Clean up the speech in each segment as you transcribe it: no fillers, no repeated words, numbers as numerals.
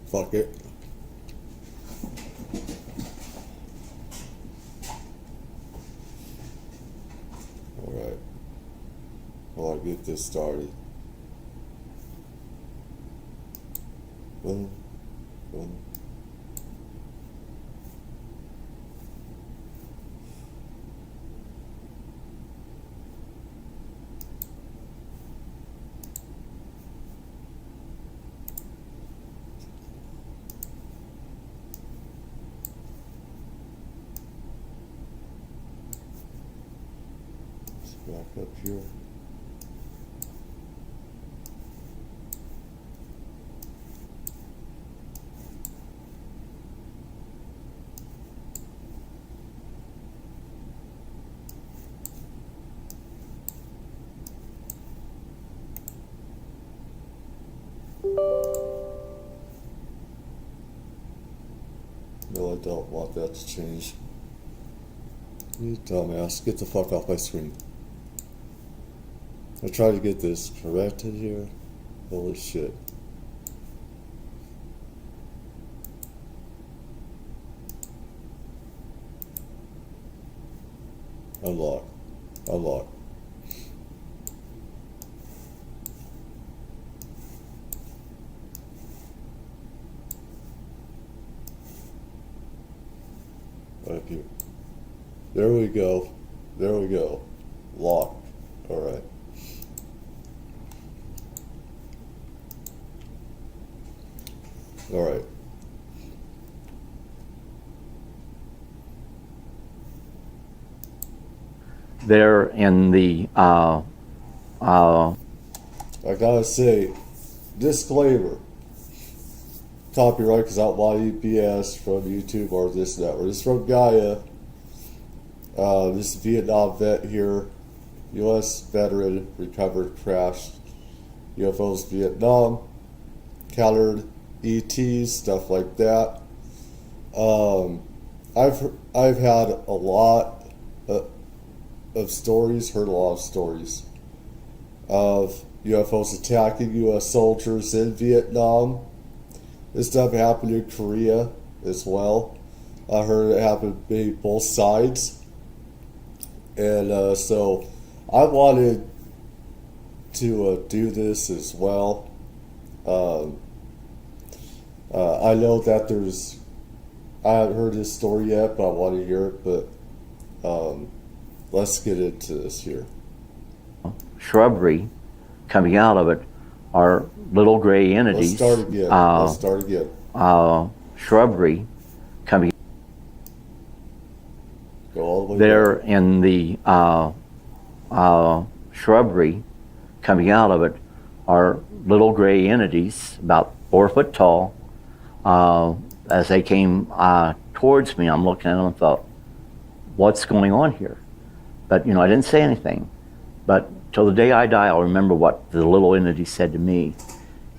Fuck it. Alright. Well, I get this started. Boom. Boom. Back up here. No, I don't want that to change. You dumbass, get the fuck off my screen. I try to get this corrected here. Holy shit. Unlock. Unlock. Thank you. There we go. There we go. Lock. Alright. Alright. There in the I gotta say, disclaimer. Copyright because out lot of BS from YouTube or this and that. Or this is from Gaia. This is a Vietnam vet here. U.S. veteran, recovered, crashed. UFOs, Vietnam. Countered ETs, stuff like that. I've had a lot of stories, heard a lot of stories of UFOs attacking U.S. soldiers in Vietnam. This stuff happened in Korea as well. I heard it happened maybe both sides. And so I wanted to do this as well. I know that I haven't heard this story yet, but I want to hear it. But let's get into this here. shrubbery coming out of it are little gray entities. Let's start again. shrubbery coming. Go all the way There down. in the shrubbery coming out of it are little gray entities about 4 foot tall. As they came towards me, I'm looking at them and thought, what's going on here? But, you know, I didn't say anything. But till the day I die, I'll remember what the little entity said to me.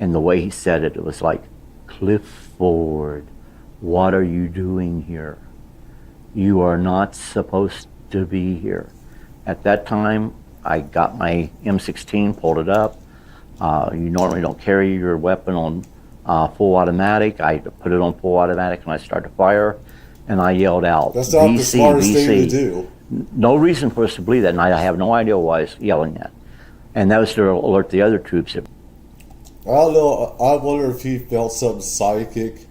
And the way he said it, it was like, Clifford, what are you doing here? You are not supposed to be here. At that time, I got my M16, pulled it up. You normally don't carry your weapon on full automatic. I put it on full automatic and I started to fire, and I yelled out, That's not the VC, smartest thing to VC. do. No reason for us to believe that, and I have no idea why I was yelling that. And that was to alert the other troops. I don't know. I wonder if he felt some psychic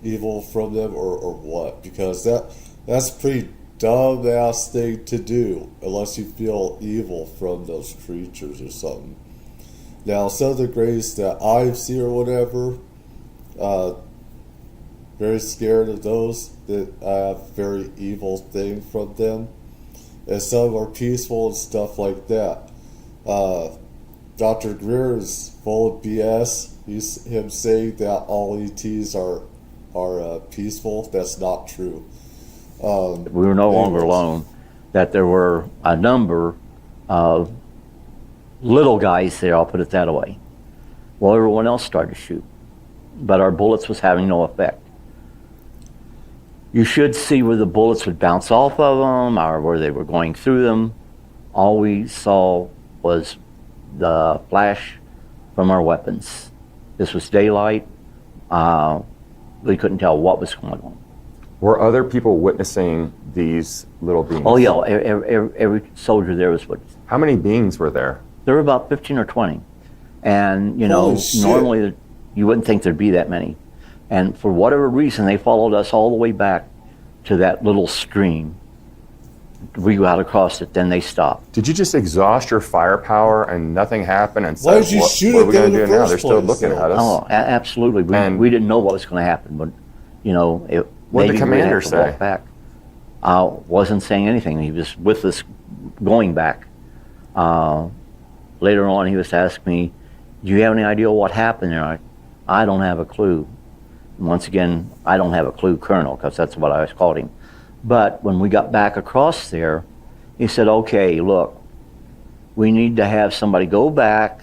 evil from them or what, because that's a pretty dumb-ass thing to do unless you feel evil from those creatures or something. Now, some of the grays that I've seen or whatever, very scared of those that I have very evil thing from them. And some are peaceful and stuff like that. Dr. Greer is full of BS. He's him saying that all ETs are peaceful. That's not true. We were no longer alone, that there were a number of little guys there, I'll put it that way. Well, everyone else started to shoot, but our bullets was having no effect. You should see where the bullets would bounce off of them or where they were going through them. All we saw was the flash from our weapons. This was daylight. We couldn't tell what was going on. Were other people witnessing these little beings? Oh yeah, every soldier there was witnessing. How many beings were there? There were about 15 or 20. And, you know, Holy shit. normally you wouldn't think there'd be that many. And for whatever reason, they followed us all the way back to that little stream. We got across it, then they stopped. Did you just exhaust your firepower and nothing happened and Why said, did you shoot what are at we them going to in do the now? They're first still place, looking though? at us. Oh, absolutely. And We didn't know what was going to happen, but, you know, What'd the maybe we'd commander have to walk say? back. Wasn't saying anything. He was with us going back. Later on, he was asking me, do you have any idea what happened there? I don't have a clue. And once again, I don't have a clue, Colonel, because that's what I was called him. But when we got back across there, he said, okay, look, we need to have somebody go back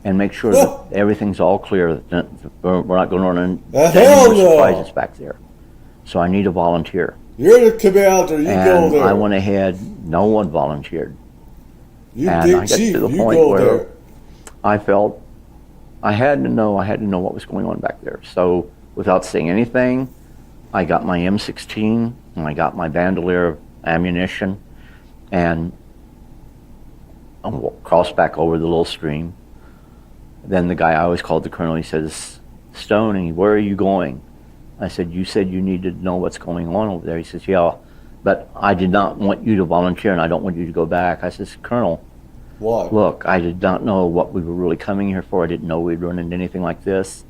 and make sure that everything's all clear, that we're not going to run into hell any no. surprises back there. So I need a volunteer. You're the commander. You go And there. I went ahead, no one volunteered. You and big I got chief. to the You point go where there. I felt I had to know what was going on back there. So without saying anything, I got my M16 and I got my bandolier of ammunition and I crossed back over the little stream. Then the guy I always called the colonel, he says, Stoney, where are you going? I said, you said you needed to know what's going on over there. He says, yeah, but I did not want you to volunteer and I don't want you to go back. I says, Colonel, Why? look, I did not know what we were really coming here for. I didn't know we'd run into anything like this.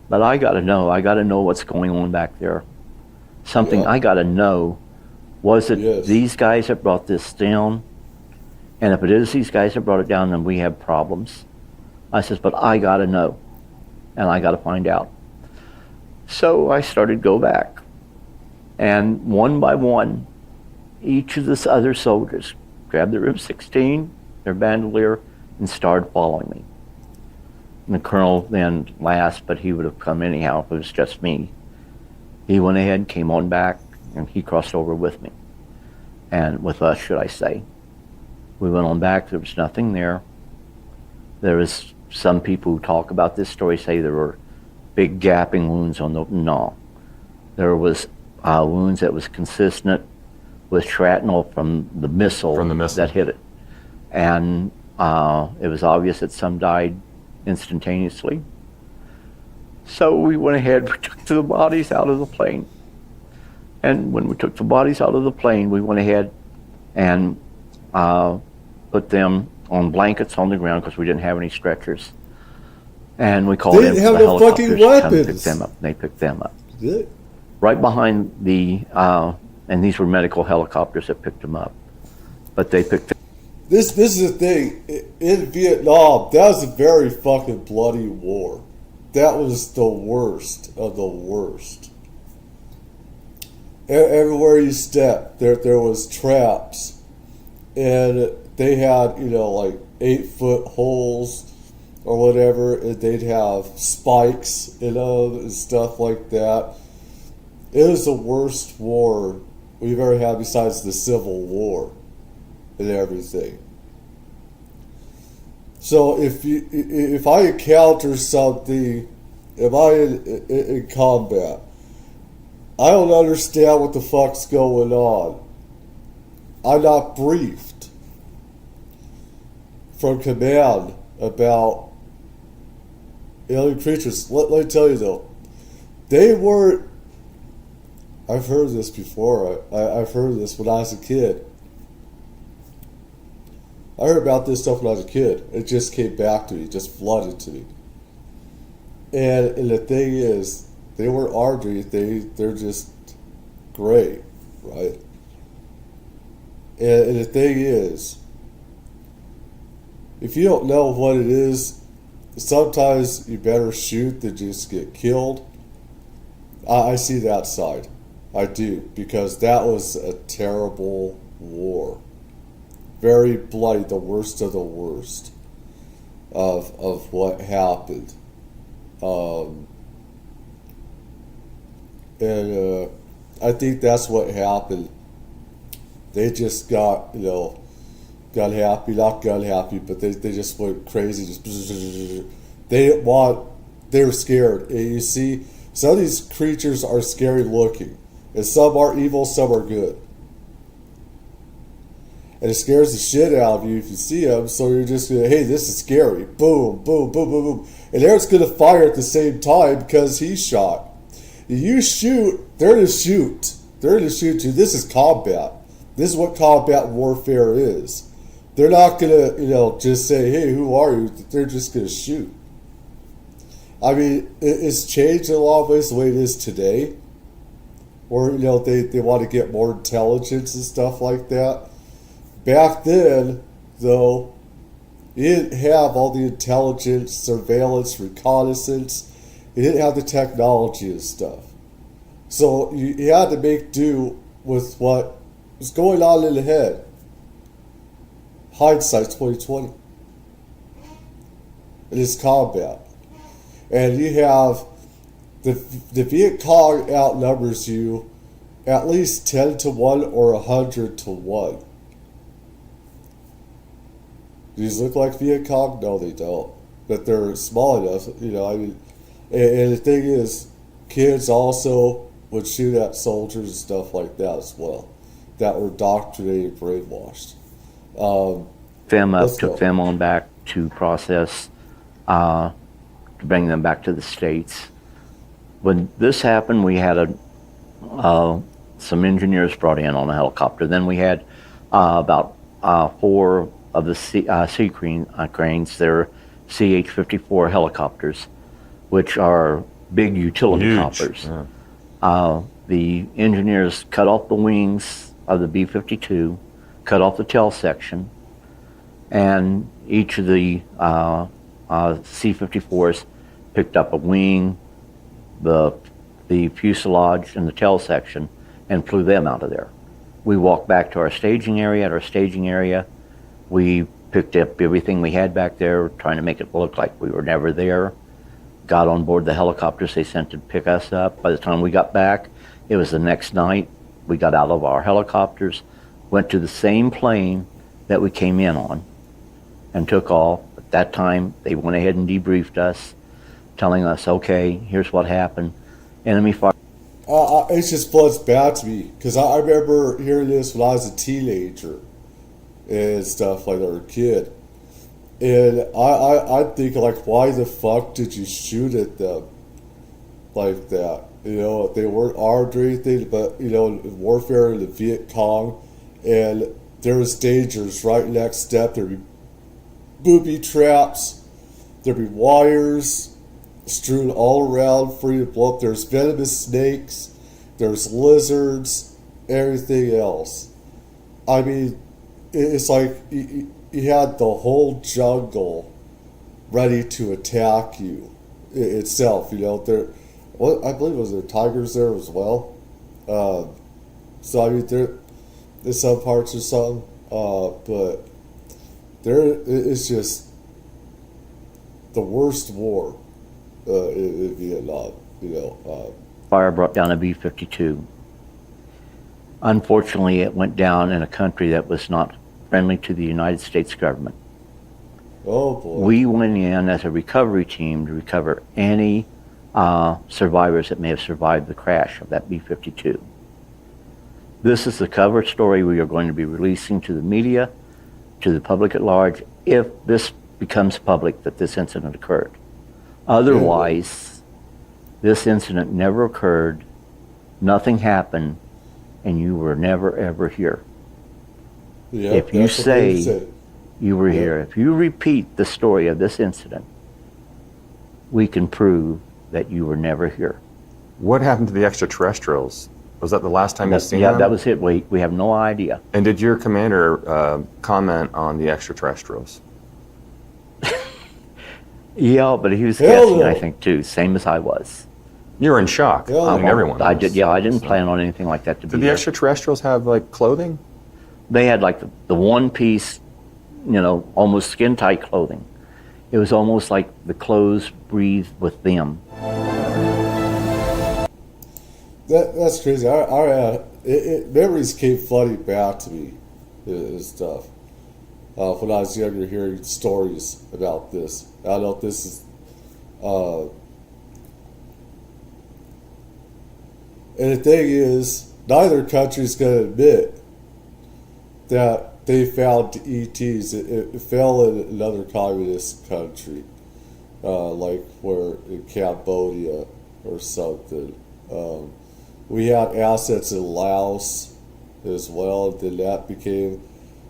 But I got to know what's going on back there. Something Yeah. I got to know, was it Yes. these guys that brought this down? And if it is these guys that brought it down, then we have problems. I says, but I got to know, and I got to find out. So I started to go back. And one by one, each of the other soldiers grabbed their M16, their bandolier, and started following me. And the colonel then last, but he would have come anyhow if it was just me. He went ahead, came on back, and he crossed over with me. And with us, should I say. We went on back, there was nothing there. There was some people who talk about this story say there were big gaping wounds on the, no. There was wounds that was consistent with shrapnel from the missile, that hit it. And it was obvious that some died instantaneously. So we went ahead, we took the bodies out of the plane. And when we took the bodies out of the plane, we went ahead and put them on blankets on the ground because we didn't have any stretchers. And we called They in didn't for have the no fucking helicopters to come pick weapons. them up. They picked them up. Yeah. Right behind the, and these were medical helicopters that picked them up. But they picked them. This is the thing. In Vietnam, that was a very fucking bloody war. That was the worst of the worst. Everywhere you stepped, there was traps, and they had, you know, like 8-foot holes or whatever, and they'd have spikes, you know, and stuff like that. It was the worst war we've ever had besides the Civil War and everything. So if I encounter something, if I in combat, I don't understand what the fuck's going on. I'm not briefed from command about alien creatures. Let me tell you though, they weren't. I've heard this before. I've heard this when I was a kid. I heard about this stuff when I was a kid. It just came back to me, just flooded to me. And the thing is, they weren't artery. They're just gray, right? And the thing is, if you don't know what it is, sometimes you better shoot than just get killed. I see that side. I do, because that was a terrible war. Very bloody, the worst of the worst of what happened. And I think that's what happened. They just got, you know, gun happy, not gun happy, but they just went crazy. Just they didn't want, they were scared. And you see, some of these creatures are scary looking, and some are evil, some are good. And it scares the shit out of you if you see them, so you're just going to, hey, this is scary. Boom, boom, boom, boom, boom. And Eric's going to fire at the same time because he's shot. You shoot, they're going to shoot. They're going to shoot you. This is combat. This is what combat warfare is. They're not going to, you know, just say, hey, who are you? They're just going to shoot. I mean, it's changed in a lot of ways the way it is today. Or, you know, they want to get more intelligence and stuff like that. Back then, though, you didn't have all the intelligence, surveillance, reconnaissance. You didn't have the technology and stuff. So you had to make do with what was going on in the head. Hindsight's 2020. It is combat. And you have the Viet Cong outnumbers you at least 10 to 1 or 100 to 1. These look like Viet Cong? No, they don't. But they're small enough, you know. I mean, and the thing is, kids also would shoot at soldiers and stuff like that as well, that were indoctrinated, brainwashed. Them up, took them on back to process, to bring them back to the States. When this happened, we had some engineers brought in on a helicopter. Then we had about 4 of the sea cranes. They're CH-54 helicopters, which are big utility hoppers. Yeah. The engineers cut off the wings of the B-52, cut off the tail section, and each of the C-54s picked up a wing, the fuselage, and the tail section, and flew them out of there. We walked back to our staging area. At our staging area, we picked up everything we had back there, trying to make it look like we were never there. Got on board the helicopters they sent to pick us up. By the time we got back, it was the next night. We got out of our helicopters, went to the same plane that we came in on, and took off. At that time, they went ahead and debriefed us, telling us, okay, here's what happened. Enemy fire. It just floods back to me, because I remember hearing this when I was a teenager and stuff like that, or a kid. And I think, like, why the fuck did you shoot at them like that? You know, they weren't armed or anything, but, you know, warfare in the Viet Cong, and there was dangers right next step. There'd be booby traps, there'd be wires, strewn all around free to blow up. There's venomous snakes, there's lizards, everything else. I mean, it's like you had the whole jungle ready to attack you itself. You know, I believe was there tigers there as well. So I mean, there's some parts or something, but there it's just the worst war in Vietnam. You know, Fire brought down a B-52. Unfortunately, it went down in a country that was not friendly to the United States government. oh boy. We went in as a recovery team to recover any survivors that may have survived the crash of that B-52. This is the cover story we are going to be releasing to the media, to the public at large, if this becomes public that this incident occurred. Otherwise, this incident never occurred, nothing happened, and you were never ever here. Yeah, If you that's what they say you were Yeah. here, if you repeat the story of this incident, we can prove that you were never here. What happened to the extraterrestrials? Was that the last time you seen Yeah, them? that was it. We have no idea. And did your commander comment on the extraterrestrials? Yeah, but he was Hell guessing, no. I think, too, same as I was. You were in shock. Yeah, I mean, everyone I was. did. Yeah, I didn't plan on anything like that to be Did the there. extraterrestrials have like clothing? They had like the one piece, you know, almost skin tight clothing. It was almost like the clothes breathed with them. That's crazy. Our memories came flooding back to me and stuff. When I was younger, hearing stories about this. I don't know if this is. And the thing is, neither country's going to admit that they found ETs. It fell in another communist country, like where in Cambodia or something. We had assets in Laos as well, and then that became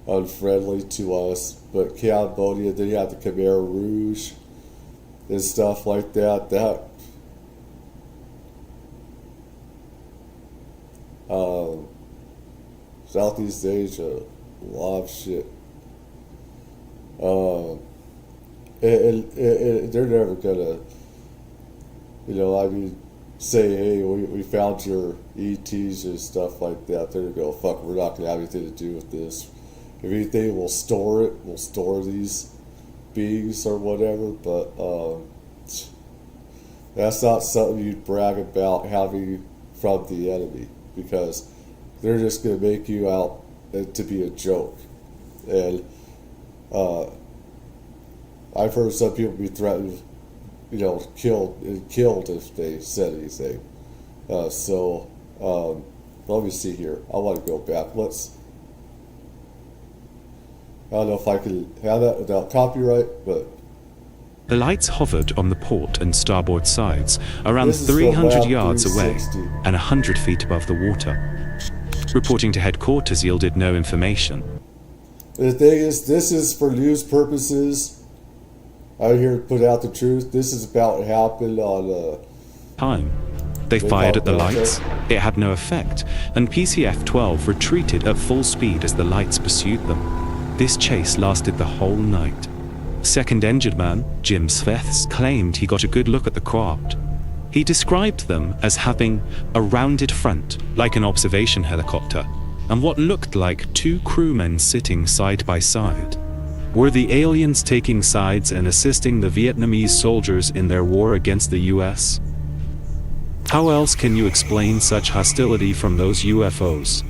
unfriendly to us. But Cambodia, then you had the Khmer Rouge and stuff like that. Southeast Asia, a lot of shit. And they're never gonna, you know, I mean, say, hey, we found your ETs and stuff like that. They're gonna go, fuck, we're not gonna have anything to do with this. If anything, we'll store it. We'll store these beings or whatever. But that's not something you'd brag about having from the enemy, because they're just gonna make you out to be a joke. And I've heard some people be threatened, you know, killed if they said anything. So let me see here. I want to go back. I don't know if I can have that without copyright, but The lights hovered on the port and starboard sides, around This is from 300 Lab yards away 360. and 100 feet above the water. Reporting to headquarters yielded no information. the thing is, this is for news purposes. I'm here to put out the truth. This is about what happened on Time. They fired at the lights. It had no effect, and PCF-12 retreated at full speed as the lights pursued them. This chase lasted the whole night. Second engine man, Jim Sveths, claimed he got a good look at the craft. He described them as having a rounded front, like an observation helicopter, and what looked like two crewmen sitting side by side. Were the aliens taking sides and assisting the Vietnamese soldiers in their war against the US? How else can you explain such hostility from those UFOs?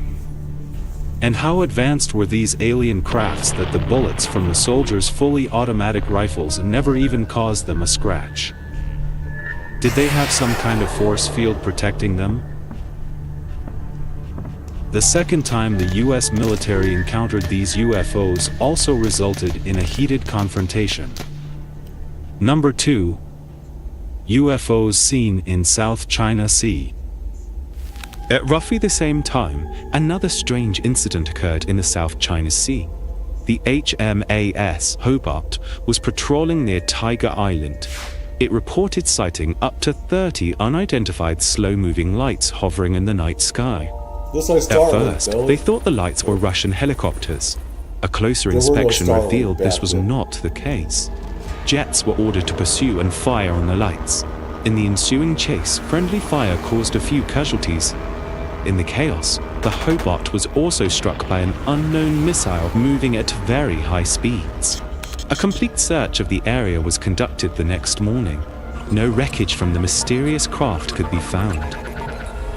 And how advanced were these alien crafts that the bullets from the soldiers' fully automatic rifles never even caused them a scratch? Did they have some kind of force field protecting them? The second time the US military encountered these UFOs also resulted in a heated confrontation. Number 2. UFOs seen in South China Sea. At roughly the same time, another strange incident occurred in the South China Sea. The HMAS Hobart was patrolling near Tiger Island. It reported sighting up to 30 unidentified slow-moving lights hovering in the night sky. This I At started with, first, Billy. they thought the lights were Russian helicopters. A closer They were inspection Starlink revealed this back was then. not the case. Jets were ordered to pursue and fire on the lights. In the ensuing chase, friendly fire caused a few casualties. In the chaos, the Hobart was also struck by an unknown missile moving at very high speeds. A complete search of the area was conducted the next morning. No wreckage from the mysterious craft could be found.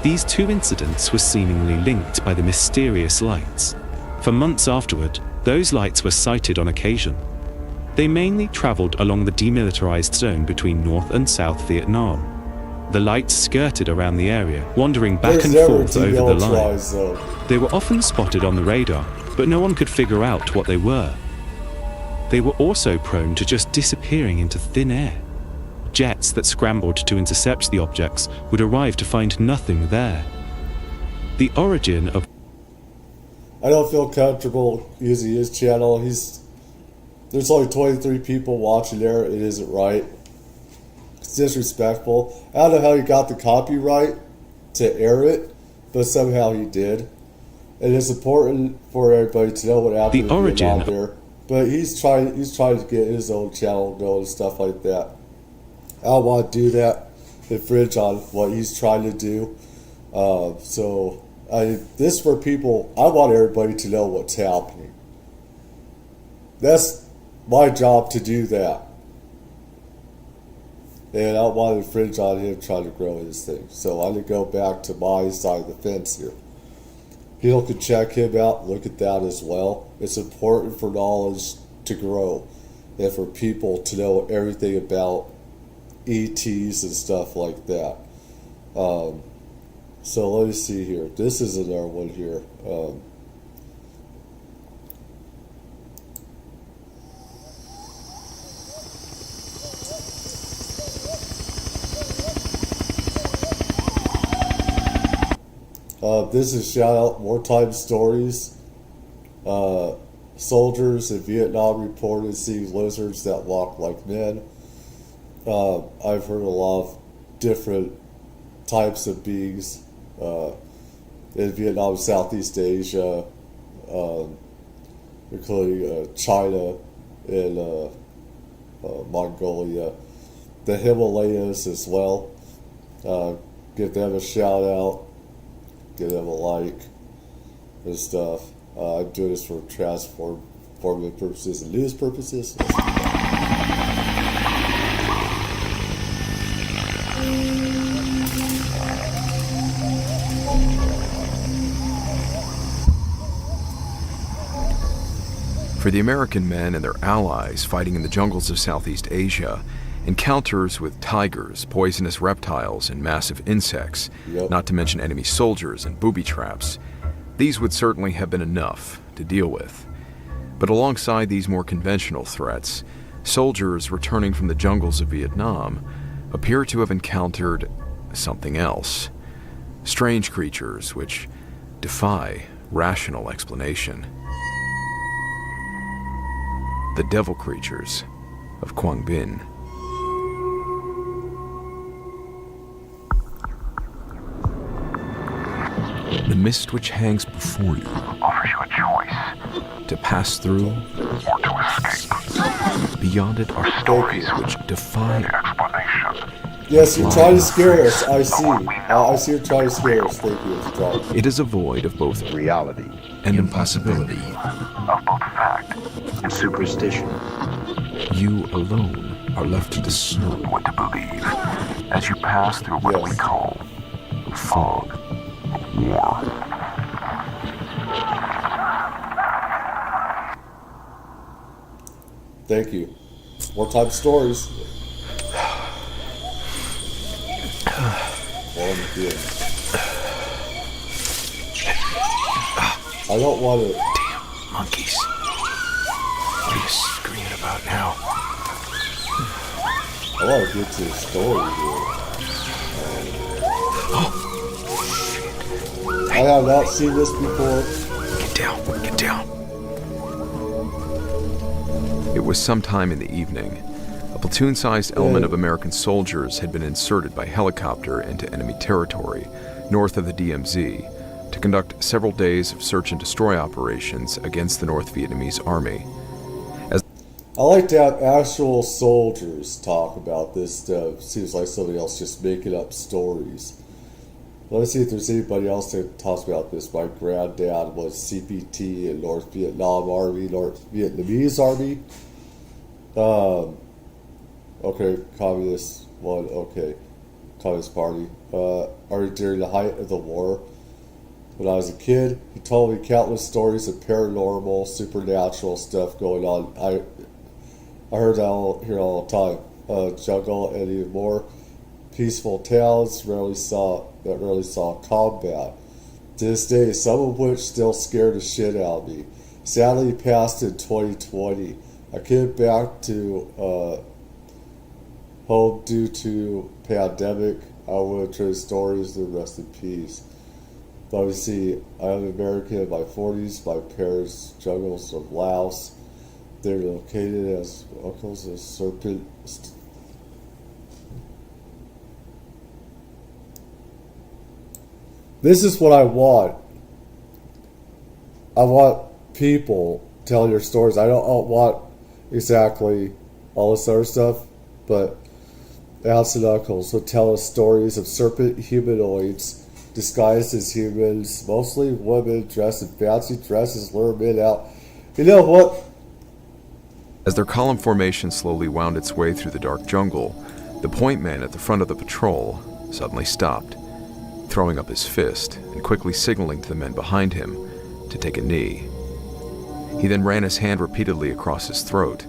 These two incidents were seemingly linked by the mysterious lights. For months afterward, those lights were sighted on occasion. They mainly traveled along the demilitarized zone between North and South Vietnam. The lights skirted around the area, wandering back There's and never forth over the line. demilitarized zone. They were often spotted on the radar, but no one could figure out what they were. They were also prone to just disappearing into thin air. Jets that scrambled to intercept the objects would arrive to find nothing there. The origin of I don't feel comfortable using his channel. There's only 23 people watching there. It isn't right. It's disrespectful. I don't know how he got the copyright to air it, but somehow he did. And it's important for everybody to know what happened The in origin Vietnam there. But he's trying to get his own channel going and stuff like that. I don't want to do that. Infringe on what he's trying to do. This for people. I want everybody to know what's happening. That's my job to do that. And I don't want to infringe on him trying to grow his thing. So I'm going to go back to my side of the fence here. People can check him out, look at that as well. It's important for knowledge to grow and for people to know everything about ETs and stuff like that. So let me see here. This is another one here. This is shout out wartime stories. Soldiers in Vietnam reported seeing lizards that walk like men. I've heard a lot of different types of beings in Vietnam, Southeast Asia, including China and Mongolia, the Himalayas as well. Give them a shout out, give them a like and stuff. I'm doing this for transformative purposes and news purposes. For the American men and their allies fighting in the jungles of Southeast Asia, encounters with tigers, poisonous reptiles, and massive insects, not to mention enemy soldiers and booby traps, these would certainly have been enough to deal with. But alongside these more conventional threats, soldiers returning from the jungles of Vietnam appear to have encountered something else. Strange creatures which defy rational explanation. The devil creatures of Quang Binh. The mist which hangs before you offers you a choice to pass through or to escape. Beyond it are stories which defy Explanation. Yes, you're trying to scare us. I see. I see you're trying to scare us. Thank you, Mr. John. It is a void of both reality and impossibility. Of both fact and superstition. You alone are left to discern what to believe as you pass through what we call the fog of war. Thank you. Wartime stories. I don't want to. Damn monkeys. What are you screaming about now? I want to get to the story here. I have not seen this before. Get down, get down. It was sometime in the evening. A platoon-sized element of American soldiers had been inserted by helicopter into enemy territory north of the DMZ to conduct several days of search and destroy operations against the North Vietnamese army. I like to have actual soldiers talk about this stuff. Seems like somebody else just making up stories. Let me see if there's anybody else that talks about this. My granddad was CPT in North Vietnam Army, North Vietnamese Army. Okay, Communist one, okay. Communist Party. Already during the height of the war. When I was a kid, he told me countless stories of paranormal, supernatural stuff going on. I heard that here all the time. Jungle and even more peaceful towns rarely saw combat. To this day, some of which still scare the shit out of me. Sadly, he passed in 2020. I came back to home due to pandemic. I would trade stories and rest in peace. Let me see. I'm American in my 40s. My parents' jungles of Laos. They're located as uncles of serpent. This is what I want. I want people telling their stories. I don't want exactly all this other stuff, but aunts and uncles will tell us stories of serpent humanoids disguised as humans, mostly women dressed in fancy dresses, lure men out. You know what? As their column formation slowly wound its way through the dark jungle, the point man at the front of the patrol suddenly stopped, throwing up his fist and quickly signaling to the men behind him to take a knee. He then ran his hand repeatedly across his throat.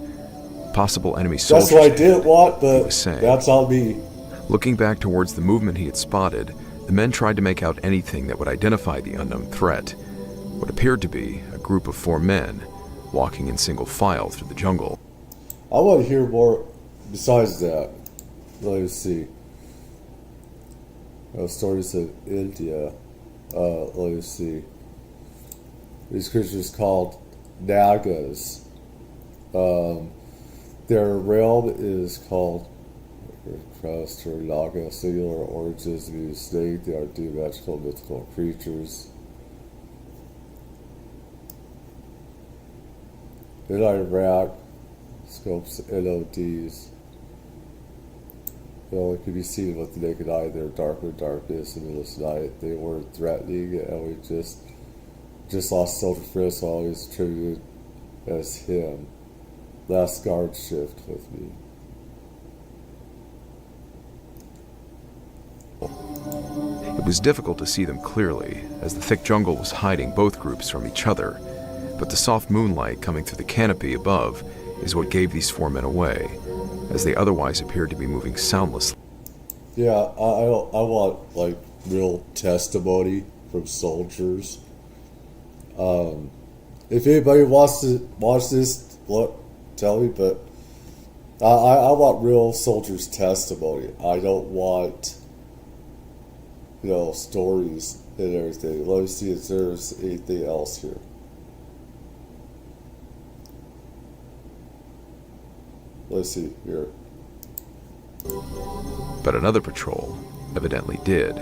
Possible enemy soldiers. That's what I didn't want, but saying. That's on me. Looking back towards the movement he had spotted, the men tried to make out anything that would identify the unknown threat. What appeared to be a group of 4 men walking in single file through the jungle. I want to hear more besides that. Let me see. Stories of India. Let me see. These creatures called Nagas. Their realm is called Crest or Naga. Singular origins mean snake. They are dimensional mythical creatures. In Iraq, scopes NODs. They only can be seen with the naked eye. They're darker darkness and endless night. They weren't threatening, and we just lost Soldier Frisk, so always attributed as him. Last guard shift with me. It was difficult to see them clearly, as the thick jungle was hiding both groups from each other, but the soft moonlight coming through the canopy above is what gave these 4 men away, as they otherwise appeared to be moving soundlessly. Yeah, I want like real testimony from soldiers. If anybody wants to watch this, tell me. But I want real soldiers' testimony. I don't want stories and everything. Let me see if there's anything else here. Let's see here. But another patrol evidently did.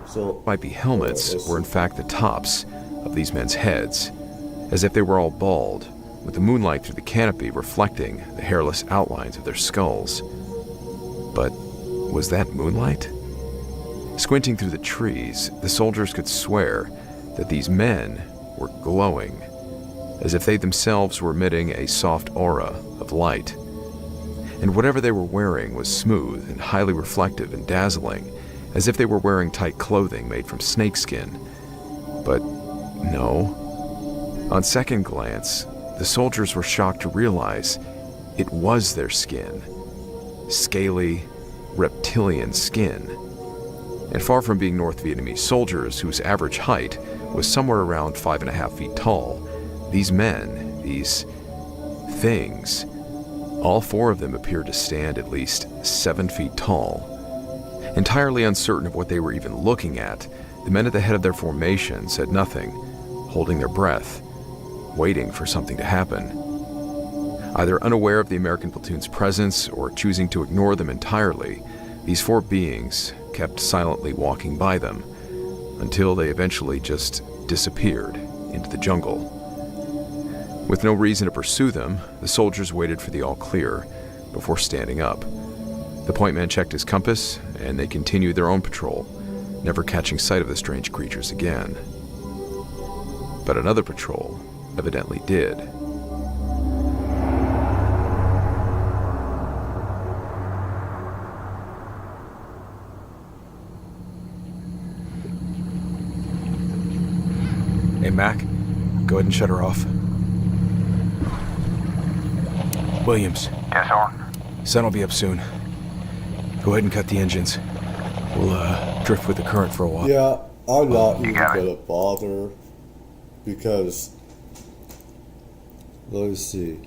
So Might be helmets were in fact the tops of these men's heads, as if they were all bald, with the moonlight through the canopy reflecting the hairless outlines of their skulls. But was that moonlight? Squinting through the trees, the soldiers could swear that these men were glowing, as if they themselves were emitting a soft aura of light. And whatever they were wearing was smooth and highly reflective and dazzling, as if they were wearing tight clothing made from snakeskin. But no. On second glance, the soldiers were shocked to realize it was their skin. Scaly, reptilian skin. And far from being North Vietnamese soldiers whose average height was somewhere around 5.5 feet tall, these men, these things, all 4 of them appeared to stand at least 7 feet tall. Entirely uncertain of what they were even looking at, the men at the head of their formation said nothing, holding their breath, waiting for something to happen. Either unaware of the American platoon's presence or choosing to ignore them entirely, these 4 beings kept silently walking by them until they eventually just disappeared into the jungle. With no reason to pursue them, the soldiers waited for the all clear before standing up. The point man checked his compass, and they continued their own patrol, never catching sight of the strange creatures again. But another patrol evidently did. Hey, Mac, go ahead and shut her off. Williams. Yes, sir. Sun will be up soon. Go ahead and cut the engines. We'll drift with the current for a while. Yeah, I'm not even got it. gonna bother because let me see.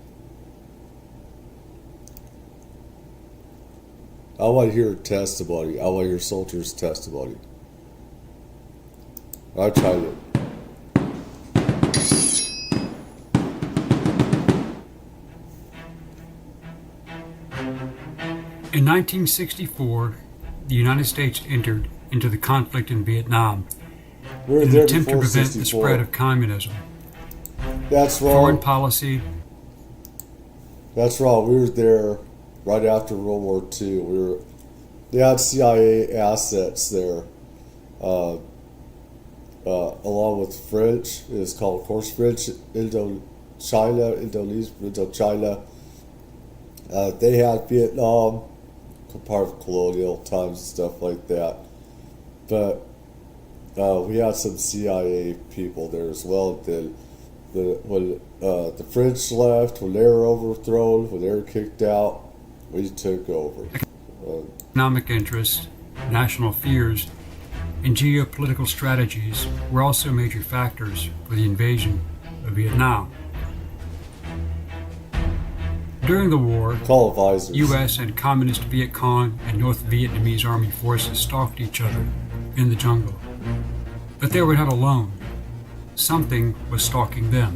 I want to hear testimony. I want to hear soldiers' testimony. I tried it. In 1964, the United States entered into the conflict in Vietnam We were in an there attempt to before prevent the 64. spread of communism. That's Foreign wrong. policy, That's wrong. We were there right after World War II. They had CIA assets there, along with French. It's called, of course, French Indochina. They had Vietnam, part of colonial times and stuff like that. But we had some CIA people there as well. When the French left, when they were overthrown, when they were kicked out, we took over. economic interests, national fears, and geopolitical strategies were also major factors for the invasion of Vietnam. During the war, Colonizers. U.S. and Communist Viet Cong and North Vietnamese Army forces stalked each other in the jungle. But they were not alone. Something was stalking them.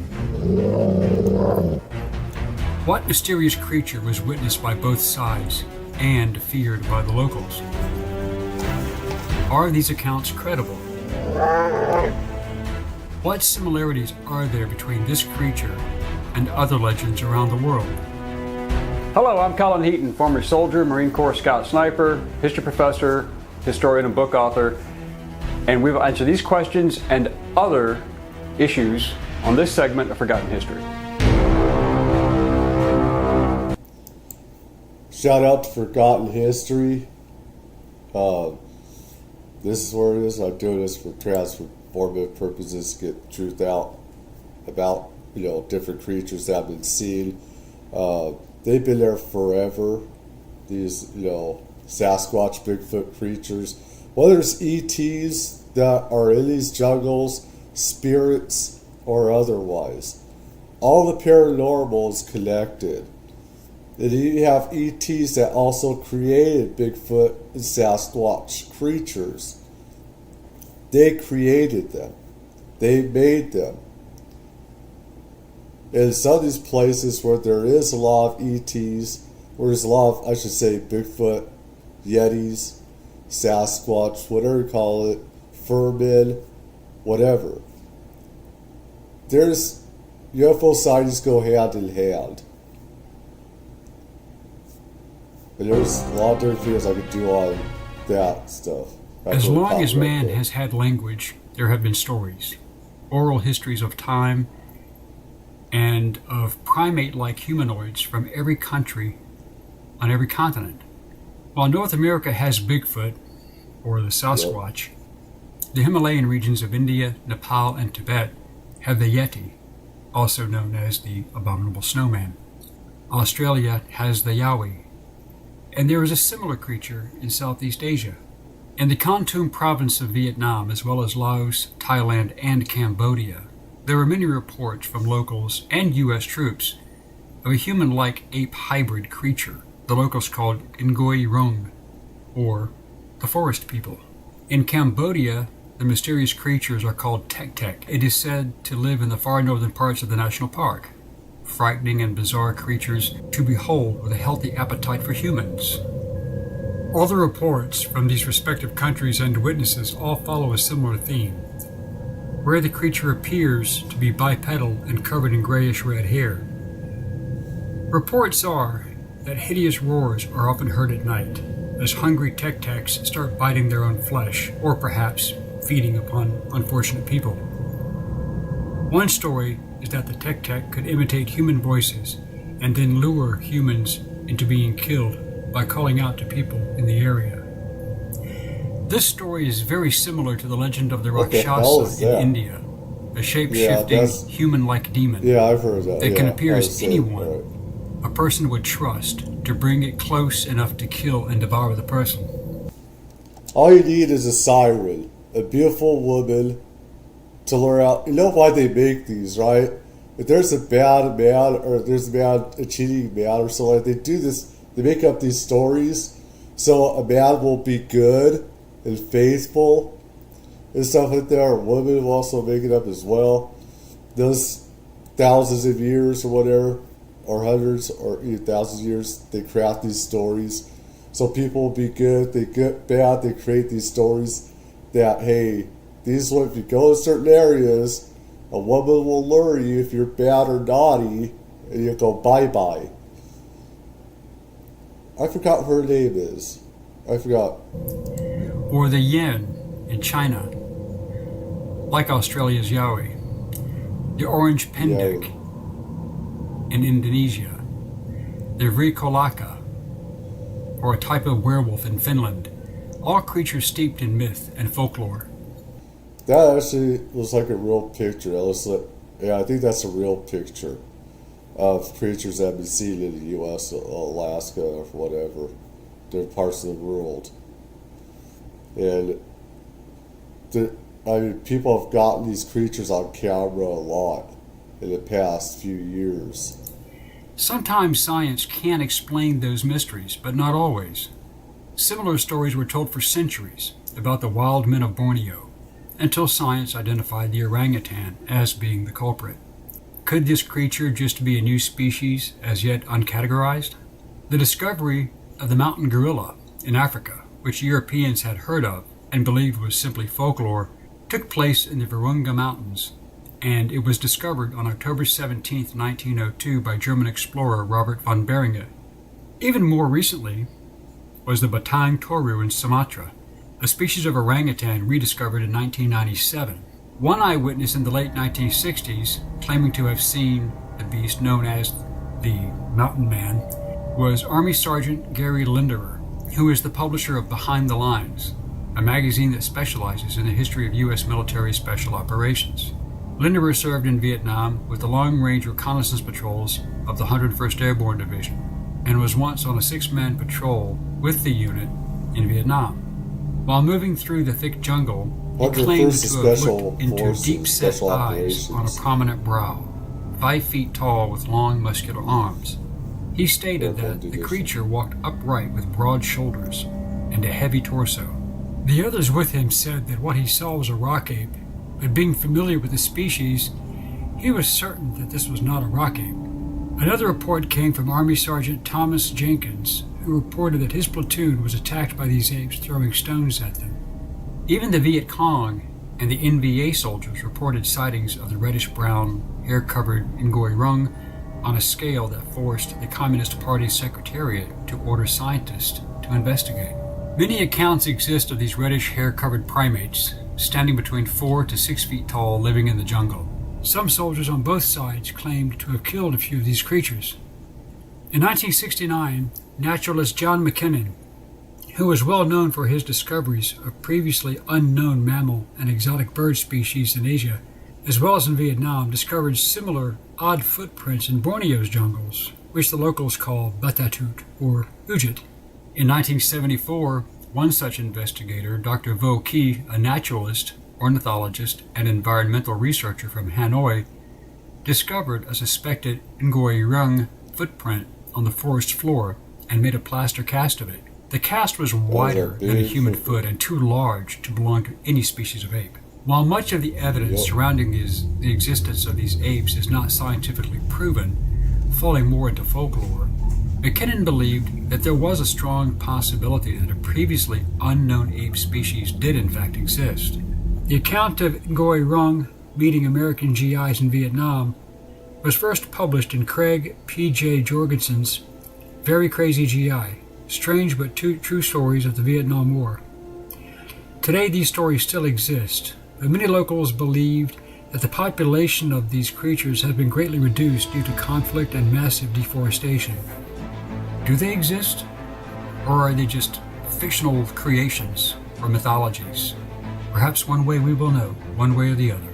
What mysterious creature was witnessed by both sides and feared by the locals? Are these accounts credible? What similarities are there between this creature and other legends around the world? Hello, I'm Colin Heaton, former soldier, Marine Corps Scout Sniper, history professor, historian, and book author. And we've answered these questions and other issues on this segment of Forgotten History. Shout out to Forgotten History. This is where it is. I'm doing this for transformative purposes to get the truth out about, different creatures that have been seen. They've been there forever. These, Sasquatch, Bigfoot creatures. Whether it's ETs that are in these jungles, spirits, or otherwise. All the paranormal is connected. And you have ETs that also created Bigfoot and Sasquatch creatures. They created them. They made them. In some of these places where there is a lot of ETs, where there's a lot of, Bigfoot, Yetis, Sasquatch, whatever you call it, Furmen, whatever. There's UFO sightings go hand in hand. And there's a lot of different things I could do on that stuff. As long as man has had language, there have been stories, oral histories of time, and of primate-like humanoids from every country on every continent. While North America has Bigfoot, or the Sasquatch, the Himalayan regions of India, Nepal, and Tibet have the Yeti, also known as the Abominable Snowman. Australia has the Yowie, and there is a similar creature in Southeast Asia. In the Kon province of Vietnam, as well as Laos, Thailand, and Cambodia, there are many reports from locals and U.S. troops of a human-like ape hybrid creature the locals called Ngoi Rong, or the forest people. In Cambodia, The mysterious creatures are called tek-tek. It is said to live in the far northern parts of the national park. Frightening and bizarre creatures to behold with a healthy appetite for humans. All the reports from these respective countries and witnesses all follow a similar theme, where the creature appears to be bipedal and covered in grayish-red hair. Reports are that hideous roars are often heard at night, as hungry tek-teks start biting their own flesh, or perhaps feeding upon unfortunate people. One story is that the tek-tek could imitate human voices and then lure humans into being killed by calling out to people in the area. This story is very similar to the legend of the Rakshasa in India, a shape-shifting, human-like demon I've heard that. that can appear as anyone a person would trust to bring it close enough to kill and devour the person. All you need is a siren, a beautiful woman to lure out. You know why they make these, right? If there's a bad man, or if there's a cheating man or something, they do this. They make up these stories so a man will be good and faithful and stuff like that. Or a woman will also make it up as well. Those thousands of years or whatever, or hundreds or even thousands of years, they craft these stories so people will be good. They get bad. They create these stories that, hey, these if you go to certain areas, a woman will lure you if you're bad or naughty, and you go bye-bye. I forgot what her name is. I forgot. Or the yen in China, like Australia's yowie. The orange pendek in Indonesia. The vrikolaka, or a type of werewolf in Finland. All creatures steeped in myth and folklore. That actually looks like a real picture. I think that's a real picture of creatures that have been seen in the U.S., Alaska, or whatever, different parts of the world. And people have gotten these creatures on camera a lot in the past few years. Sometimes science can explain those mysteries, but not always. Similar stories were told for centuries about the wild men of Borneo, until science identified the orangutan as being the culprit. Could this creature just be a new species as yet uncategorized? The discovery of the mountain gorilla in Africa, which Europeans had heard of and believed was simply folklore, took place in the Virunga Mountains, and it was discovered on October 17, 1902 by German explorer Robert von Beringen. Even more recently was the Batang Toru in Sumatra, a species of orangutan rediscovered in 1997. One eyewitness in the late 1960s, claiming to have seen the beast known as the Mountain Man, was Army Sergeant Gary Linderer, who is the publisher of Behind the Lines, a magazine that specializes in the history of U.S. military special operations. Linderer served in Vietnam with the long-range reconnaissance patrols of the 101st Airborne Division, and was once on a 6-man patrol with the unit in Vietnam. While moving through the thick jungle, he claimed to have looked into deep-set eyes on a prominent brow, 5 feet tall with long muscular arms. He stated that the creature walked upright with broad shoulders and a heavy torso. The others with him said that what he saw was a rock ape, but being familiar with the species, he was certain that this was not a rock ape. Another report came from Army Sergeant Thomas Jenkins, who reported that his platoon was attacked by these apes throwing stones at them. Even the Viet Cong and the NVA soldiers reported sightings of the reddish-brown, hair-covered Ngoi Rung on a scale that forced the Communist Party's secretariat to order scientists to investigate. Many accounts exist of these reddish hair-covered primates, standing between 4 to 6 feet tall, living in the jungle. Some soldiers on both sides claimed to have killed a few of these creatures. In 1969, naturalist John McKinnon, who was well known for his discoveries of previously unknown mammal and exotic bird species in Asia, as well as in Vietnam, discovered similar odd footprints in Borneo's jungles, which the locals call Batatut or Ujit. In 1974, one such investigator, Dr. Vo Ki, a naturalist, ornithologist, and environmental researcher from Hanoi, discovered a suspected Ngoi Rung footprint on the forest floor and made a plaster cast of it. The cast was wider than a human foot and too large to belong to any species of ape. While much of the evidence surrounding the existence of these apes is not scientifically proven, falling more into folklore, McKinnon believed that there was a strong possibility that a previously unknown ape species did in fact exist. The account of Ngoy Rung meeting American GIs in Vietnam was first published in Craig P.J. Jorgensen's Very Crazy GI, Strange but True Stories of the Vietnam War. Today these stories still exist, but many locals believed that the population of these creatures has been greatly reduced due to conflict and massive deforestation. Do they exist? Or are they just fictional creations or mythologies? Perhaps one way we will know, one way or the other.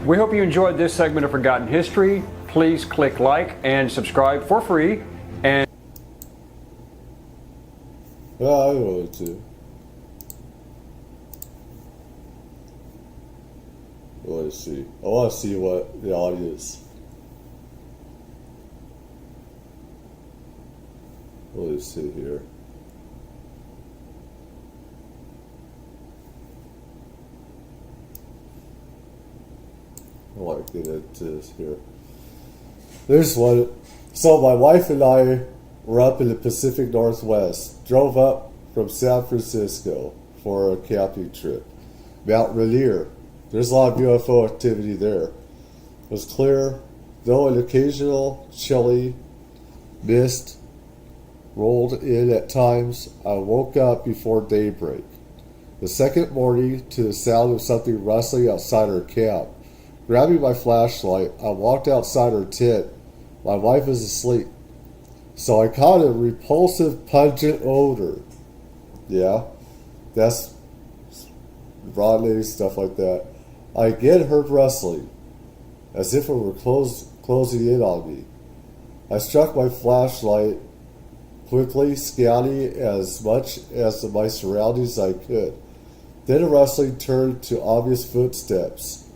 We hope you enjoyed this segment of Forgotten History. Please click like and subscribe for free. And Yeah, I wanted to. Let's see. I want to see what the audience. Let's see here. I want to get into this here. There's one. So my wife and I were up in the Pacific Northwest. Drove up from San Francisco for a camping trip. Mount Rainier. There's a lot of UFO activity there. It was clear, though an occasional chilly mist rolled in at times. I woke up before daybreak. The second morning to the sound of something rustling outside our camp. Grabbing my flashlight, I walked outside our tent. My wife was asleep. So I caught a repulsive, pungent odor. Yeah, that's rotting, stuff like that. I again heard rustling, as if it were closing in on me. I struck my flashlight, quickly scanning as much as my surroundings I could. Then the rustling turned to obvious footsteps.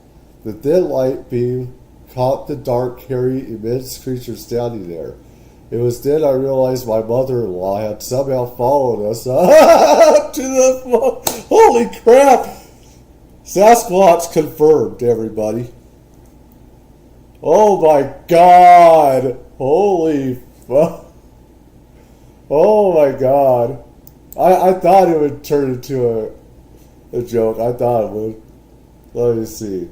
The thin light beam caught the dark, hairy, immense creature standing there. It was then I realized my mother-in-law had somehow followed us to the... Holy crap! Sasquatch confirmed, everybody. Oh my god! Holy fuck! Oh my god! I thought it would turn into a joke. I thought it would. Let me see.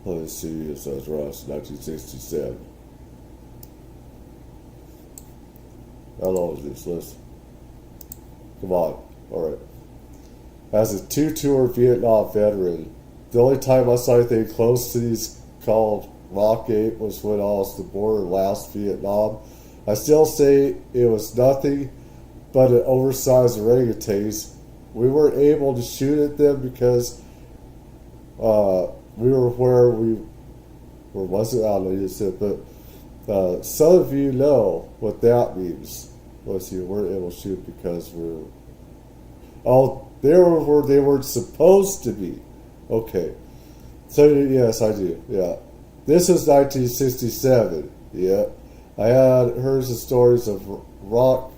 It says Ross, 1967. How long is this list? Come on. Alright. As a two-tour Vietnam veteran, the only time I saw anything close to these called rock ape was when I was the border last Vietnam. I still say it was nothing but an oversized orangutans. We weren't able to shoot at them because we were where wasn't out of it, but some of you know what that means. Let's see, we weren't able to shoot because they were where they weren't supposed to be. Okay. So, yes, I do. Yeah. This is 1967. Yeah. I had heard some stories of rock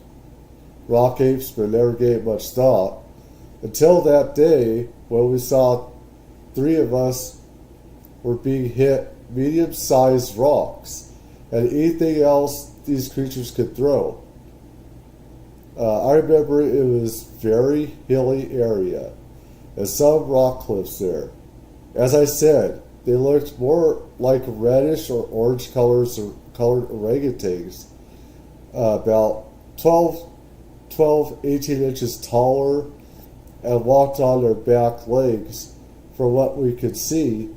apes, but never gave much thought. Until that day when we saw three of us were being hit medium-sized rocks and anything else these creatures could throw. I remember it was very hilly area and some rock cliffs there. As I said, they looked more like reddish or orange colored orangutans, about 18 inches taller, and walked on their back legs from what we could see.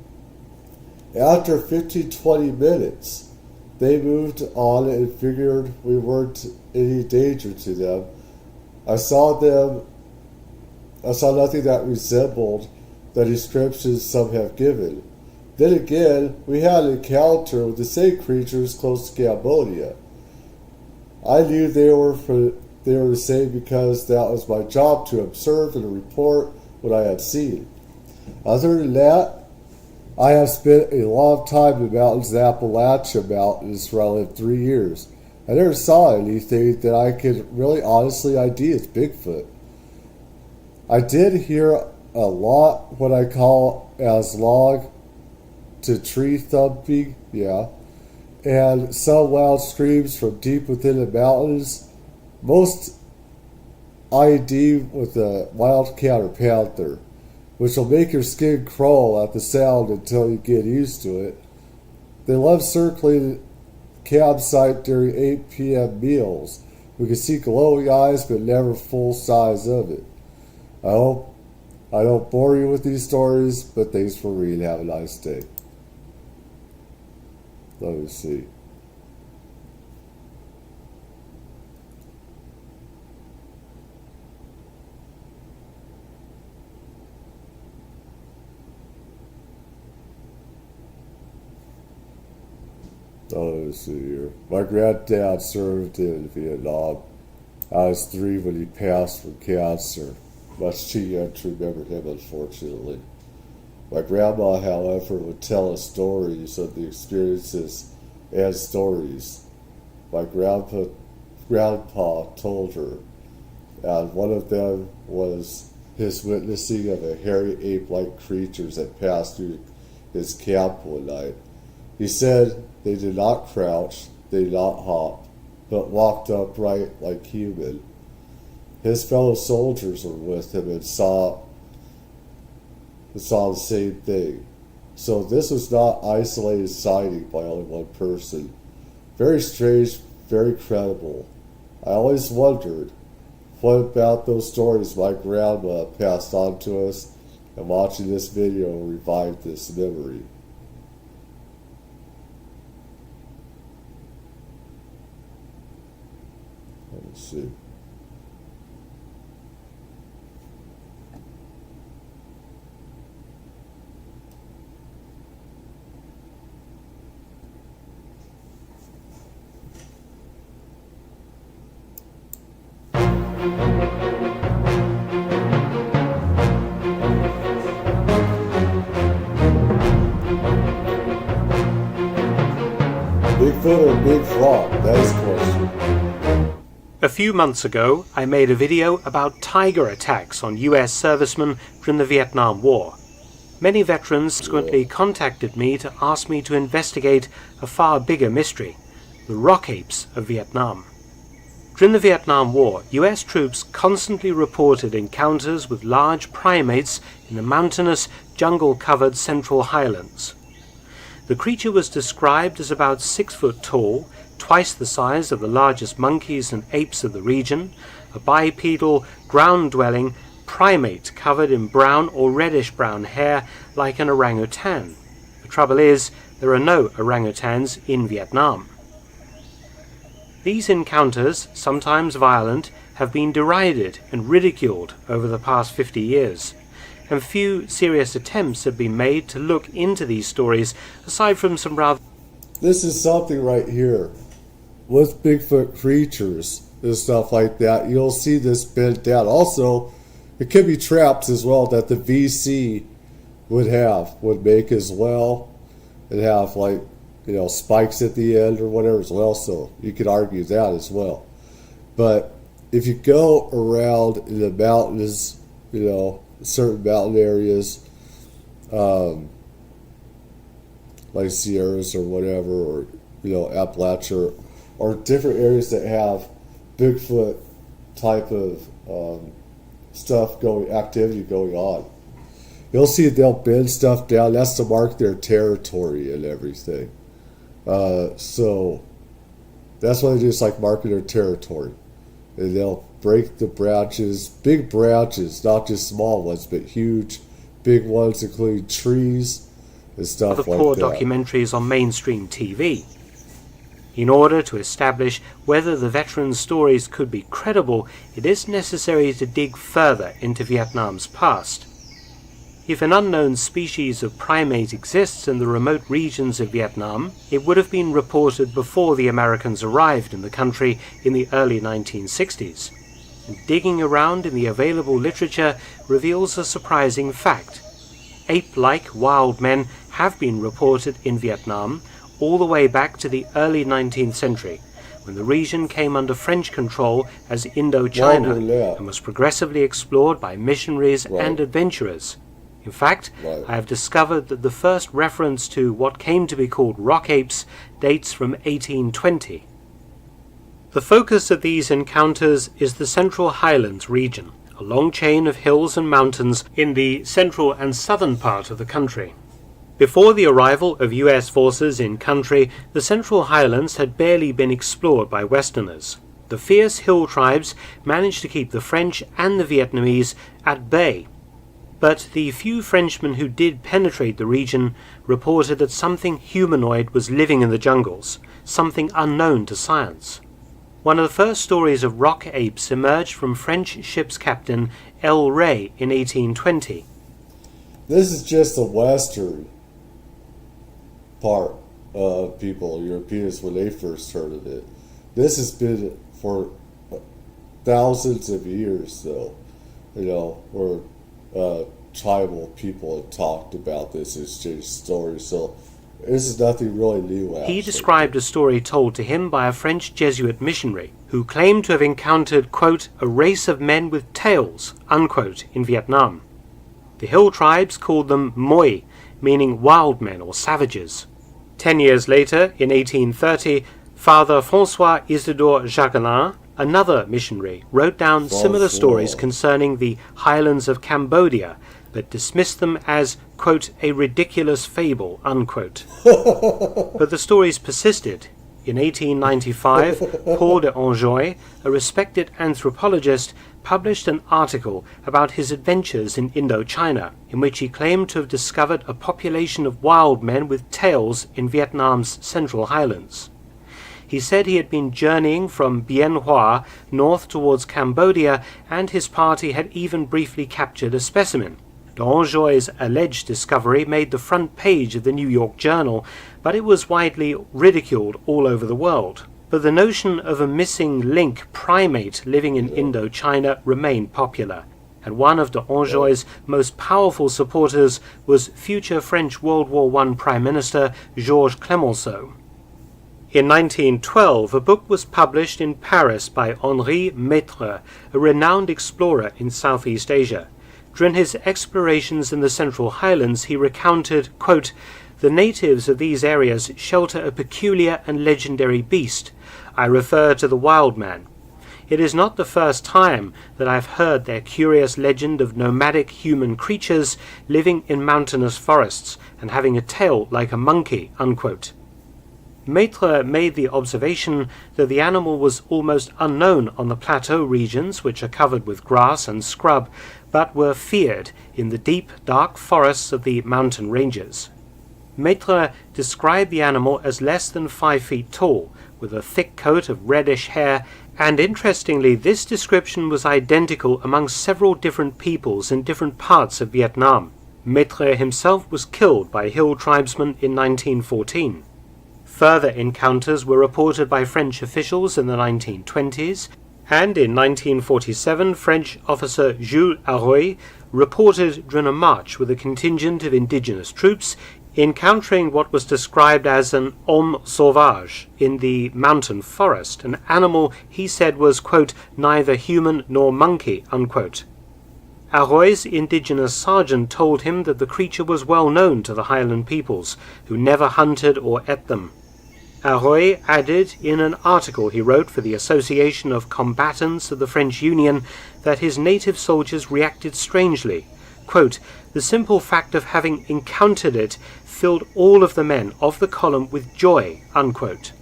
After 15-20 minutes, they moved on and figured we weren't any danger to them. I saw nothing that resembled the descriptions some have given. Then again, we had an encounter with the same creatures close to Cambodia. I knew they were the same because that was my job to observe and report what I had seen. Other than that, I have spent a long time in the mountains of Appalachia Mountains for I lived 3 years. I never saw anything that I could really honestly ID as Bigfoot. I did hear a lot what I call as log to tree thumping, yeah, and some loud screams from deep within the mountains. Most ID with a wildcat or panther, which will make your skin crawl at the sound until you get used to it. They love circling the campsite during 8 p.m. meals. We can see glowing eyes, but never full size of it. I hope I don't bore you with these stories, but thanks for reading. Have a nice day. Let me see. Let's see here. My granddad served in Vietnam. I was 3 when he passed from cancer. Much too young to remember him, unfortunately. My grandma, however, would tell us stories of the experiences and stories my grandpa told her. And one of them was his witnessing of a hairy ape-like creatures that passed through his camp one night. He said they did not crouch, they did not hop, but walked upright like human. His fellow soldiers were with him and saw the same thing. So this was not isolated sighting by only one person. Very strange, very credible. I always wondered, what about those stories my grandma passed on to us, and watching this video revived this memory. Let's see. Bigfoot or big frog? That is the question. A few months ago, I made a video about tiger attacks on US servicemen during the Vietnam War. Many veterans subsequently contacted me to ask me to investigate a far bigger mystery, the rock apes of Vietnam. During the Vietnam War, US troops constantly reported encounters with large primates in the mountainous, jungle-covered Central Highlands. The creature was described as about 6 foot tall, twice the size of the largest monkeys and apes of the region, a bipedal, ground-dwelling primate covered in brown or reddish-brown hair like an orangutan. The trouble is, there are no orangutans in Vietnam. These encounters, sometimes violent, have been derided and ridiculed over the past 50 years, and few serious attempts have been made to look into these stories, aside from some rather... This is something right here. With Bigfoot creatures and stuff like that, you'll see this bent down. Also, it could be traps as well that the VC would make as well, and have like, you know, spikes at the end or whatever as well, so you could argue that as well. But if you go around in the mountains, you know, certain mountain areas, like Sierras or whatever, or, you know, Appalachia, or different areas that have Bigfoot type of activity going on, you'll see they'll bend stuff down. That's to mark their territory and everything. So that's what they do, is like marking their territory. And they'll break the branches, big branches, not just small ones, but huge, big ones, including trees and stuff like that. Poor documentaries on mainstream TV. In order to establish whether the veterans' stories could be credible, it is necessary to dig further into Vietnam's past. If an unknown species of primate exists in the remote regions of Vietnam, it would have been reported before the Americans arrived in the country in the early 1960s. And digging around in the available literature reveals a surprising fact. Ape-like wild men have been reported in Vietnam all the way back to the early 19th century, when the region came under French control as Indochina and was progressively explored by missionaries and adventurers. In fact, I have discovered that the first reference to what came to be called rock apes dates from 1820. The focus of these encounters is the Central Highlands region, a long chain of hills and mountains in the central and southern part of the country. Before the arrival of US forces in country, the Central Highlands had barely been explored by Westerners. The fierce hill tribes managed to keep the French and the Vietnamese at bay. But the few Frenchmen who did penetrate the region reported that something humanoid was living in the jungles, something unknown to science. One of the first stories of rock apes emerged from French ship's captain El Rey in 1820. This is just the western part of people, Europeans, when they first heard of it. This has been for thousands of years, though, where tribal people have talked about this, exchanged stories, so this is nothing really new. Actually. He described a story told to him by a French Jesuit missionary who claimed to have encountered, quote, a race of men with tails, unquote, in Vietnam. The hill tribes called them Moi, meaning wild men or savages. 10 years later, in 1830, Father François Isidore Jacquelin, another missionary, wrote down similar stories concerning the highlands of Cambodia, but dismissed them as, quote, a ridiculous fable, unquote. But the stories persisted. In 1895, Paul de Enjoy, a respected anthropologist, published an article about his adventures in Indochina, in which he claimed to have discovered a population of wild men with tails in Vietnam's Central Highlands. He said he had been journeying from Bien Hoa north towards Cambodia, and his party had even briefly captured a specimen. D'Enjoy's alleged discovery made the front page of the New York Journal, but it was widely ridiculed all over the world. But the notion of a missing link primate living in Indochina remained popular, and one of D'Enjoy's most powerful supporters was future French World War I Prime Minister Georges Clemenceau. In 1912, a book was published in Paris by Henri Maitre, a renowned explorer in Southeast Asia. During his explorations in the Central Highlands, he recounted, quote, the natives of these areas shelter a peculiar and legendary beast. I refer to the wild man. It is not the first time that I have heard their curious legend of nomadic human creatures living in mountainous forests and having a tail like a monkey, unquote. Maitre made the observation that the animal was almost unknown on the plateau regions, which are covered with grass and scrub, but were feared in the deep, dark forests of the mountain ranges. Maitre described the animal as less than 5 feet tall, with a thick coat of reddish hair, and interestingly, this description was identical among several different peoples in different parts of Vietnam. Maitre himself was killed by hill tribesmen in 1914. Further encounters were reported by French officials in the 1920s, and in 1947 French officer Jules Arroy reported during a march with a contingent of indigenous troops encountering what was described as an homme sauvage in the mountain forest, an animal he said was, quote, neither human nor monkey, unquote. Arroy's indigenous sergeant told him that the creature was well known to the Highland peoples, who never hunted or ate them. Arroy added in an article he wrote for the Association of Combatants of the French Union that his native soldiers reacted strangely. Quote, the simple fact of having encountered it filled all of the men of the column with joy, unquote.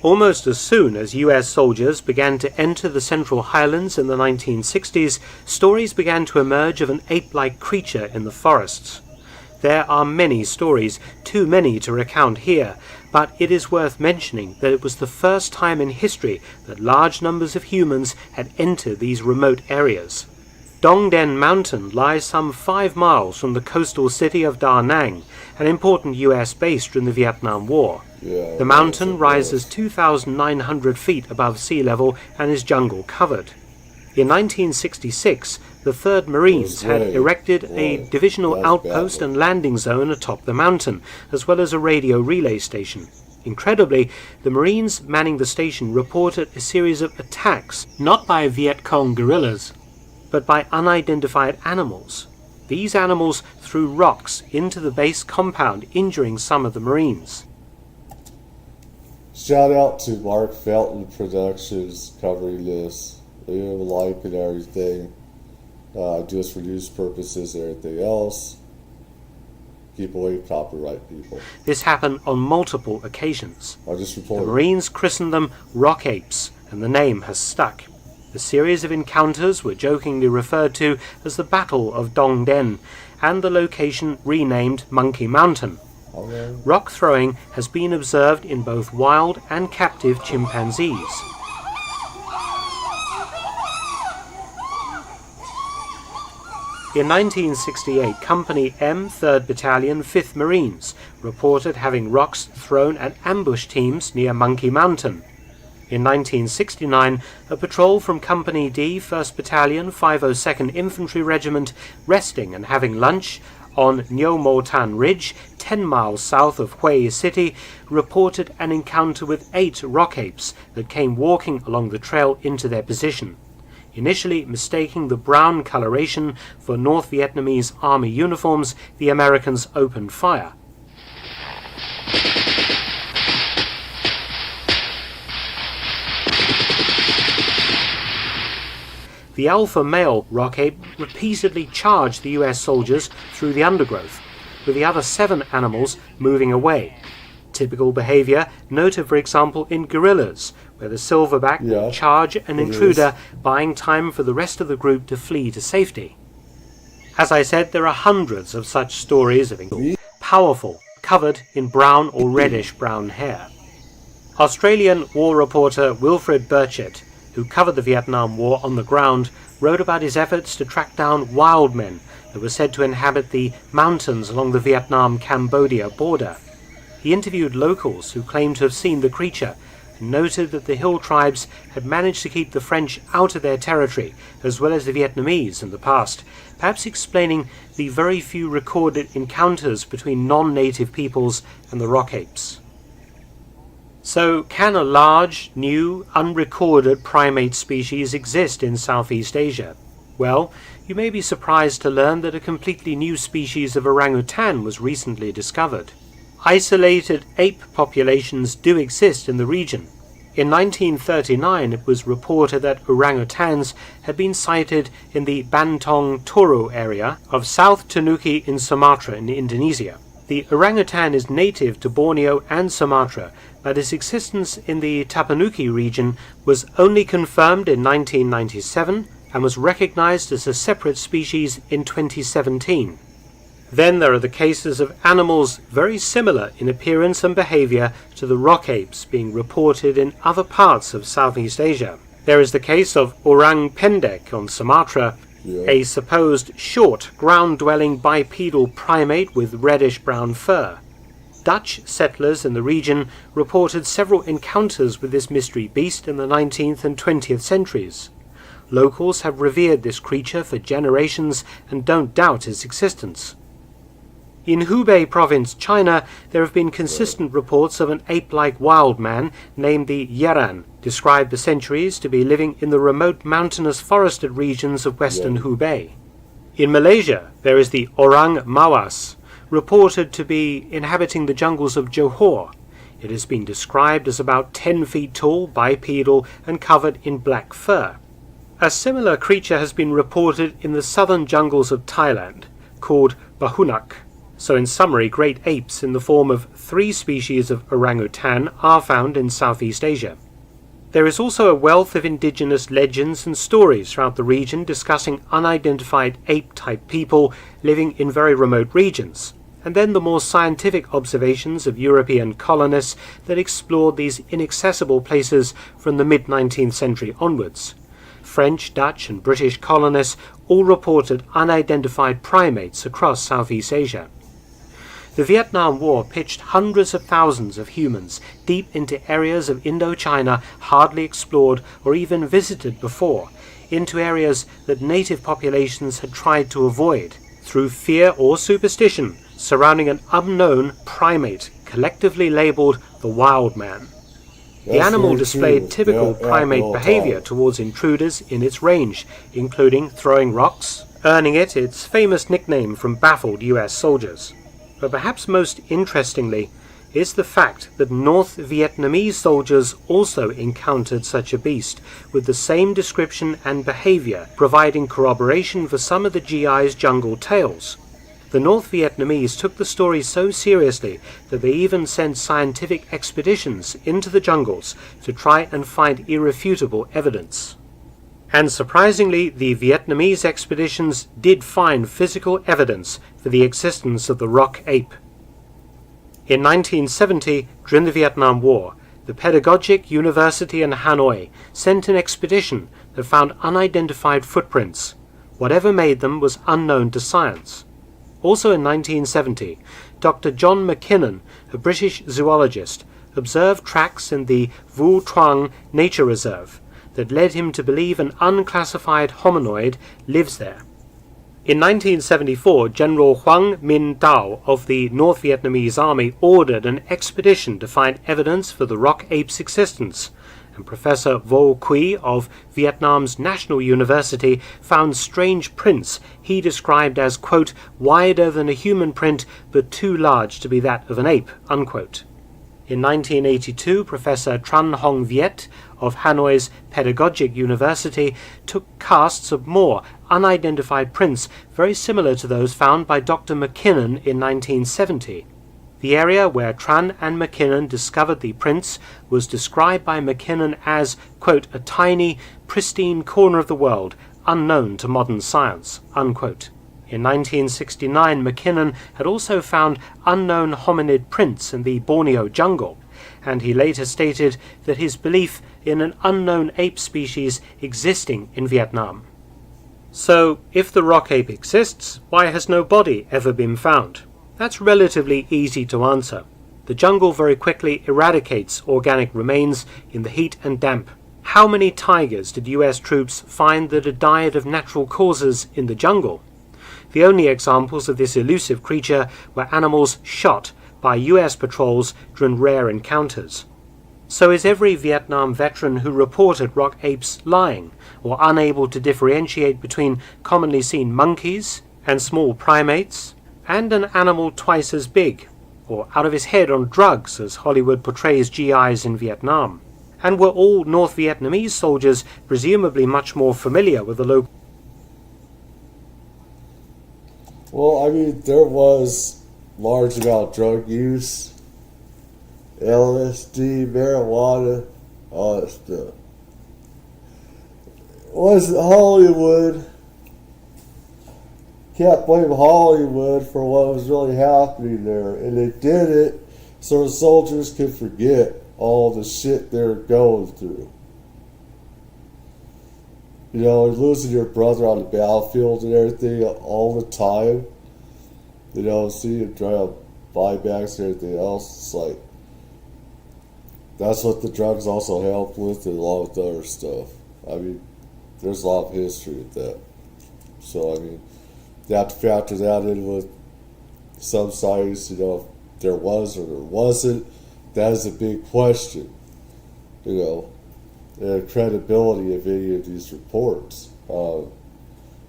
Almost as soon as US soldiers began to enter the Central Highlands in the 1960s, stories began to emerge of an ape-like creature in the forests. There are many stories, too many to recount here, but it is worth mentioning that it was the first time in history that large numbers of humans had entered these remote areas. Dong Den Mountain lies some 5 miles from the coastal city of Da Nang, an important US base during the Vietnam War. The mountain rises 2,900 feet above sea level and is jungle covered. In 1966, the 3rd Marines had erected a divisional outpost and landing zone atop the mountain, as well as a radio relay station. Incredibly, the Marines manning the station reported a series of attacks not by Viet Cong guerrillas, but by unidentified animals. These animals threw rocks into the base compound, injuring some of the Marines. Shout out to Mark Felton Productions covering this. Leave a like and everything. Just for news purposes and everything else. Keep away copyright, people. This happened on multiple occasions. I just The reported. Marines christened them rock apes, and the name has stuck. The series of encounters were jokingly referred to as the Battle of Dong Den, and the location renamed Monkey Mountain. Okay. Rock throwing has been observed in both wild and captive chimpanzees. In 1968, Company M, 3rd Battalion, 5th Marines reported having rocks thrown at ambush teams near Monkey Mountain. In 1969, a patrol from Company D, 1st Battalion, 502nd Infantry Regiment, resting and having lunch on Nyo Mo Tan Ridge, 10 miles south of Hue City, reported an encounter with 8 rock apes that came walking along the trail into their position. Initially mistaking the brown coloration for North Vietnamese Army uniforms, the Americans opened fire. The alpha male rock ape repeatedly charged the US soldiers through the undergrowth, with the other 7 animals moving away. Typical behavior noted, for example, in gorillas, where the silverback will charge an intruder, buying time for the rest of the group to flee to safety. As I said, there are hundreds of such stories of powerful, covered in brown or reddish-brown hair. Australian war reporter Wilfred Burchett, who covered the Vietnam War on the ground, wrote about his efforts to track down wild men that were said to inhabit the mountains along the Vietnam-Cambodia border. He interviewed locals who claimed to have seen the creature and noted that the hill tribes had managed to keep the French out of their territory, as well as the Vietnamese in the past, perhaps explaining the very few recorded encounters between non-native peoples and the rock apes. So, can a large, new, unrecorded primate species exist in Southeast Asia? Well, you may be surprised to learn that a completely new species of orangutan was recently discovered. Isolated ape populations do exist in the region. In 1939, it was reported that orangutans had been sighted in the Bantong Toro area of South Tanuki in Sumatra in Indonesia. The orangutan is native to Borneo and Sumatra, but its existence in the Tapanuli region was only confirmed in 1997 and was recognized as a separate species in 2017. Then there are the cases of animals very similar in appearance and behavior to the rock apes being reported in other parts of Southeast Asia. There is the case of orang pendek on Sumatra, a supposed short, ground-dwelling bipedal primate with reddish-brown fur. Dutch settlers in the region reported several encounters with this mystery beast in the 19th and 20th centuries. Locals have revered this creature for generations and don't doubt its existence. In Hubei province, China, there have been consistent reports of an ape-like wild man named the Yeran, described for centuries to be living in the remote mountainous forested regions of western Hubei. In Malaysia, there is the orang mawas, reported to be inhabiting the jungles of Johor. It has been described as about 10 feet tall, bipedal, and covered in black fur. A similar creature has been reported in the southern jungles of Thailand, called bahunak. So in summary, great apes in the form of 3 species of orangutan are found in Southeast Asia. There is also a wealth of indigenous legends and stories throughout the region discussing unidentified ape-type people living in very remote regions, and then the more scientific observations of European colonists that explored these inaccessible places from the mid-19th century onwards. French, Dutch, and British colonists all reported unidentified primates across Southeast Asia. The Vietnam War pitched hundreds of thousands of humans deep into areas of Indochina hardly explored or even visited before, into areas that native populations had tried to avoid, through fear or superstition surrounding an unknown primate collectively labeled the wild man. The That's animal very displayed true. typical Yeah, primate all the behavior time. towards intruders in its range, including throwing rocks, earning it its famous nickname from baffled US soldiers. But perhaps most interestingly is the fact that North Vietnamese soldiers also encountered such a beast, with the same description and behavior, providing corroboration for some of the GI's jungle tales. The North Vietnamese took the story so seriously that they even sent scientific expeditions into the jungles to try and find irrefutable evidence. And surprisingly, the Vietnamese expeditions did find physical evidence for the existence of the rock ape. In 1970, during the Vietnam War, the Pedagogic University in Hanoi sent an expedition that found unidentified footprints. Whatever made them was unknown to science. Also in 1970, Dr. John McKinnon, a British zoologist, observed tracks in the Vu Truong Nature Reserve that led him to believe an unclassified hominoid lives there. In 1974, General Hoang Minh Dao of the North Vietnamese Army ordered an expedition to find evidence for the rock ape's existence, and Professor Vo Quy of Vietnam's National University found strange prints he described as, quote, wider than a human print but too large to be that of an ape, unquote. In 1982, Professor Tran Hong Viet of Hanoi's Pedagogic University took casts of more unidentified prints very similar to those found by Dr. McKinnon in 1970. The area where Tran and McKinnon discovered the prints was described by McKinnon as, quote, a tiny, pristine corner of the world, unknown to modern science, unquote. In 1969, McKinnon had also found unknown hominid prints in the Borneo jungle, and he later stated that his belief in an unknown ape species existing in Vietnam. So, if the rock ape exists, why has no body ever been found? That's relatively easy to answer. The jungle very quickly eradicates organic remains in the heat and damp. How many tigers did US troops find that had died of natural causes in the jungle? The only examples of this elusive creature were animals shot by US patrols during rare encounters. So is every Vietnam veteran who reported rock apes lying, or unable to differentiate between commonly seen monkeys and small primates, and an animal twice as big, or out of his head on drugs as Hollywood portrays GIs in Vietnam? And were all North Vietnamese soldiers presumably much more familiar with the local? Well, I mean, there was large amount of drug use, LSD, marijuana, all that stuff. Was Hollywood? Can't blame Hollywood for what was really happening there, and they did it so the soldiers could forget all the shit they're going through. You know, losing your brother on the battlefield and everything all the time. You know, see him try to buy backs and everything else. It's like, that's what the drugs also help with, and along with other stuff. I mean, there's a lot of history with that. So, I mean, you have to factor that in with some science, you know, if there was or there wasn't. That is a big question, you know, and the credibility of any of these reports.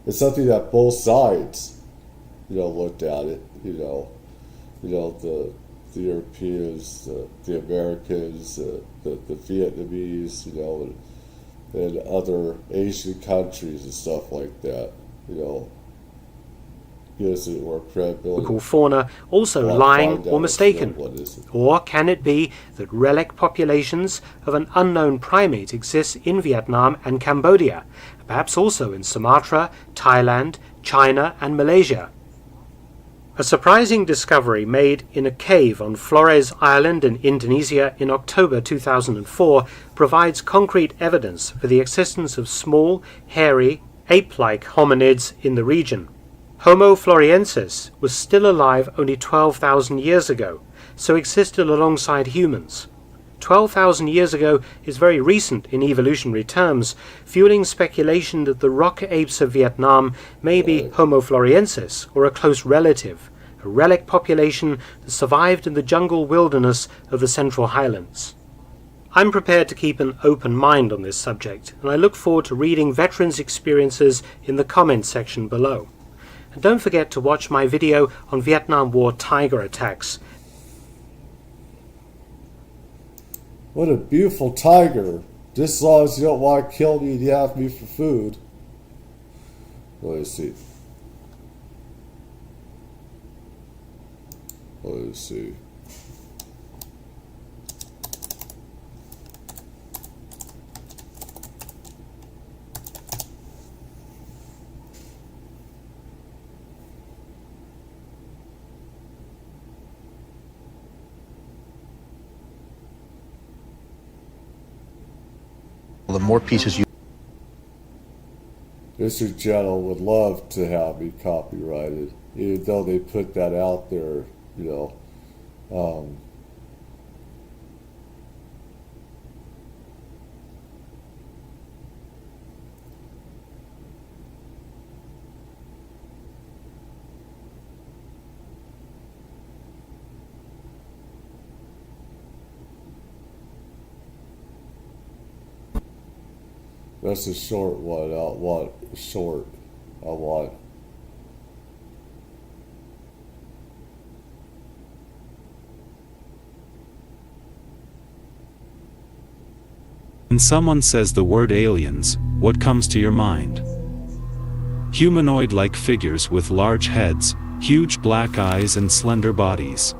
It's something that both sides, you know, looked at it, you know, the Europeans, the Americans, the Vietnamese, you know, and other Asian countries and stuff like that, you know. Gives it more credibility. Local fauna also lying or mistaken? Or can it be that relic populations of an unknown primate exist in Vietnam and Cambodia, perhaps also in Sumatra, Thailand, China and Malaysia? A surprising discovery made in a cave on Flores Island in Indonesia in October 2004 provides concrete evidence for the existence of small, hairy, ape-like hominids in the region. Homo floresiensis was still alive only 12,000 years ago, so existed alongside humans. 12,000 years ago is very recent in evolutionary terms, fueling speculation that the rock apes of Vietnam may be Homo floresiensis or a close relative, a relic population that survived in the jungle wilderness of the Central Highlands. I'm prepared to keep an open mind on this subject, and I look forward to reading veterans' experiences in the comments section below. And don't forget to watch my video on Vietnam War tiger attacks. What a beautiful tiger. Just as long as you don't want to kill me and you have me for food. Let me see. Let me see. The more pieces you... Mr. General would love to have me copyrighted, even though they put that out there, you know. That's a short one. I want short. I want. When someone says the word aliens, what comes to your mind? Humanoid-like figures with large heads, huge black eyes and slender bodies.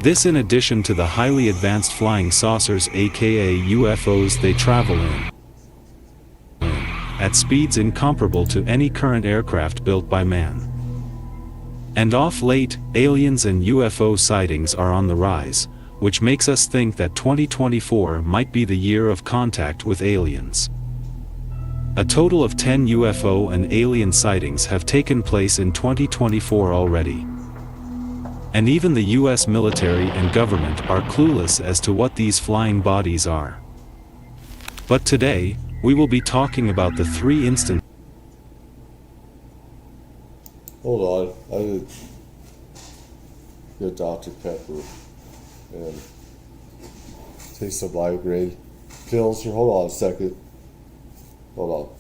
This in addition to the highly advanced flying saucers aka UFOs they travel in at speeds incomparable to any current aircraft built by man. And off late, aliens and UFO sightings are on the rise, which makes us think that 2024 might be the year of contact with aliens. A total of 10 UFO and alien sightings have taken place in 2024 already. And even the US military and government are clueless as to what these flying bodies are. But today, we will be talking about the 3 instances. Hold on, I did get Dr. Pepper and take some migraine pills. Hold on a second. Hold on.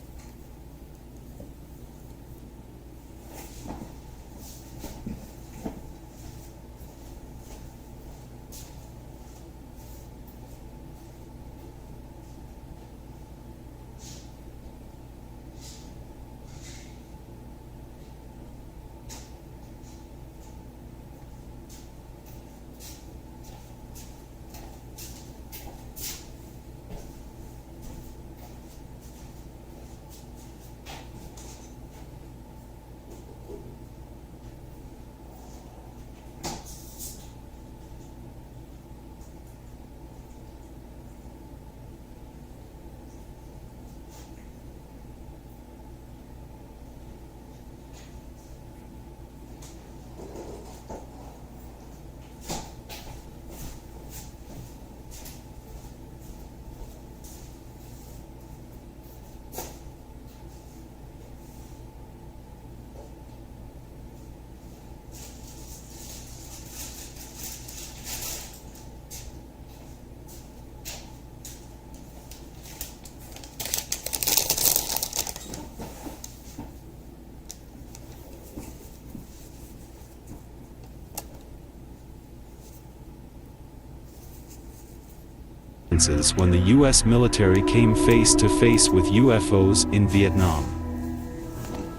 When the US military came face to face with UFOs in Vietnam.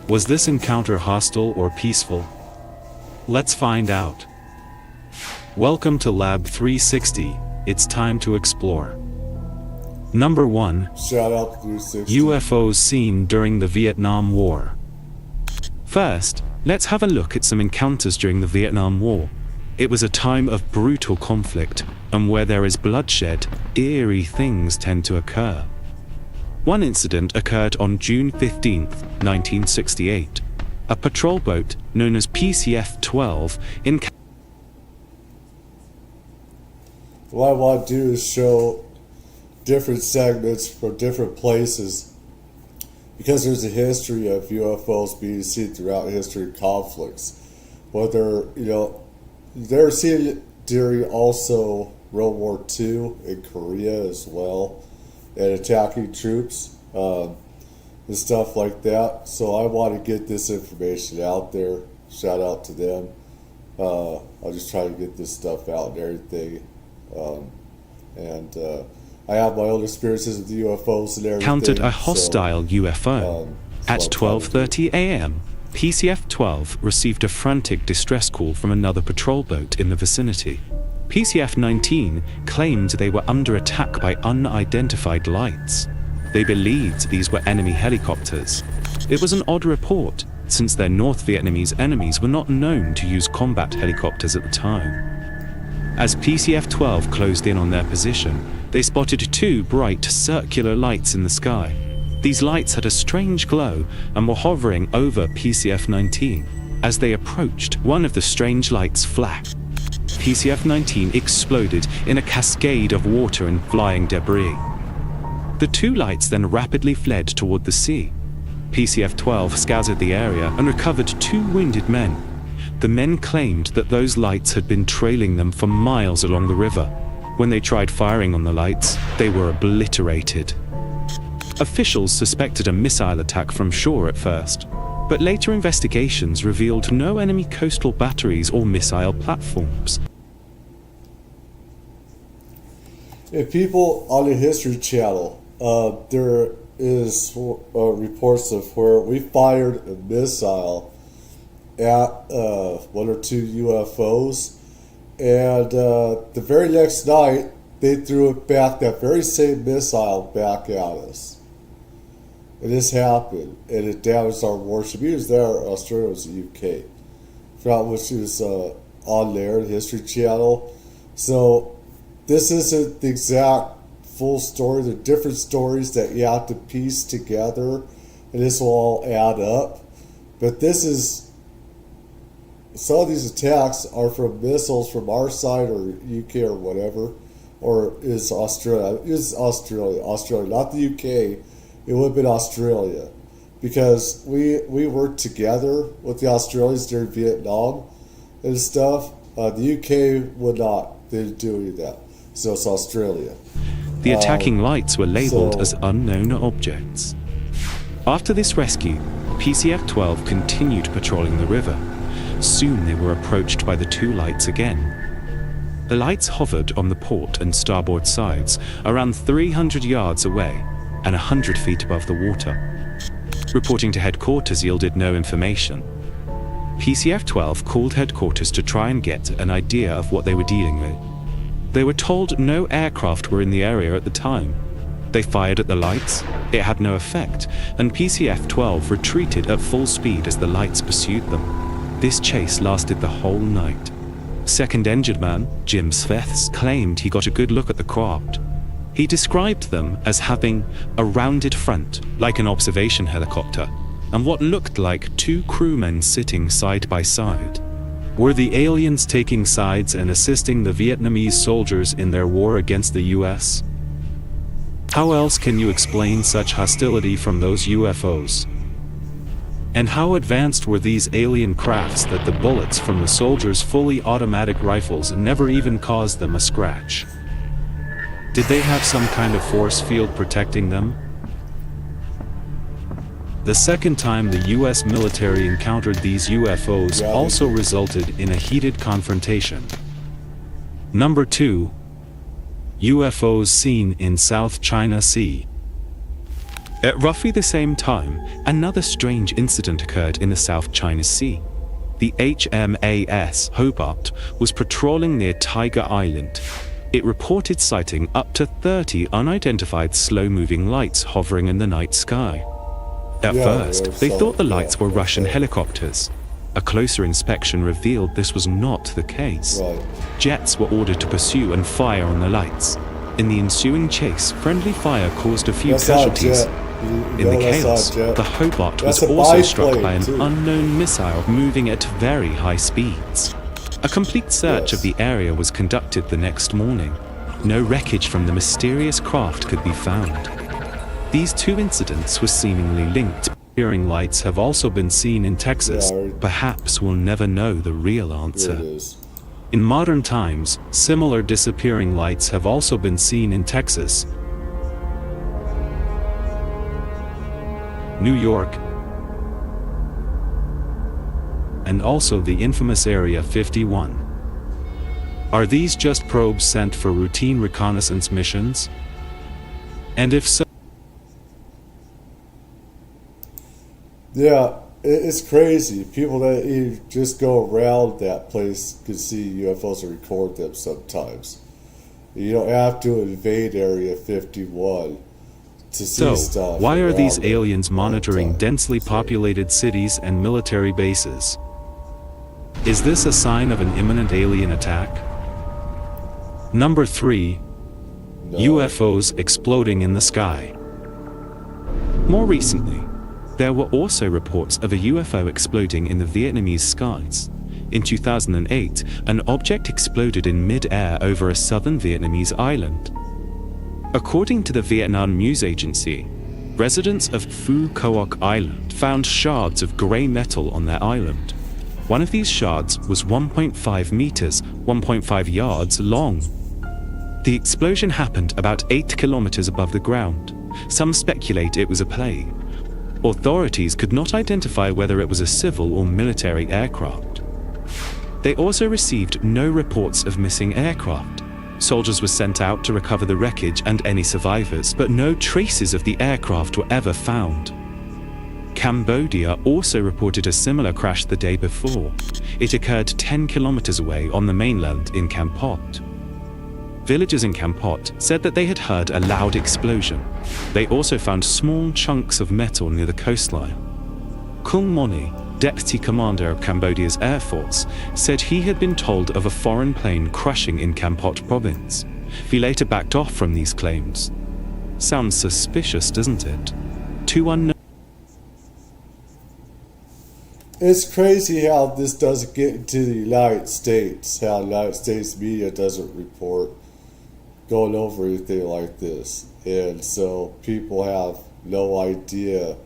Was this encounter hostile or peaceful? Let's find out. Welcome to Lab 360, it's time to explore. Number 1. Shout out to 360. UFOs seen during the Vietnam War. First, let's have a look at some encounters during the Vietnam War. It was a time of brutal conflict, and where there is bloodshed, eerie things tend to occur. One incident occurred on June 15, 1968. A patrol boat, known as PCF-12, What I want to do is show different segments from different places, because there's a history of UFOs being seen throughout history of conflicts. whether, they're seen it during also World War II in Korea as well, and attacking troops and stuff like that. So I want to get this information out there. Shout out to them. I'll just try to get this stuff out and everything. I have my own experiences with UFOs and everything. Counted a hostile UFO. At so 12:30 a.m., PCF-12 received a frantic distress call from another patrol boat in the vicinity. PCF-19 claimed they were under attack by unidentified lights. They believed these were enemy helicopters. It was an odd report, since their North Vietnamese enemies were not known to use combat helicopters at the time. As PCF-12 closed in on their position, they spotted two bright circular lights in the sky. These lights had a strange glow and were hovering over PCF-19. As they approached, one of the strange lights flashed. PCF-19 exploded in a cascade of water and flying debris. The two lights then rapidly fled toward the sea. PCF-12 scouted the area and recovered two wounded men. The men claimed that those lights had been trailing them for miles along the river. When they tried firing on the lights, they were obliterated. Officials suspected a missile attack from shore at first, but later investigations revealed no enemy coastal batteries or missile platforms. If people on the History Channel, there is reports of where we fired a missile at one or two UFOs, and the very next night they threw it back, that very same missile back at us. And this happened, and it damaged our warship. He was there, Australia was the UK. Forgot which was on there, the History Channel. So this isn't the exact full story. There are different stories that you have to piece together, and this will all add up. But this is, some of these attacks are from missiles from our side or UK or whatever, or is Australia. It is Australia, not the UK. It would have been Australia, because we worked together with the Australians during Vietnam and stuff. The UK would not. They didn't do any of that. So it's Australia. The attacking lights were labeled as unknown objects. After this rescue, PCF-12 continued patrolling the river. Soon they were approached by the two lights again. The lights hovered on the port and starboard sides, around 300 yards away and 100 feet above the water. Reporting to headquarters yielded no information. PCF-12 called headquarters to try and get an idea of what they were dealing with. They were told no aircraft were in the area at the time. They fired at the lights, it had no effect, and PCF-12 retreated at full speed as the lights pursued them. This chase lasted the whole night. Second engine man, Jim Sveths, claimed he got a good look at the craft. He described them as having a rounded front, like an observation helicopter, and what looked like two crewmen sitting side by side. Were the aliens taking sides and assisting the Vietnamese soldiers in their war against the US? How else can you explain such hostility from those UFOs? And how advanced were these alien crafts that the bullets from the soldiers' fully automatic rifles never even caused them a scratch? Did they have some kind of force field protecting them? The second time the US military encountered these UFOs also resulted in a heated confrontation. Number 2. UFOs seen in South China Sea. At roughly the same time, another strange incident occurred in the South China Sea. The HMAS Hobart was patrolling near Tiger Island. It reported sighting up to 30 unidentified slow-moving lights hovering in the night sky. At first, they thought the lights were Russian helicopters. A closer inspection revealed this was not the case. Jets were ordered to pursue and fire on the lights. In the ensuing chase, friendly fire caused a few casualties. In the chaos, the Hobart was also struck by an unknown missile moving at very high speeds. A complete search of the area was conducted the next morning. No wreckage from the mysterious craft could be found. These two incidents were seemingly linked. disappearing lights have also been seen in Texas. Yeah, Perhaps we'll never know the real here answer. it is. In modern times, similar disappearing lights have also been seen in Texas, New York, and also the infamous Area 51. Are these just probes sent for routine reconnaissance missions? And if so, Yeah, it's crazy. People that you just go around that place can see UFOs and record them sometimes. You don't have to invade Area 51 to see stuff. why are these around it aliens all the monitoring time. densely populated cities and military bases? Is this a sign of an imminent alien attack? Number 3. No. UFOs exploding in the sky. More recently, there were also reports of a UFO exploding in the Vietnamese skies. In 2008, an object exploded in mid-air over a southern Vietnamese island. According to the Vietnam News Agency, residents of Phu Quoc Island found shards of gray metal on their island. One of these shards was 1.5 meters, 1.5 yards long. The explosion happened about 8 kilometers above the ground. Some speculate it was a plane. Authorities could not identify whether it was a civil or military aircraft. They also received no reports of missing aircraft. Soldiers were sent out to recover the wreckage and any survivors, but no traces of the aircraft were ever found. Cambodia also reported a similar crash the day before. It occurred 10 kilometers away on the mainland in Kampot. Villagers in Kampot said that they had heard a loud explosion. They also found small chunks of metal near the coastline. Kung Moni, deputy commander of Cambodia's Air Force, said he had been told of a foreign plane crashing in Kampot province. He later backed off from these claims. Sounds suspicious, doesn't it? Two unknown. It's crazy how this doesn't get into the United States, how the United States media doesn't report going over anything like this. And so people have no idea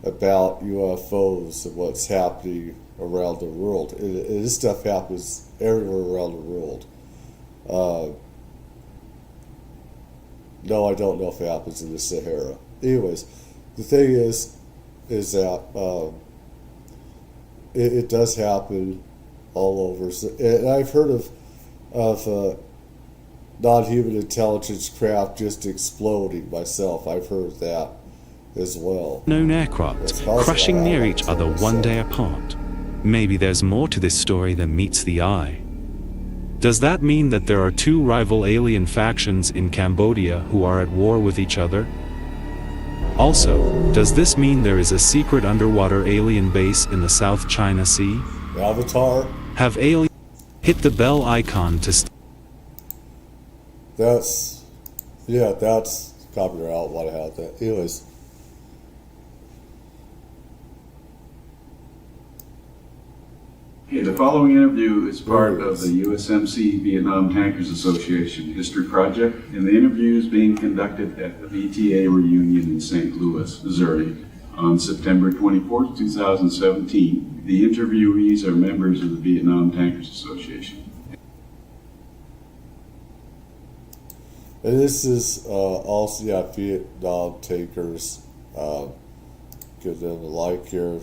about UFOs and what's happening around the world. And this stuff happens everywhere around the world. No, I don't know if it happens in the Sahara. Anyways, the thing is that it does happen all over. So, and I've heard of non-human intelligence craft just exploding myself. I've heard that as well. Known aircraft crashing near each other one day apart. Maybe there's more to this story than meets the eye. Does that mean that there are two rival alien factions in Cambodia who are at war with each other? Also, does this mean there is a secret underwater alien base in the South China Sea? Avatar? Have aliens hit the bell icon to That's copyright. I don't want to have that. Anyways. Okay, the following interview is part of the USMC Vietnam Tankers Association History Project, and the interview is being conducted at the VTA reunion in St. Louis, Missouri on September 24th, 2017. The interviewees are members of the Vietnam Tankers Association. And this is also, Vietnam Tankers. Give them a like here.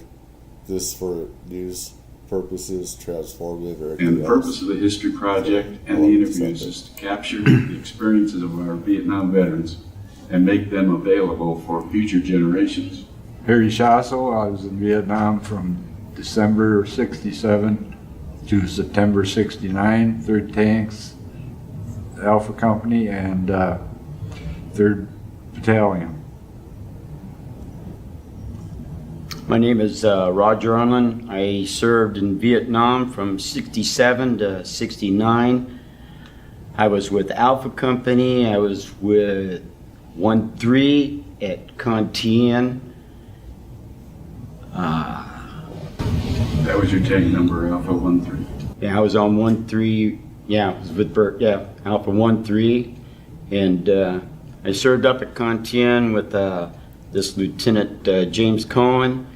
This for news purposes, transformative, or and the purpose of the History Project and the interviews is to capture the experiences of our Vietnam veterans and make them available for future generations. Harry Shasso, I was in Vietnam from December 67 to September 69, 3rd Tanks, Alpha Company, and 3rd Battalion. My name is Roger Unlin. I served in Vietnam from 67 to 69. I was with Alpha Company. I was with 1-3 at Con Tien. That was your tank number, Alpha 1-3. Yeah, I was on 1-3. Yeah, I was with Bert. Yeah, Alpha 1-3, and I served up at Con Tien with this Lieutenant James Cohen,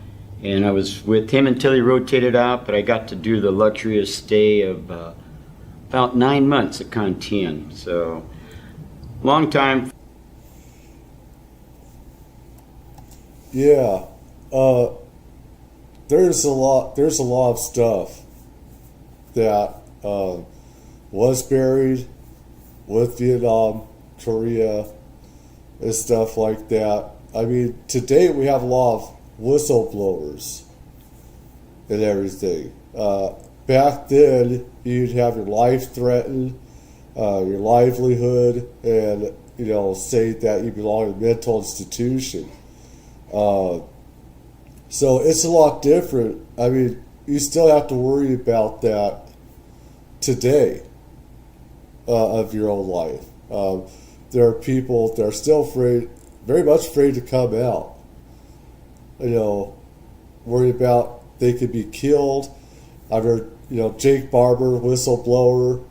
and I was with him until he rotated out, but I got to do the luxurious stay of about 9 months at Con 10, so long time. Yeah, there's a lot of stuff that was buried with Vietnam, Korea, and stuff like that. I mean, today we have a lot of whistleblowers and everything. Back then, you'd have your life threatened, your livelihood, and say that you belong in a mental institution. So it's a lot different. I mean, you still have to worry about that today of your own life. There are people that are still afraid, very much afraid to come out. Worried about they could be killed. I've heard, Jake Barber, whistleblower,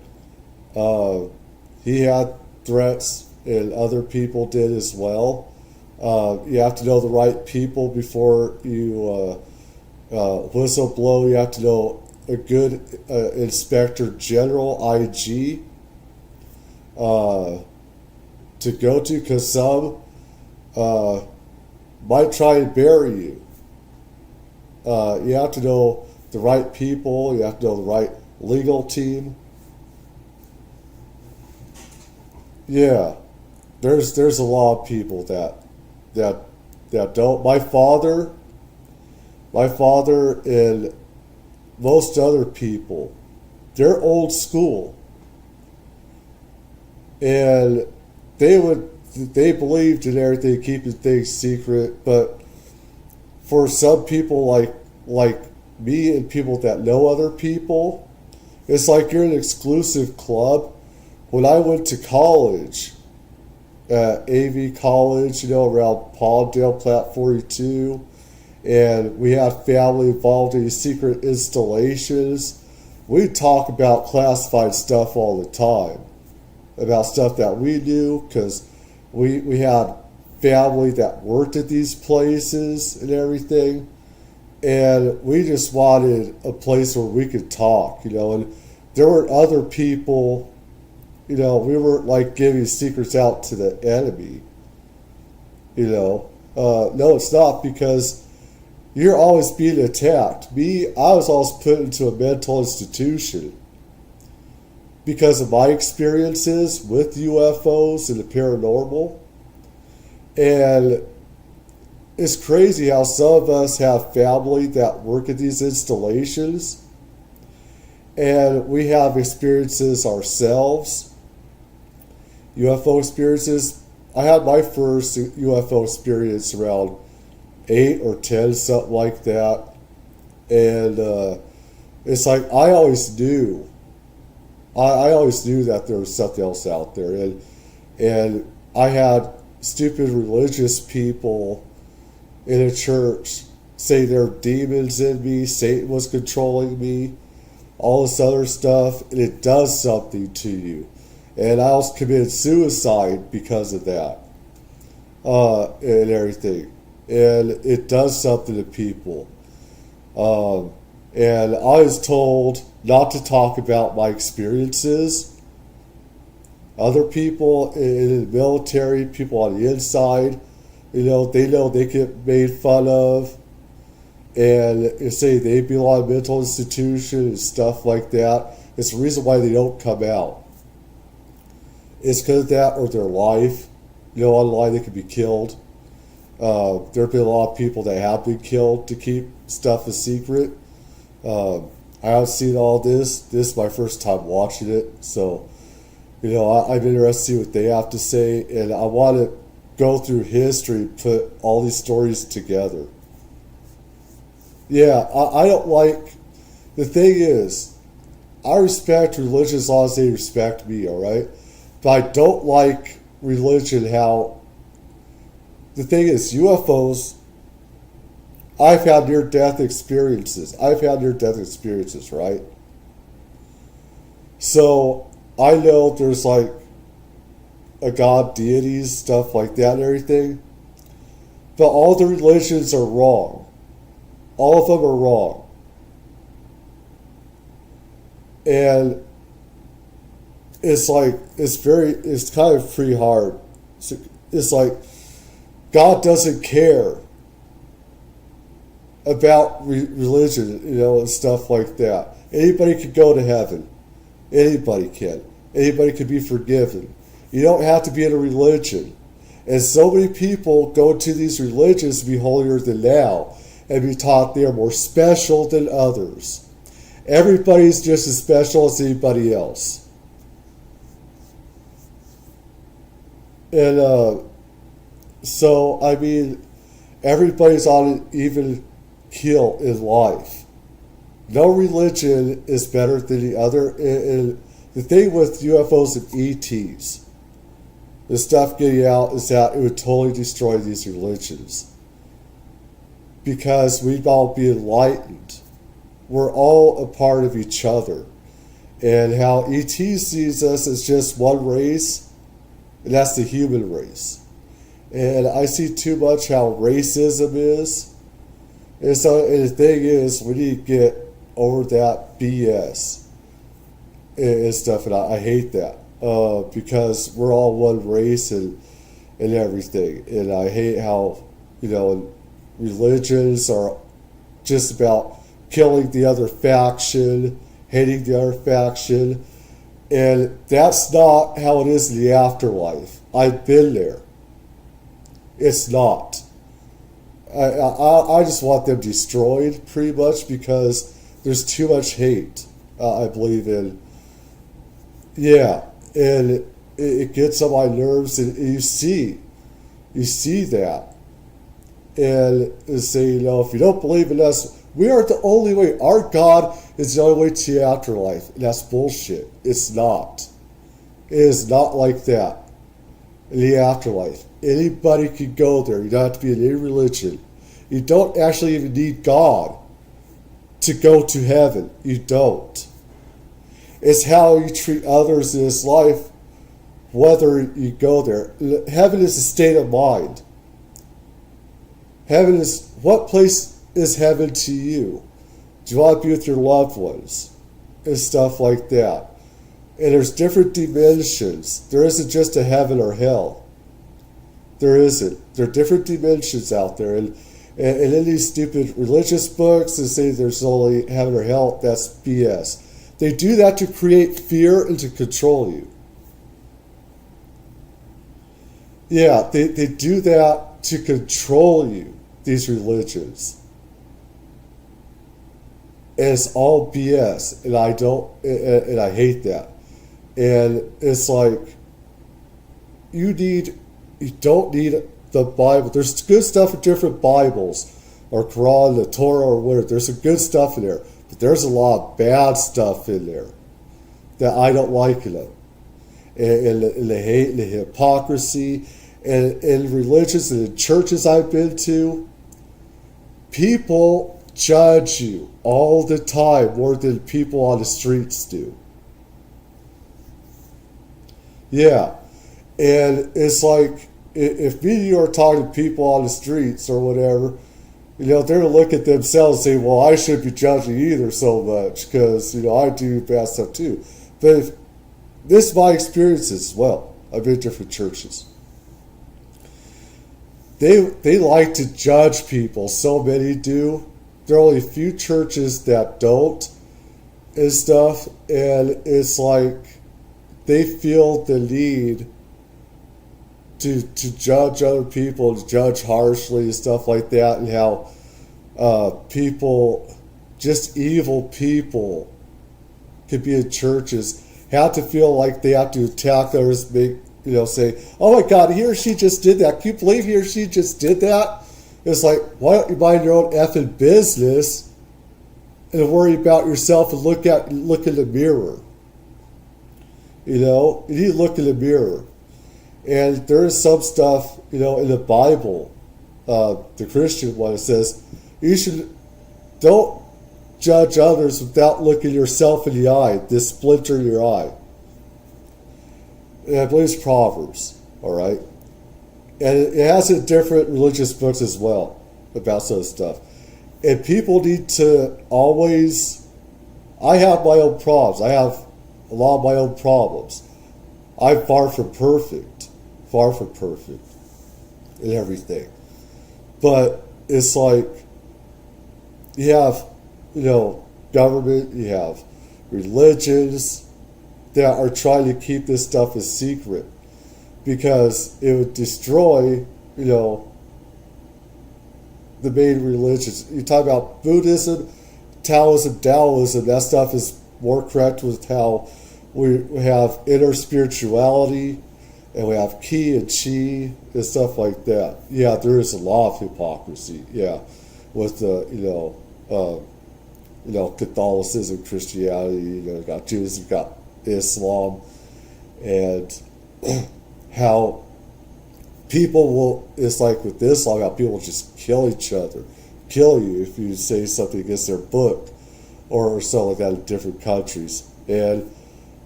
he had threats, and other people did as well. You have to know the right people before you whistleblow. You have to know a good inspector general, IG, to go to, because some might try and bury you. You have to know the right people. You have to know the right legal team. Yeah, there's a lot of people that don't. My father and most other people, they're old school, and they believed in everything, keeping things secret. But for some people like me and people that know other people, it's like you're in an exclusive club. When I went to college, at AV College, around Palmdale, Plat 42, and we had family involved in secret installations, we'd talk about classified stuff all the time, about stuff that we knew, because we had family that worked at these places and everything, and we just wanted a place where we could talk, and there were other people. We weren't like giving secrets out to the enemy. No, it's not, because you're always being attacked. I was always put into a mental institution because of my experiences with UFOs and the paranormal. And it's crazy how some of us have family that work at these installations, and we have experiences ourselves. UFO experiences. I had my first UFO experience around 8 or 10, something like that. And it's like I always knew. I always knew that there was something else out there. And I had stupid religious people in a church say there are demons in me, Satan was controlling me, all this other stuff, and it does something to you. And I almost committed suicide because of that, and everything. And it does something to people. And I was told not to talk about my experiences. Other people in the military, people on the inside, they know they get made fun of, and say they belong in a mental institution and stuff like that. It's the reason why they don't come out. It's because of that, or their life. Online they could be killed. There have been a lot of people that have been killed to keep stuff a secret. I haven't seen all this. This is my first time watching it. So, I'm interested to see what they have to say. And I want to go through history, put all these stories together. Yeah, I don't like... The thing is, I respect religion as long as they respect me, all right? But I don't like religion how... The thing is, UFOs, I've had near-death experiences. Right? So, I know there's like a god, deities, stuff like that and everything. but all the religions are wrong. All of them are wrong. And it's like, it's kind of pretty hard. It's like, God doesn't care about religion, and stuff like that. Anybody can go to heaven. Anybody can. Anybody can be forgiven. You don't have to be in a religion. And so many people go to these religions to be holier than thou and be taught they are more special than others. Everybody's just as special as anybody else. And so, I mean, everybody's on an even keel in life. No religion is better than the other. And the thing with UFOs and ETs, the stuff getting out, is that it would totally destroy these religions. Because we'd all be enlightened. We're all a part of each other. And how ET sees us as just one race, and that's the human race. And I see too much how racism is. And so, and the thing is, we need to get over that BS and stuff, and I hate that. Because we're all one race and everything. And I hate how, religions are just about killing the other faction, hating the other faction. And that's not how it is in the afterlife. I've been there. It's not. I just want them destroyed, pretty much, because there's too much hate, I believe in. Yeah, and it gets on my nerves, and you see that. And say, if you don't believe in us, we are the only way. Our God is the only way to the afterlife. And that's bullshit. It's not. It is not like that in the afterlife. Anybody can go there. You don't have to be in any religion. You don't actually even need God to go to heaven. You don't. It's how you treat others in this life, whether you go there. Heaven is a state of mind. Heaven is, what place is heaven to you? Do you want to be with your loved ones? And stuff like that. And there's different dimensions. There isn't just a heaven or hell. There isn't. There are different dimensions out there. And in these stupid religious books that say there's only heaven or hell, that's BS. They do that to create fear and to control you. Yeah, they do that to control you, these religions. And it's all BS, and I hate that. And it's like, you don't need the Bible. There's good stuff in different Bibles, or Quran, the Torah, or whatever. There's some good stuff in there, but there's a lot of bad stuff in there that I don't like in them. And the hate and the hypocrisy, and in religions and in churches I've been to, people judge you all the time more than people on the streets do. Yeah, and it's like, if me and you are talking to people on the streets or whatever, they're going to look at themselves and say, well, I shouldn't be judging either so much because, I do bad stuff too. But this is my experience as well. I've been to different churches. They like to judge people. So many do. There are only a few churches that don't and stuff. And it's like they feel the need to judge other people, to judge harshly and stuff like that, and how people, just evil people, could be in churches, have to feel like they have to attack others, say, oh my God, he or she just did that. Can you believe he or she just did that? It's like, why don't you mind your own effing business and worry about yourself and look in the mirror? You need to look in the mirror. And there is some stuff, in the Bible, the Christian one, it says, don't judge others without looking yourself in the eye, this splinter in your eye. And I believe it's Proverbs, all right? And it has in different religious books as well about some stuff. And people need to always, I have my own problems. I have a lot of my own problems. I'm far from perfect in everything. But it's like, you have, government, you have religions that are trying to keep this stuff a secret because it would destroy, the main religions. You talk about Buddhism, Taoism, that stuff is more correct with how we have inner spirituality and we have Qi and Chi and stuff like that. Yeah, there is a lot of hypocrisy, with the, Catholicism, Christianity, you got Jews, you got Islam, and how people will, it's like with Islam, how people just kill each other, kill you if you say something against their book or something like that in different countries. And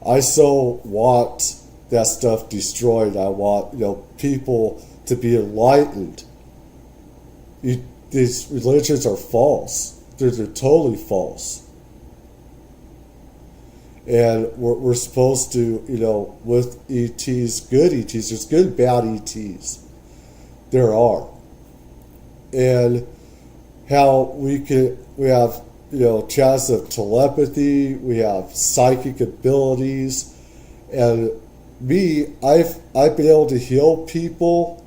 I so want that stuff destroyed. I want, people to be enlightened. These religions are false. They're totally false. And we're supposed to, with ETs, good ETs, there's good and bad ETs. There are. And how we have, chances of telepathy, we have psychic abilities, and I've been able to heal people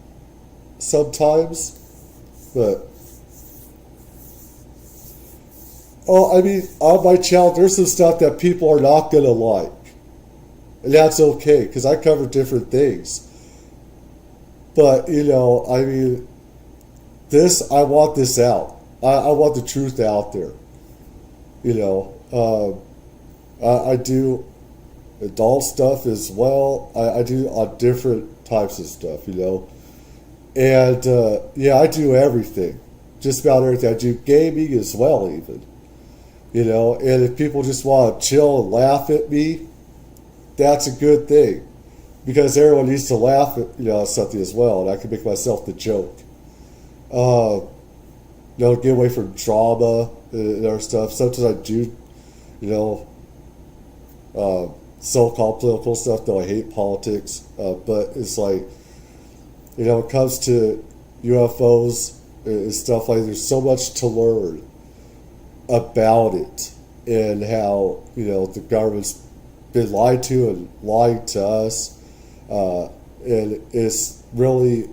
sometimes, but on my channel, there's some stuff that people are not going to like. And that's okay, because I cover different things. But, this, I want this out. I want the truth out there. I do adult stuff as well. I do on different types of stuff, And, I do everything. Just about everything. I do gaming as well, even. And if people just want to chill and laugh at me, that's a good thing. Because everyone needs to laugh at, something as well. And I can make myself the joke. Get away from drama and other stuff. Sometimes I do, so-called political stuff, though I hate politics. But it's like, when it comes to UFOs and stuff like that, there's so much to learn about it and how, the government's been lied to and lying to us. And it's really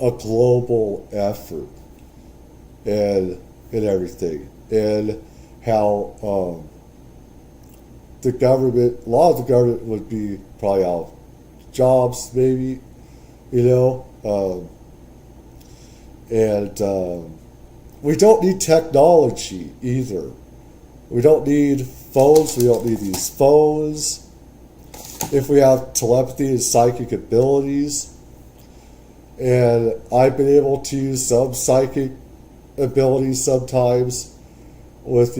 a global effort and everything. And how the government, a lot of the government would be probably out of jobs, maybe, we don't need technology either. We don't need phones. We don't need these phones. If we have telepathy and psychic abilities, and I've been able to use some psychic abilities sometimes with,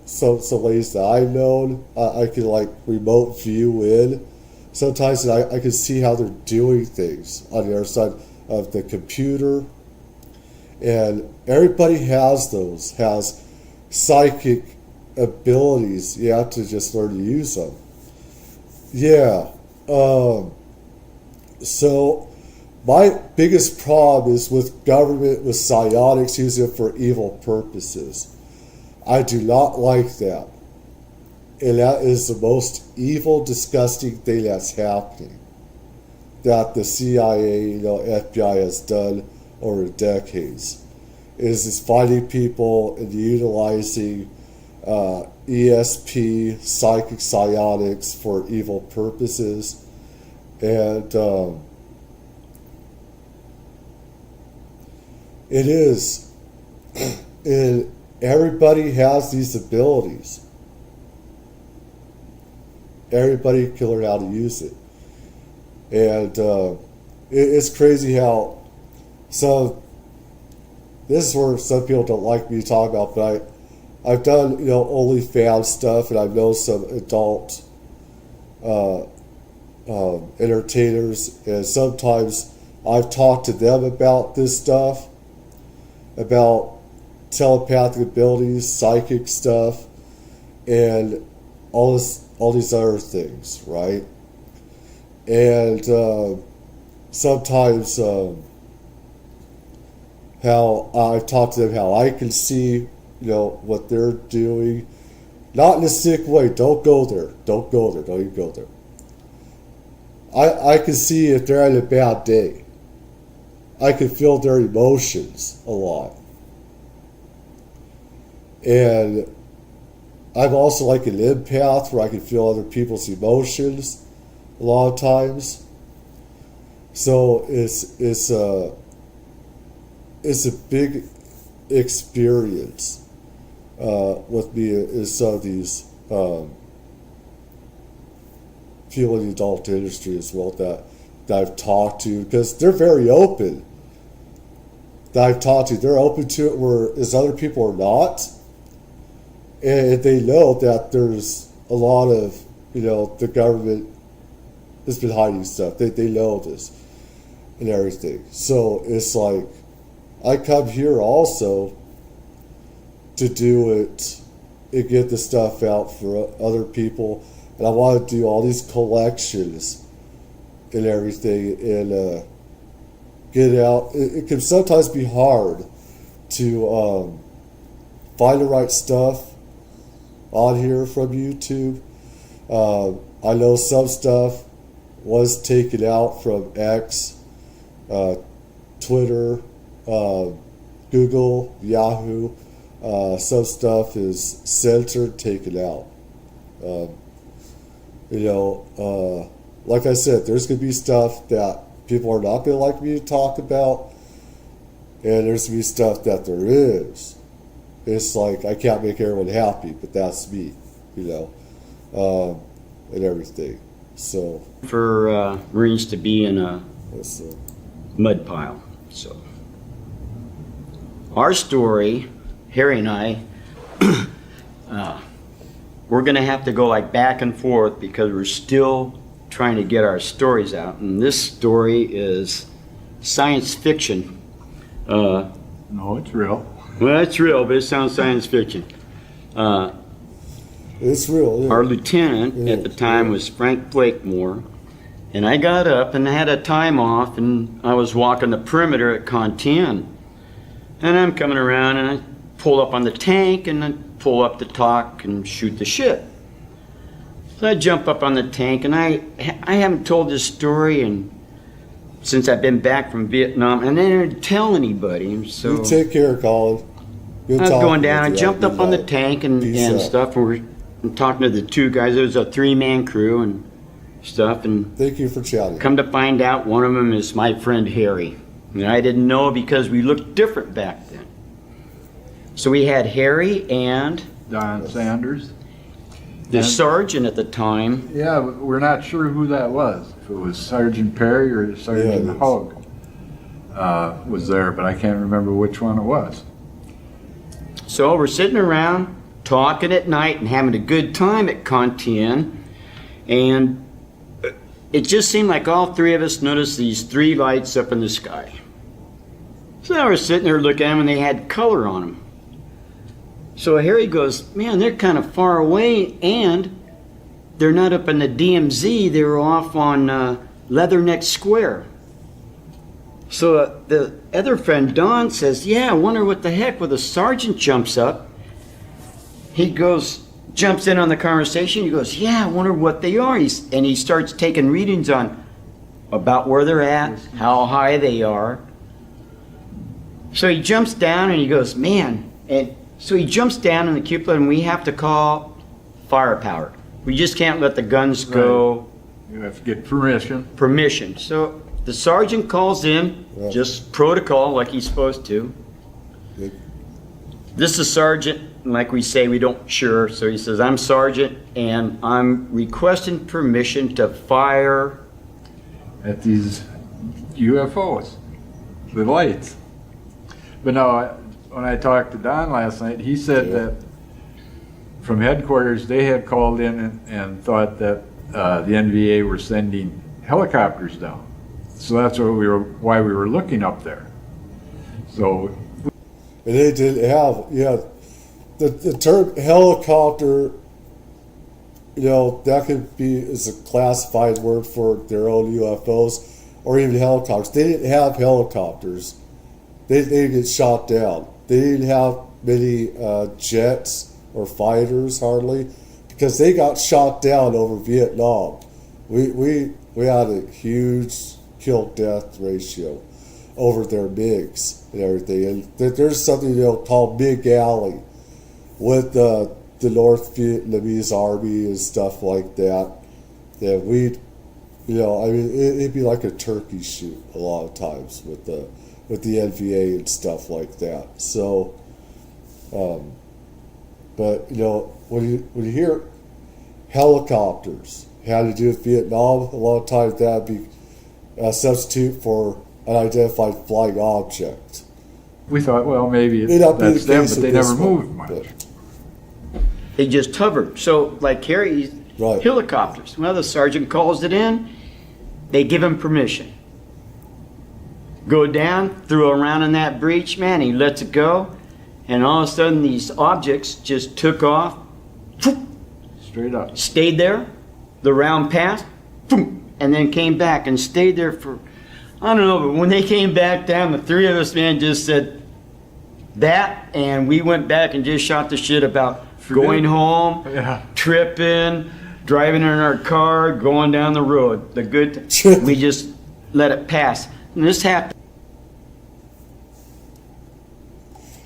some ways that I've known. I can remote view in sometimes, and I can see how they're doing things on the other side of the computer. And everybody has psychic abilities. You have to just learn to use them. So my biggest problem is with government, with psionics, using it for evil purposes. I do not like that. And that is the most evil, disgusting thing that's happening. That the CIA, FBI has done over decades. Is finding people and utilizing ESP, psychic psionics for evil purposes. And it is. And everybody has these abilities. Everybody can learn how to use it. And it's crazy how this is where some people don't like me to talk about, but I've done, OnlyFans stuff, and I've known some adult entertainers, and sometimes I've talked to them about this stuff, about telepathic abilities, psychic stuff, and all these other things, right? And sometimes how I've talked to them, how I can see, what they're doing, not in a sick way. Don't go there. Don't go there. Don't even go there. I can see if they're having a bad day. I can feel their emotions a lot. And I'm also like an empath where I can feel other people's emotions a lot of times. So it's a big experience with me in some of these people in the adult industry as well that I've talked to, because they're very open. That I've talked to, they're open to it, whereas other people are not. And they know that there's a lot of, the government has been hiding stuff. They know this and everything. So it's like, I come here also to do it and get the stuff out for other people. And I want to do all these collections and everything and get it out. It can sometimes be hard to find the right stuff on here from YouTube. I know some stuff was taken out from X, Twitter, Google, Yahoo. Some stuff is censored, taken out. Like I said, there's going to be stuff that people are not going to like me to talk about, and there's going to be stuff that there is. It's like, I can't make everyone happy, but that's me, and everything. So for Marines to be in a mud pile. So our story, Harry and I, we're going to have to go like back and forth because we're still trying to get our stories out. And this story is science fiction. No, it's real. Well, it's real, but it sounds science fiction. It's real. Yeah. Our lieutenant at the time was Frank Blakemore, and I got up and I had a time off, and I was walking the perimeter at Con 10. And I'm coming around and I pull up on the tank and I pull up to talk and shoot the shit. So I jump up on the tank, and I haven't told this story since I've been back from Vietnam, and I didn't tell anybody. So you take care, Colin. I was going down. I jumped up on the tank and stuff. And we're talking to the two guys. It was a 3-man crew and stuff. And thank you for chatting. Come to find out, one of them is my friend Harry. And I didn't know because we looked different back then. So we had Harry and Don Sanders, the sergeant at the time. Yeah, we're not sure who that was. If it was Sergeant Perry or Sergeant Hogg was there, but I can't remember which one it was. So we're sitting around talking at night and having a good time at Con 10, and it just seemed like all three of us noticed these 3 lights up in the sky. So I was sitting there looking at them, and they had color on them. So Harry goes, man, they're kind of far away, and they're not up in the DMZ, they're off on Leatherneck Square. So the other friend, Don, says, yeah, I wonder what the heck. Well, the sergeant jumps up. He jumps in on the conversation. He goes, yeah, I wonder what they are. And he starts taking readings on about where they're at, how high they are. So he jumps down and he goes, man. And so he jumps down in the cupola, and we have to call firepower. We just can't let the guns go. Right. You have to get permission. Permission. So the sergeant calls in, just protocol like he's supposed to. This is sergeant, like we say, we don't sure. So he says, I'm sergeant, and I'm requesting permission to fire at these UFOs, the lights. But no, when I talked to Don last night, he said that from headquarters, they had called in and thought that the NVA were sending helicopters down. So that's why we were looking up there. So, and they didn't have, the term helicopter, that could be is a classified word for their own UFOs or even helicopters. They didn't have helicopters. They didn't get shot down. They didn't have many jets or fighters hardly because they got shot down over Vietnam. We had a huge kill-death ratio over their MiGs and everything. And there's something called MiG Alley with the North Vietnamese Army and stuff like that. That we'd, it'd be like a turkey shoot a lot of times with the NVA and stuff like that. So, but when you hear helicopters had to do with Vietnam, a lot of times that'd be a substitute for an identified flying object. we thought, well, maybe that's them, but they never moved much. They just hovered. So, like Harry's helicopters, well, the sergeant calls it in, they give him permission. Go down, throw around in that breach, man, he lets it go, and all of a sudden these objects just took off, straight up, stayed there, the round passed, and then came back and stayed there for, I don't know, but when they came back down, the three of us, man, just said that, and we went back and just shot the shit about going home, tripping, driving in our car, going down the road. The good, we just let it pass. And this happened.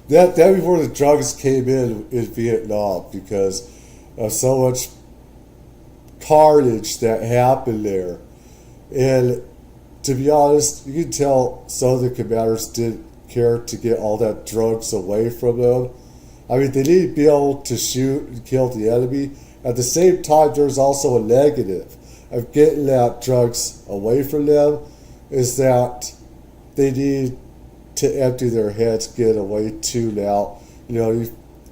That before the drugs came in Vietnam, because of so much carnage that happened there. And to be honest, you can tell some of the commanders didn't care to get all that drugs away from them. I mean, they need to be able to shoot and kill the enemy. At the same time, there's also a negative of getting that drugs away from them, is that they need to empty their heads, get away tune out. You know,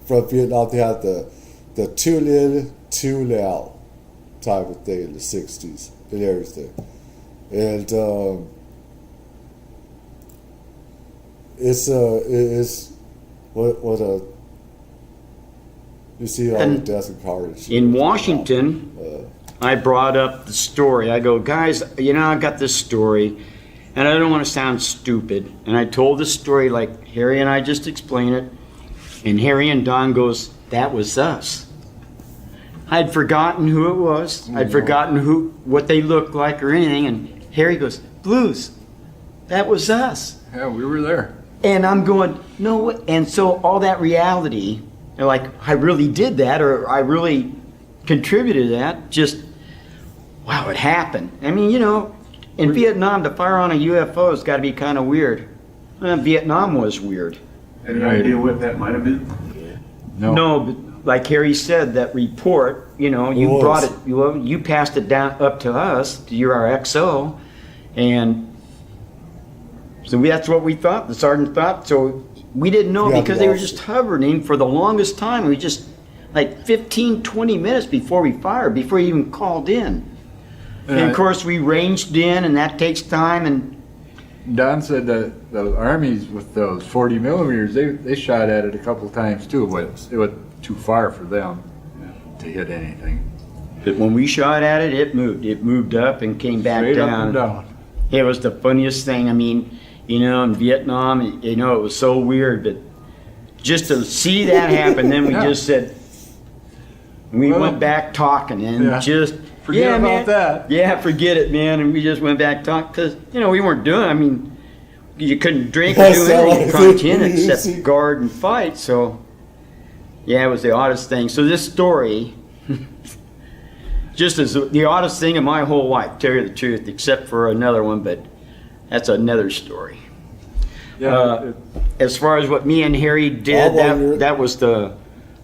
from Vietnam, they had the tune in, tune out type of thing in the 60s and everything. And it's what a, you see all the death and carnage. In Washington, I brought up the story. I go, guys, you know, I got this story, and I don't want to sound stupid. And I told the story like Harry and I just explained it. And Harry and Don goes, that was us. I'd forgotten who it was. I'd forgotten what they looked like or anything. And Harry goes, Blues, that was us. Yeah, we were there. And I'm going, no. And so all that reality, like I really did that, or I really contributed to that, just, wow, it happened. I mean, you know, in Vietnam, to fire on a UFO has got to be kind of weird. Vietnam was weird. Any idea what that might have been? No, but like Harry said, that report, you know, you brought it, you passed it down up to us, you're our XO, and so that's what we thought, the sergeant thought, so we didn't know because they were just hovering for the longest time. We just, like 15, 20 minutes before we fired, before he even called in. And of course we ranged in, and that takes time. And Don said that the armies with those 40 millimeters, they shot at it a couple times too, but it was too far for them to hit anything. But when we shot at it, it moved. It moved up and came back Straight down. Up and down. It was the funniest thing. I mean, you know, in Vietnam, you know, it was so weird, but just to see that happen, then we just said, we went back talking and just, forget about man, that. Yeah, forget it, man. And we just went back talking because, you know, we weren't doing, I mean, you couldn't drink or do anything except guard and fight. So, yeah, it was the oddest thing. So this story, just as the oddest thing in my whole life, tell you the truth, except for another one, but that's another story. Yeah. As far as what me and Harry did, that was the,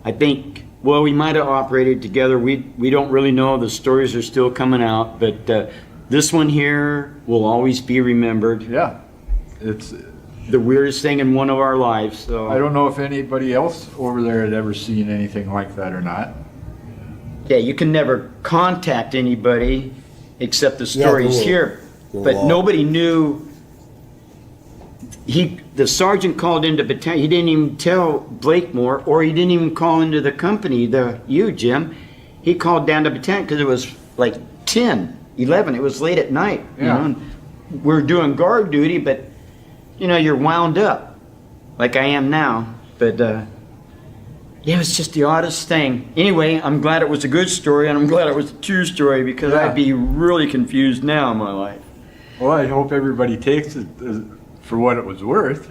I think, well, we might have operated together. We don't really know. The stories are still coming out, but this one here will always be remembered. Yeah, it's the weirdest thing in one of our lives. So I don't know if anybody else over there had ever seen anything like that or not. Yeah, you can never contact anybody except the stories here. but nobody knew. The sergeant called into battalion. He didn't even tell Blakemore, or he didn't even call into the company, you, Jim. He called down to battalion because it was like 10, 11. It was late at night. Yeah. You know, and we're doing guard duty, but, you know, you're wound up like I am now. But, yeah, it was just the oddest thing. Anyway, I'm glad it was a good story, and I'm glad it was a true story, because I'd be really confused now in my life. Well, I hope everybody takes it for what it was worth.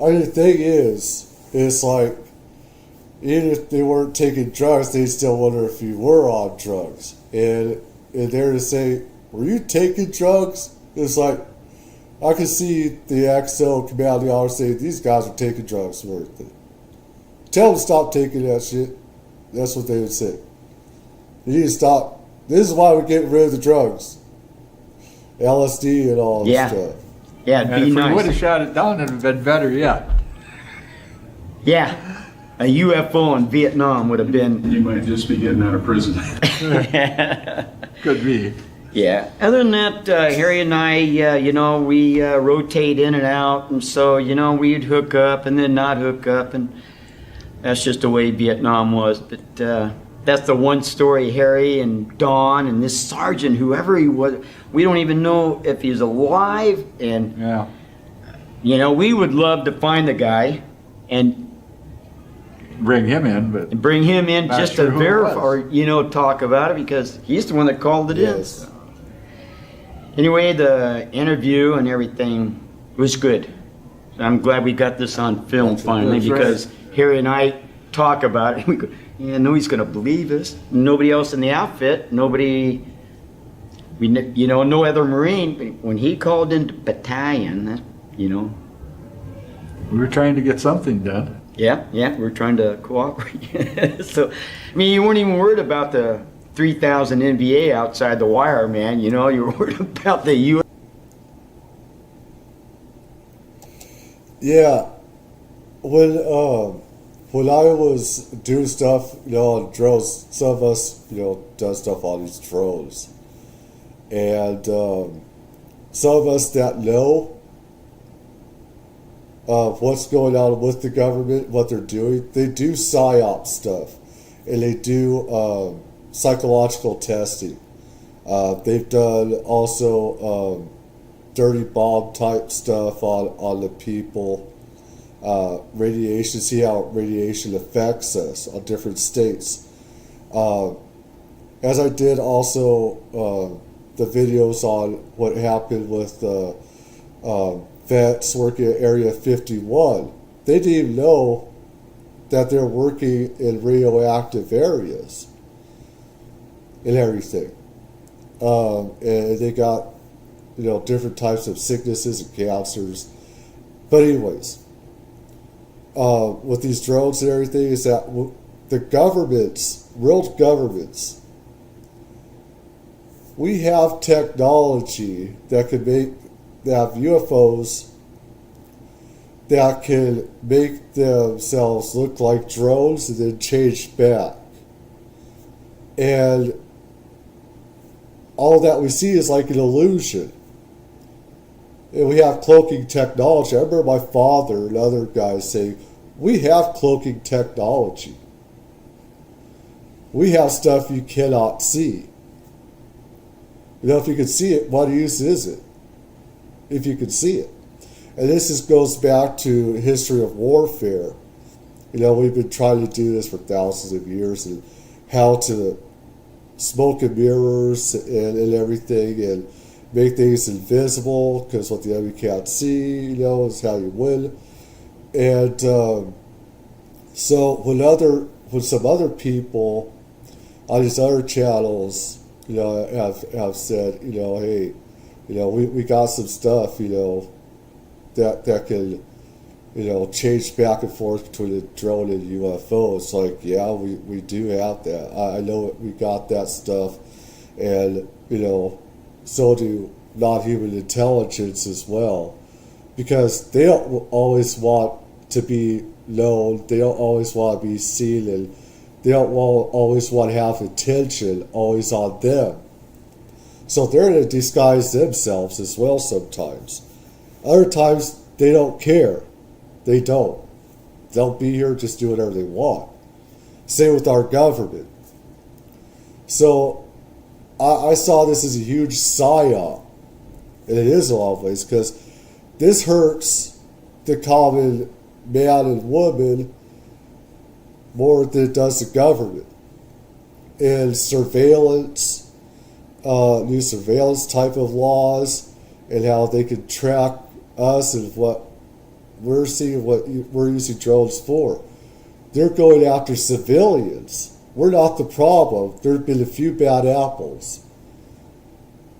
I mean, the thing is, it's like, even if they weren't taking drugs, they still wonder if you were on drugs. And they're to say, were you taking drugs? It's like, I can see the XO commanding officer say, these guys are taking drugs. Worth it. Tell them to stop taking that shit. That's what they would say. You need to stop. This is why we're getting rid of the drugs. LSD and all that stuff. Yeah, and if we would have shot it down, it would have been better yet. Yeah. A UFO in Vietnam would have been... You might just be getting out of prison. Could be. Yeah. Other than that, Harry and I, you know, we rotate in and out. And so, you know, we'd hook up and then not hook up. And that's just the way Vietnam was. But that's the one story, Harry and Don and this sergeant, whoever he was. We don't even know if he's alive. And, you know, we would love to find the guy and bring him in, but bring him in just to verify, or, you know, talk about it, because he's the one that called it in. So. Anyway, the interview and everything was good. I'm glad we got this on film finally, because Harry and I talk about it. We go, yeah, nobody's going to believe us. Nobody else in the outfit, nobody, you know, no other Marine. But when he called into battalion, you know, we were trying to get something done. Yeah, we're trying to cooperate. So, I mean, you weren't even worried about the 3,000 NBA outside the wire, man. You know, you were worried about the U. Yeah, when I was doing stuff, you know, on drones, some of us, you know, done stuff on these drones, and some of us that know of what's going on with the government, what they're doing. They do PSYOP stuff, and they do psychological testing. They've done also dirty bomb type stuff on the people. Radiation, see how radiation affects us on different states. As I did also the videos on what happened with vets working at Area 51. They didn't even know that they're working in radioactive areas and everything. And they got, you know, different types of sicknesses and cancers. But anyways, with these drones and everything, is that the governments, world governments, we have technology that could have UFOs that can make themselves look like drones and then change back. And all that we see is like an illusion. And we have cloaking technology. I remember my father and other guys saying, we have cloaking technology. We have stuff you cannot see. You know, if you can see it, what use is it? If you can see it. And this just goes back to history of warfare. You know, we've been trying to do this for thousands of years, and how to smoke and mirrors and everything, and make things invisible, because what the enemy can't see, you know, is how you win. And so when some other people on these other channels, you know, have said, you know, hey, you know, we got some stuff, you know, that can, you know, change back and forth between the drone and UFO. It's like, yeah, we do have that. I know we got that stuff, and, you know, so do non-human intelligence as well, because they don't always want to be known. They don't always want to be seen, and they don't always want to have attention always on them. So they're going to disguise themselves as well sometimes. Other times, they don't care. They don't. They'll be here, just do whatever they want. Same with our government. So I saw this as a huge psyop. And it is in a lot of ways, because this hurts the common man and woman more than it does the government. And surveillance, new surveillance type of laws, and how they can track us and what we're seeing, what we're using drones for. They're going after civilians. We're not the problem. There have been a few bad apples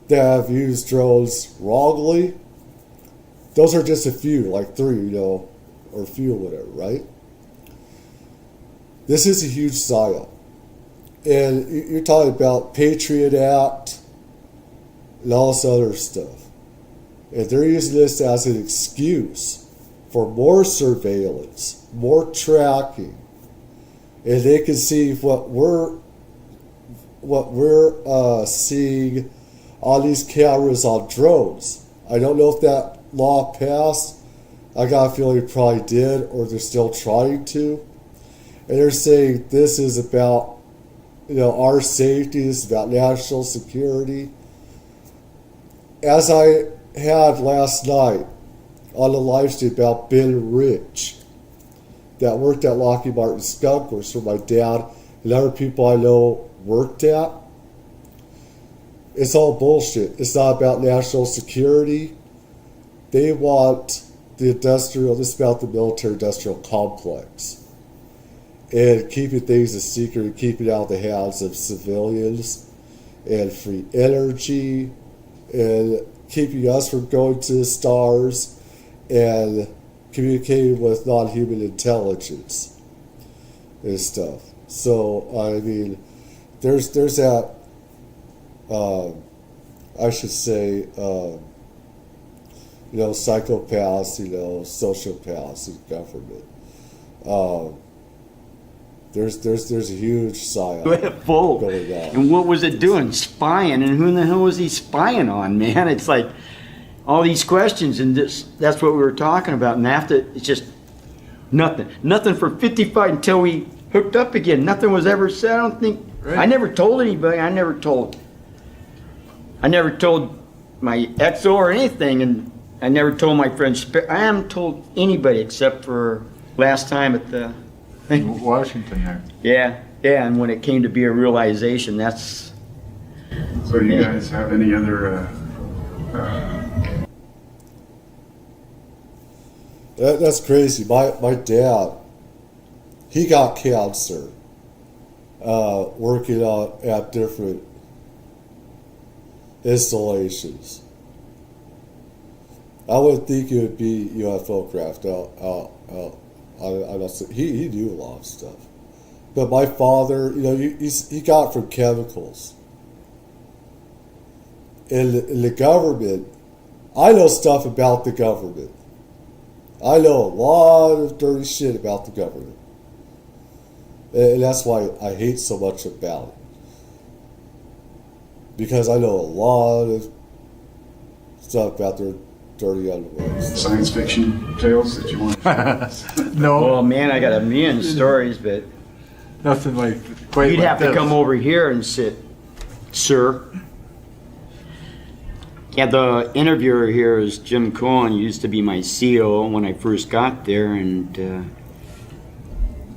that have used drones wrongly. Those are just a few, like 3, or a few, whatever, right? This is a huge psyop. And you're talking about Patriot Act and all this other stuff. And they're using this as an excuse for more surveillance, more tracking. And they can see what we're seeing on these cameras on drones. I don't know if that law passed. I got a feeling it probably did, or they're still trying to. And they're saying this is about, our safety, this is about national security. As I had last night on the live stream about Ben Rich, that worked at Lockheed Martin Skunk Works, where my dad and other people I know worked at. It's all bullshit. It's not about national security. They want this is about the military-industrial complex. And keeping things a secret and keeping it out of the hands of civilians, and free energy, and keeping us from going to the stars, and communicating with non-human intelligence and stuff. So, I mean, there's that, I should say, psychopaths, sociopaths in government. There's a huge psyop going on. And what was it doing? Spying. And who in the hell was he spying on, man? It's like all these questions, and that's what we were talking about. And after, it's just nothing. Nothing for 55 until we hooked up again. Nothing was ever said. I don't think. Right. I never told anybody. I never told my XO or anything. And I never told my friends. I haven't told anybody except for last time at the Washington there. Yeah, and when it came to be a realization, that's. So do you guys have any other? That's crazy. My dad, he got cancer working at different installations. I wouldn't think it would be UFO craft. He knew a lot of stuff. But my father, he got it from chemicals. In the government, I know stuff about the government. I know a lot of dirty shit about the government. And that's why I hate so much about it. Because I know a lot of stuff about their dirty underwear. Science fiction tales that you want to share? No. Well, man, I got a million stories, but nothing like quite. You'd like have this. to come over here and sit, sir. Yeah, the interviewer here is Jim Cohen. He used to be my CO when I first got there, and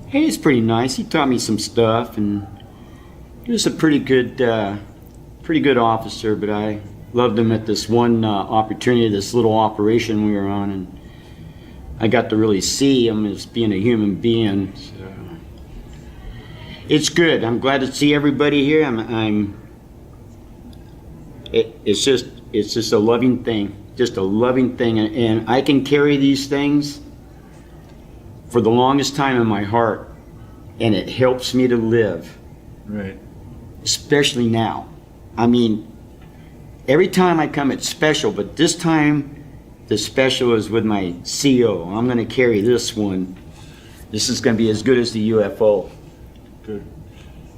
hey, he's pretty nice. He taught me some stuff, and he was a pretty good officer. But I loved him at this one opportunity, this little operation we were on, and I got to really see him as being a human being. So it's good. I'm glad to see everybody here. It's just a loving thing, and I can carry these things for the longest time in my heart, and it helps me to live. Right. Especially now. I mean, every time I come, it's special, but this time, the special is with my CO. I'm going to carry this one. This is going to be as good as the UFO. Good.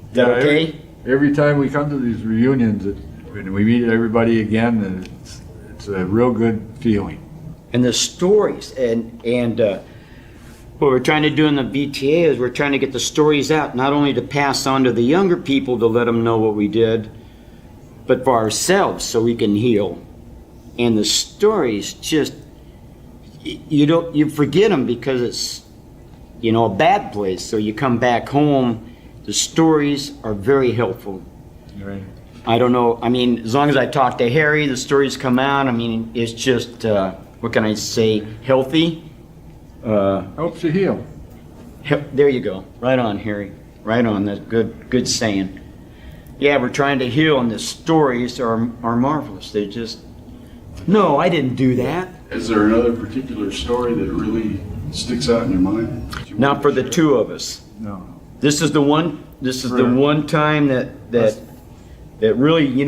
Is that okay? Every time we come to these reunions, when we meet everybody again, and it's a real good feeling. And the stories, and what we're trying to do in the VTA is we're trying to get the stories out, not only to pass on to the younger people to let them know what we did, but for ourselves so we can heal. And the stories just, you forget them because it's, a bad place. So you come back home, the stories are very helpful. Right. I don't know, as long as I talk to Harry, the stories come out. It's just, what can I say, healthy. Helps you heal. There you go. Right on, Harry. Right on. That's good saying. Yeah, we're trying to heal, and the stories are marvelous. They just, no, I didn't do that. Is there another particular story that really sticks out in your mind? Not for the two of us. No. This is the one. This is the one time that really,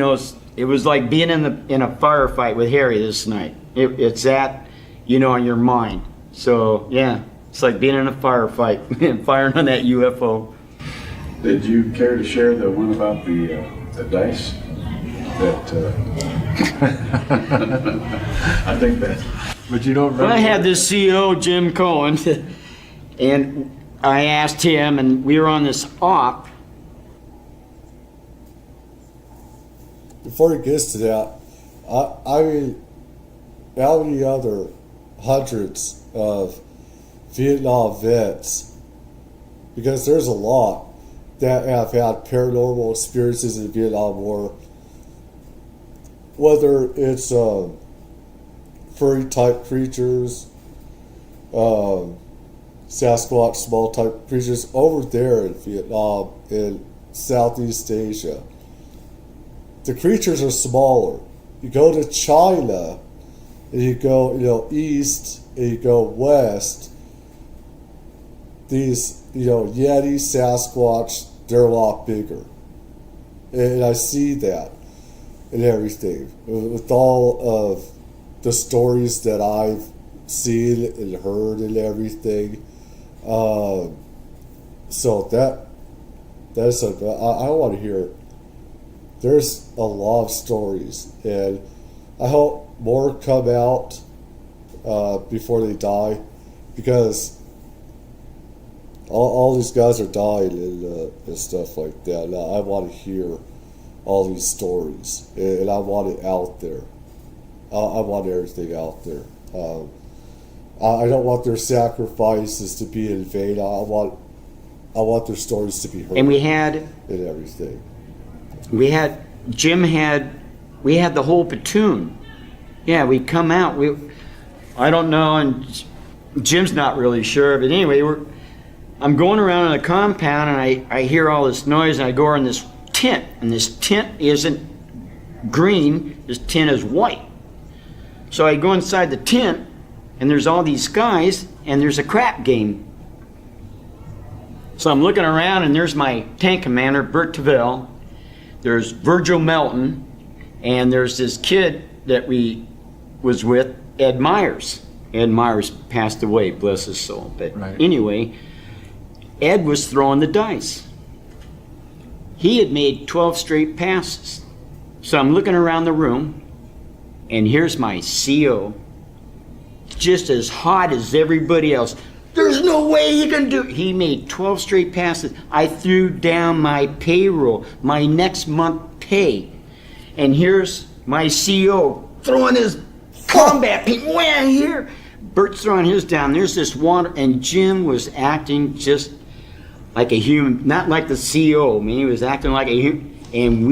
it was like being in a firefight with Harry this night. It's that, on your mind. So yeah, it's like being in a firefight and firing on that UFO. Did you care to share the one about the dice? I think that. But you don't remember. Well, I had this CEO, Jim Cohen, and I asked him, and we were on this op. Before he gets to that, how many other hundreds of Vietnam vets, because there's a lot that have had paranormal experiences in the Vietnam War, whether it's furry type creatures, Sasquatch small type creatures over there in Vietnam, in Southeast Asia. The creatures are smaller. You go to China, and you go, east, and you go west. These, Yeti, Sasquatch, they're a lot bigger. And I see that and everything. With all of the stories that I've seen and heard and everything. So that's I want to hear. There's a lot of stories, and I hope more come out before they die, because all these guys are dying and stuff like that. Now, I want to hear all these stories, and I want it out there. I want everything out there. I don't want their sacrifices to be in vain. I want their stories to be heard. And we had and everything. We had the whole platoon. Yeah, we come out. I don't know, and Jim's not really sure, but anyway, I'm going around in a compound, and I hear all this noise, and I go in this tent, and this tent isn't green. This tent is white. So I go inside the tent, and there's all these guys, and there's a crap game. So I'm looking around, and there's my tank commander, Bert Tavel. There's Virgil Melton, and there's this kid that we was with, Ed Myers. Ed Myers passed away, bless his soul. But anyway, Ed was throwing the dice. He had made 12 straight passes. So I'm looking around the room, and here's my CO, just as hot as everybody else. There's no way he can do it. He made 12 straight passes. I threw down my payroll, my next month pay. And here's my CO throwing his combat piece way here. Bert's throwing his down. There's this water, and Jim was acting just like a human, not like the CO. He was acting like a human. And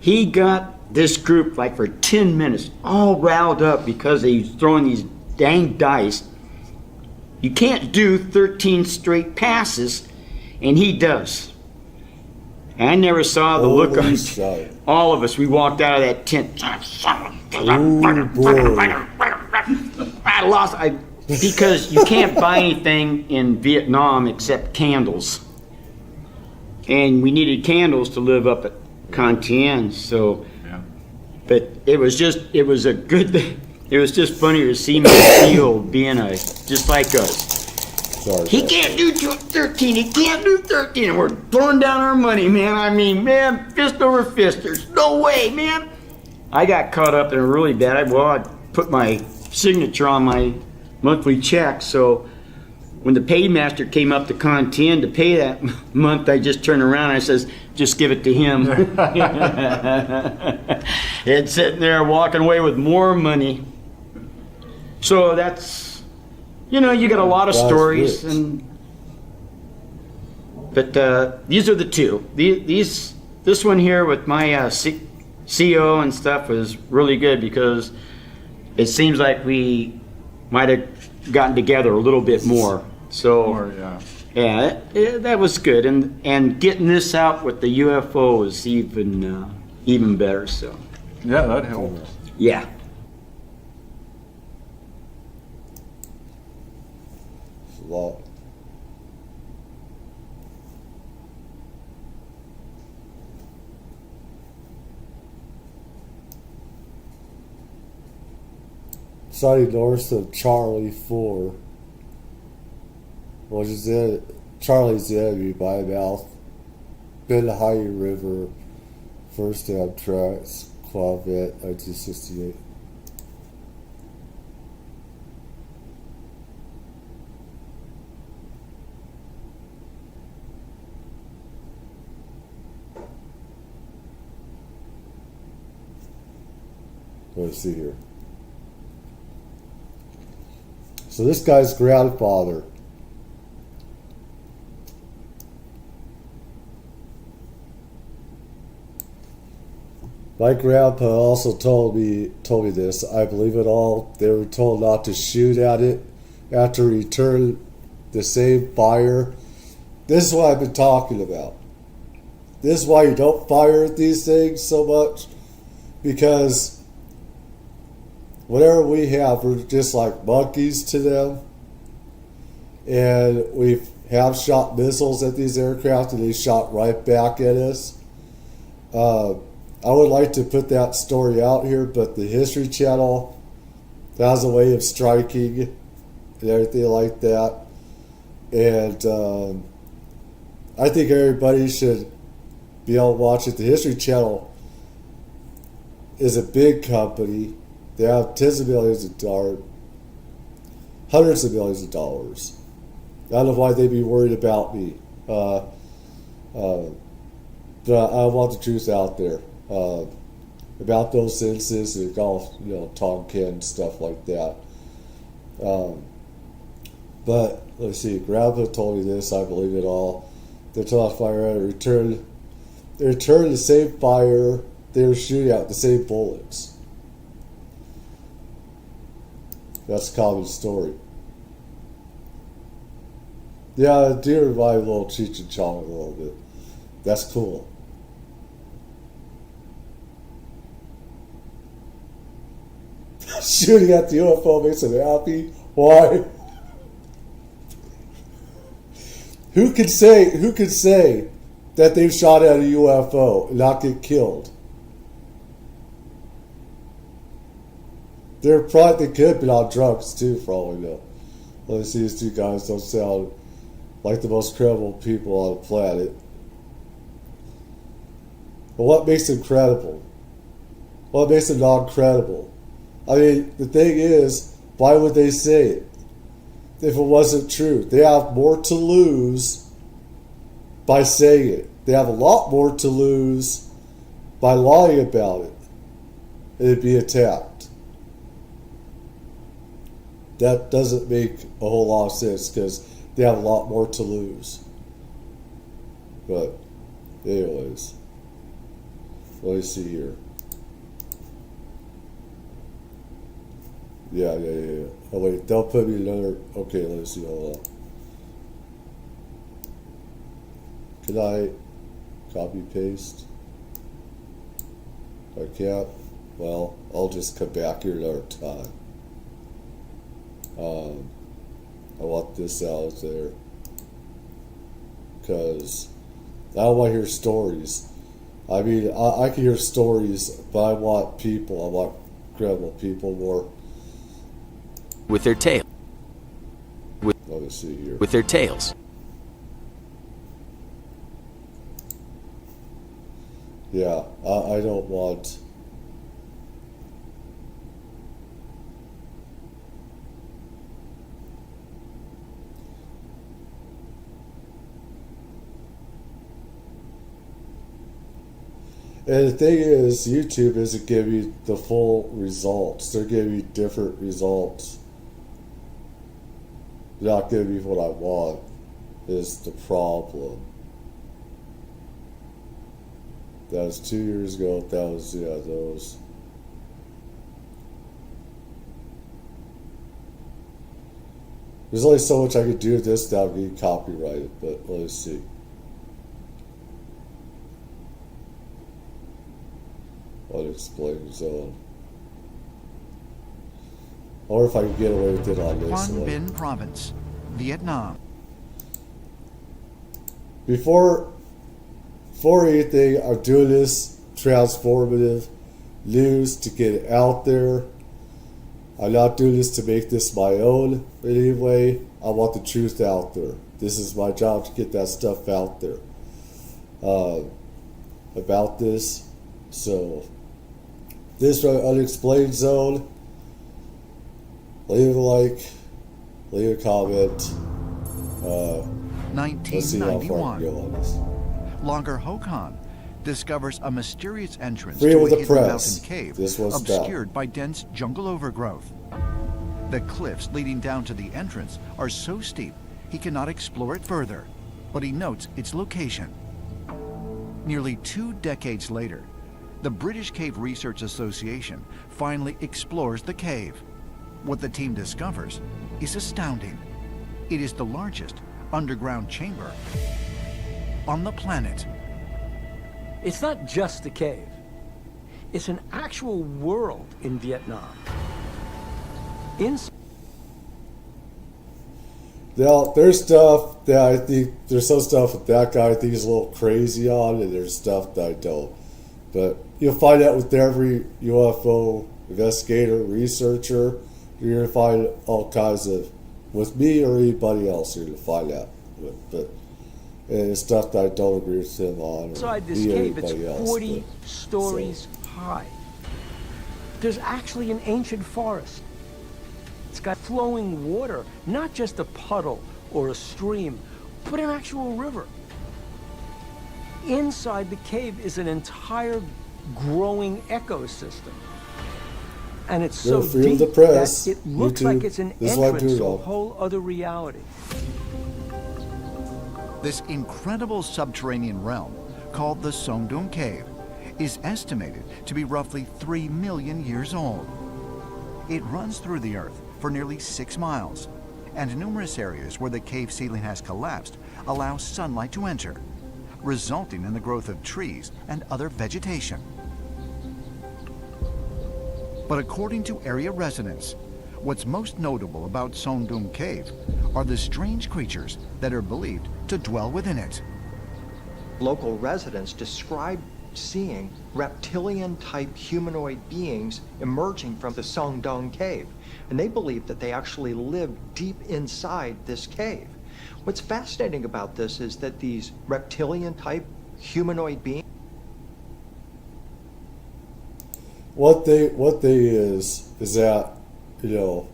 he got this group like for 10 minutes all riled up because he was throwing these dang dice. You can't do 13 straight passes, and he does. And I never saw the look on all of us. We walked out of that tent. I lost. Because you can't buy anything in Vietnam except candles. And we needed candles to live up at Con Tien, so. Yeah. But it was a good thing. It was just funny to see my CEO being just like us. Sorry. He can't do 13. He can't do 13. And we're throwing down our money, man. I mean, man, fist over fist. There's no way, man. I got caught up in it really bad. I put my signature on my monthly check. So when the paymaster came up to con 10 to pay that month, I just turned around and I says, just give it to him. And sitting there walking away with more money. So that's, you know, you got a lot of stories. But these are the two. This one here with my CO and stuff was really good because it seems like we might have gotten together a little bit more. So yeah, that was good, and getting this out with the UFO is even better. So yeah, that helps. Yeah. It's a lot. Sighting north of Charlie 4, which is Charlie's enemy by mouth, Bend Ohio River, first Amtrak's Corvette, 1968. Let's see here. So this guy's grandfather, my grandpa also told me this. I believe it all. They were told not to shoot at it after return the same fire. This is what I've been talking about. This is why you don't fire at these things so much, because whatever we have, we're just like monkeys to them. And we have shot missiles at these aircraft and they shot right back at us. I would like to put that story out here, but the History Channel has a way of striking and everything like that. And I think everybody should be able to watch it. The History Channel is a big company. They have tens of millions of dollars, hundreds of millions of dollars. I don't know why they'd be worried about me. But I want the truth out there about those instances and golf, Tom Ken, stuff like that. But let's see, Grandpa told me this, I believe it all. They're talking fire at it. They returned the same fire they were shooting out, the same bullets. That's a common story. Yeah, I do revive a little Cheech and Chong a little bit. That's cool. Shooting at the UFO makes them happy. Why? Who could say that they've shot at a UFO and not get killed? They could have been on drugs too, for all we know. Let me see, these two guys don't sound like the most credible people on the planet. But what makes them credible? What makes them non-credible? I mean, the thing is, why would they say it if it wasn't true? They have more to lose by saying it. They have a lot more to lose by lying about it. It'd be attacked. That doesn't make a whole lot of sense because they have a lot more to lose. But anyways, let me see here. Yeah. Oh wait, they'll put me another. Okay, let's see. Hold on. Can I copy paste? I can't. Well, I'll just come back here another time. I want this out there because I don't want to hear stories. I mean, I can hear stories, but I want people. I want credible people more. With their tail. Let me see here. with their tails. Yeah, I don't want. And the thing is, YouTube isn't giving you the full results. They're giving you different results. They're not giving me what I want, is the problem. That was 2 years ago. That was, yeah, those. There's only so much I could do with this without getting copyrighted, but let's see. Unexplained zone. Or if I can get away with it on this Quang one. Binh Province, Vietnam. Before anything, I'm doing this transformative news to get it out there. I'm not doing this to make this my own in any way. I want the truth out there. This is my job to get that stuff out there about this. So, this from Unexplained Zone. Leave a like, leave a comment. Let's see how far I can go on this. Logger Hokan discovers a mysterious entrance Freedom to of a the hidden press. mountain cave This was obscured by dense jungle overgrowth. The cliffs leading down to the entrance are so steep he cannot explore it further, but he notes its location. Nearly 2 decades later, the British Cave Research Association finally explores the cave. What the team discovers is astounding. It is the largest underground chamber on the planet. It's not just a cave. It's an actual world in Vietnam. Now, there's stuff that I think, there's some stuff that that guy I think is a little crazy on, and there's stuff that I don't. But you'll find out with every UFO investigator, researcher, you're going to find all kinds of, with me or anybody else, you're going to find out. But and it's stuff that I don't agree with him on. Inside this cave, it's 40 stories high. There's actually an ancient forest. It's got flowing water, not just a puddle or a stream, but an actual river. Inside the cave is an entire growing ecosystem. And it's so deep that it looks like it's an entrance to a whole other reality. This incredible subterranean realm, called the Song Dong Cave, is estimated to be roughly 3 million years old. It runs through the earth for nearly 6 miles, and numerous areas where the cave ceiling has collapsed allow sunlight to enter, resulting in the growth of trees and other vegetation. But according to area residents, what's most notable about Song Dong Cave are the strange creatures that are believed to dwell within it. Local residents describe seeing reptilian-type humanoid beings emerging from the Song Dong Cave, and they believe that they actually live deep inside this cave. What's fascinating about this is that these reptilian-type humanoid beings, what they is that, you know,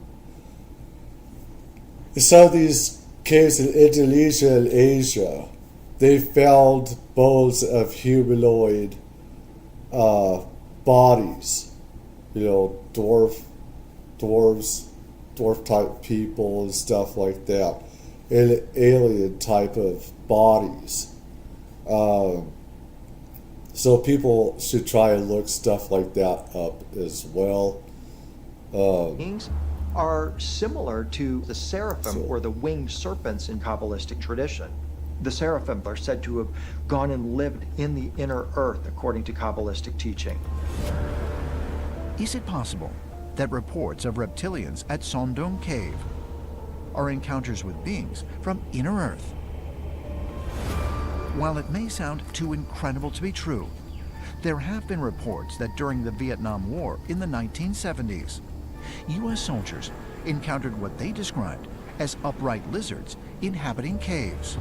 in some of these caves in Indonesia and Asia, they found bones of humanoid bodies, you know, dwarf type people and stuff like that, and alien type of bodies. So people should try and look stuff like that up as well. beings are similar to the seraphim or the winged serpents in Kabbalistic tradition. The seraphim are said to have gone and lived in the inner earth, according to Kabbalistic teaching. Is it possible that reports of reptilians at Song Dong Cave are encounters with beings from inner Earth? While it may sound too incredible to be true, there have been reports that during the Vietnam War in the 1970s, U.S. soldiers encountered what they described as upright lizards inhabiting caves.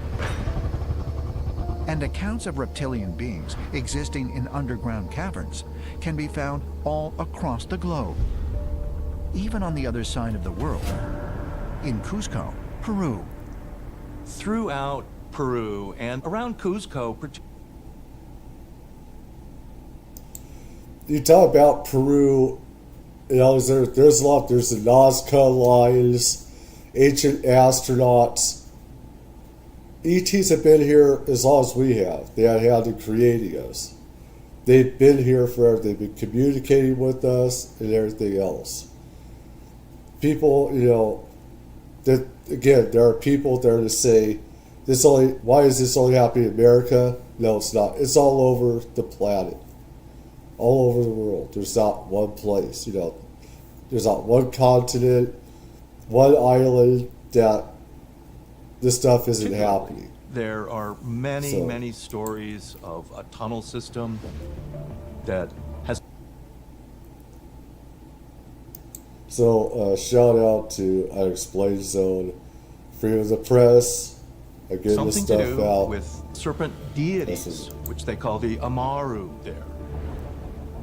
And accounts of reptilian beings existing in underground caverns can be found all across the globe, even on the other side of the world, in Cusco, Peru. Throughout Peru and around Cusco, you talk about Peru, you know, there's a lot. There's the Nazca lines, ancient astronauts. ETs have been here as long as we have. They had been creating us. They've been here forever. They've been communicating with us and everything else. People, you know, that again, there are people there to say, why is this only happening in America? No, it's not. It's all over the planet. All over the world. There's not one place, you know. There's not one continent, one island that this stuff isn't happening. there are many stories of a tunnel system that has. So, shout out to Unexplained Zone, Freedom of the Press, getting Something this stuff to do out. with serpent deities, which they call the Amaru there.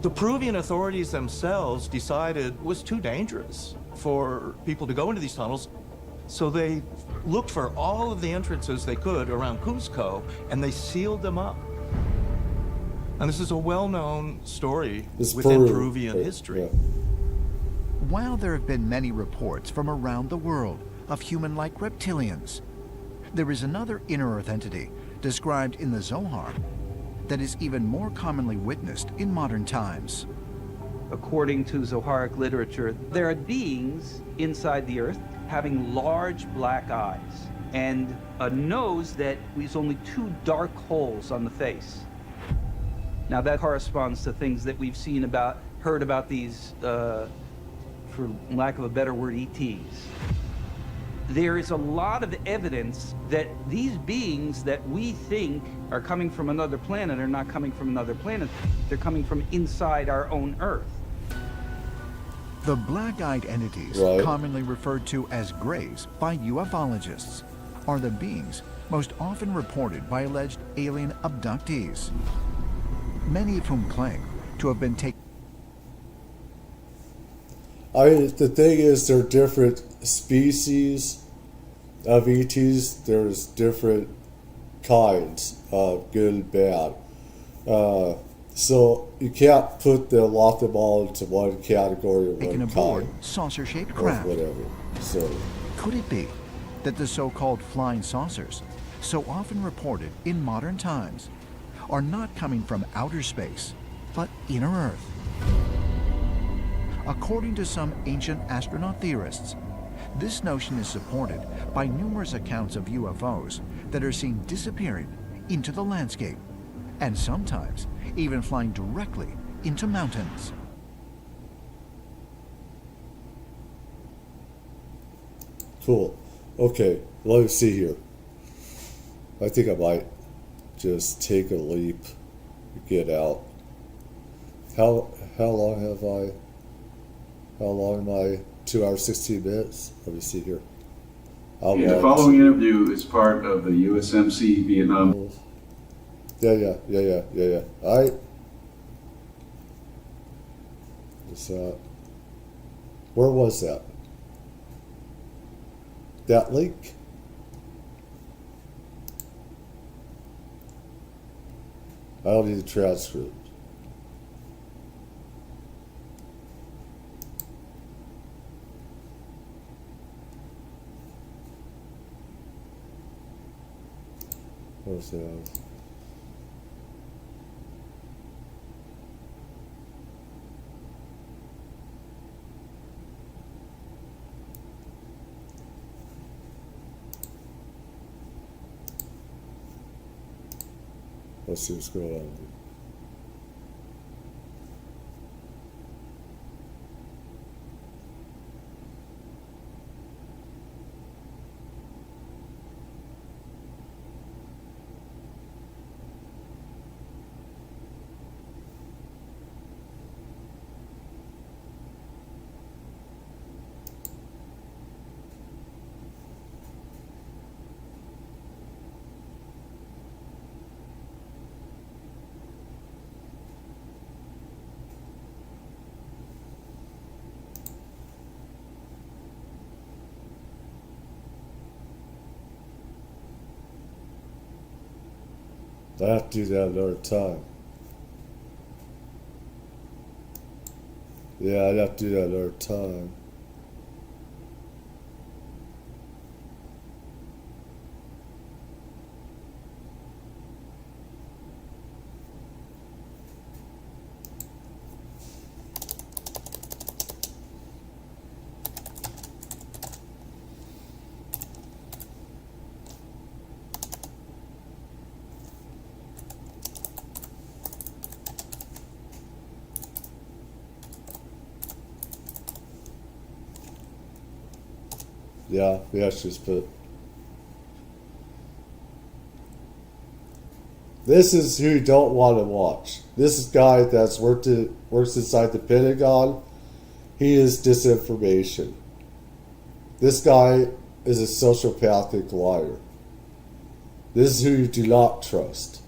The Peruvian authorities themselves decided was too dangerous for people to go into these tunnels, so they looked for all of the entrances they could around Cusco, and they sealed them up. And this is a well-known story within Peruvian history. Yeah. While there have been many reports from around the world of human-like reptilians, there is another inner-earth entity described in the Zohar that is even more commonly witnessed in modern times. According to Zoharic literature, there are beings inside the earth having large black eyes and a nose that leaves only 2 dark holes on the face. Now that corresponds to things that we've heard about these, for lack of a better word, ETs. There is a lot of evidence that these beings that we think are coming from another planet are not coming from another planet. They're coming from inside our own Earth. The black-eyed entities, commonly referred to as greys by ufologists, are the beings most often reported by alleged alien abductees, many of whom claim to have been taken. The thing is, there are different species of ETs. There's different kinds of good and bad. So you can't lump them all into one category or Taken one aboard kind. saucer-shaped Or craft. whatever. So Could it be that the so-called flying saucers, so often reported in modern times, are not coming from outer space, but inner Earth? According to some ancient astronaut theorists, this notion is supported by numerous accounts of UFOs that are seen disappearing into the landscape, and sometimes even flying directly into mountains. cool. Okay, let me see here. I think I might just take a leap, get out. How long have I? How long am I? 2 hours, 16 minutes? Let me see here. The following interview is part of the USMC Vietnam. Yeah. All right. Where was that? That link? I don't need the transcript. Where's that? Let's see what's going on. I have to do that another time. Yeah, I'd have to do that another time. Yeah, we actually just put. This is who you don't want to watch. This is guy that's works inside the Pentagon. He is disinformation. This guy is a sociopathic liar. This is who you do not trust.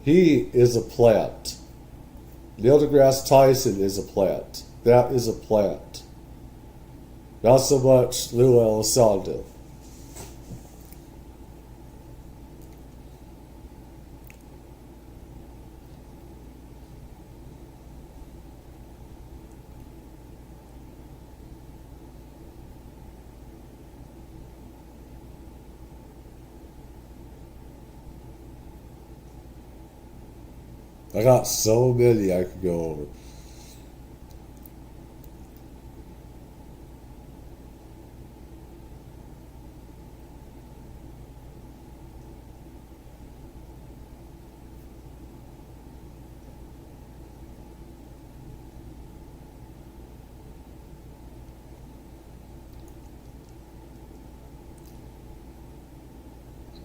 He is a plant. Neil deGrasse Tyson is a plant. That is a plant. Not so much Lou Elizondo. I got so many I could go over.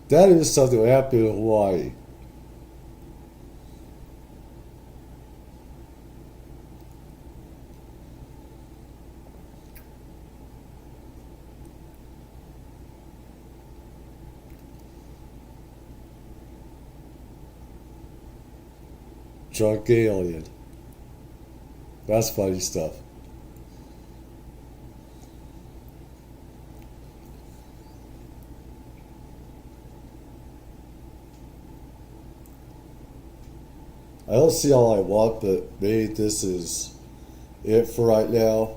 That is something that happened in Hawaii. Drunk alien. That's funny stuff. I don't see all I want, but maybe this is it for right now.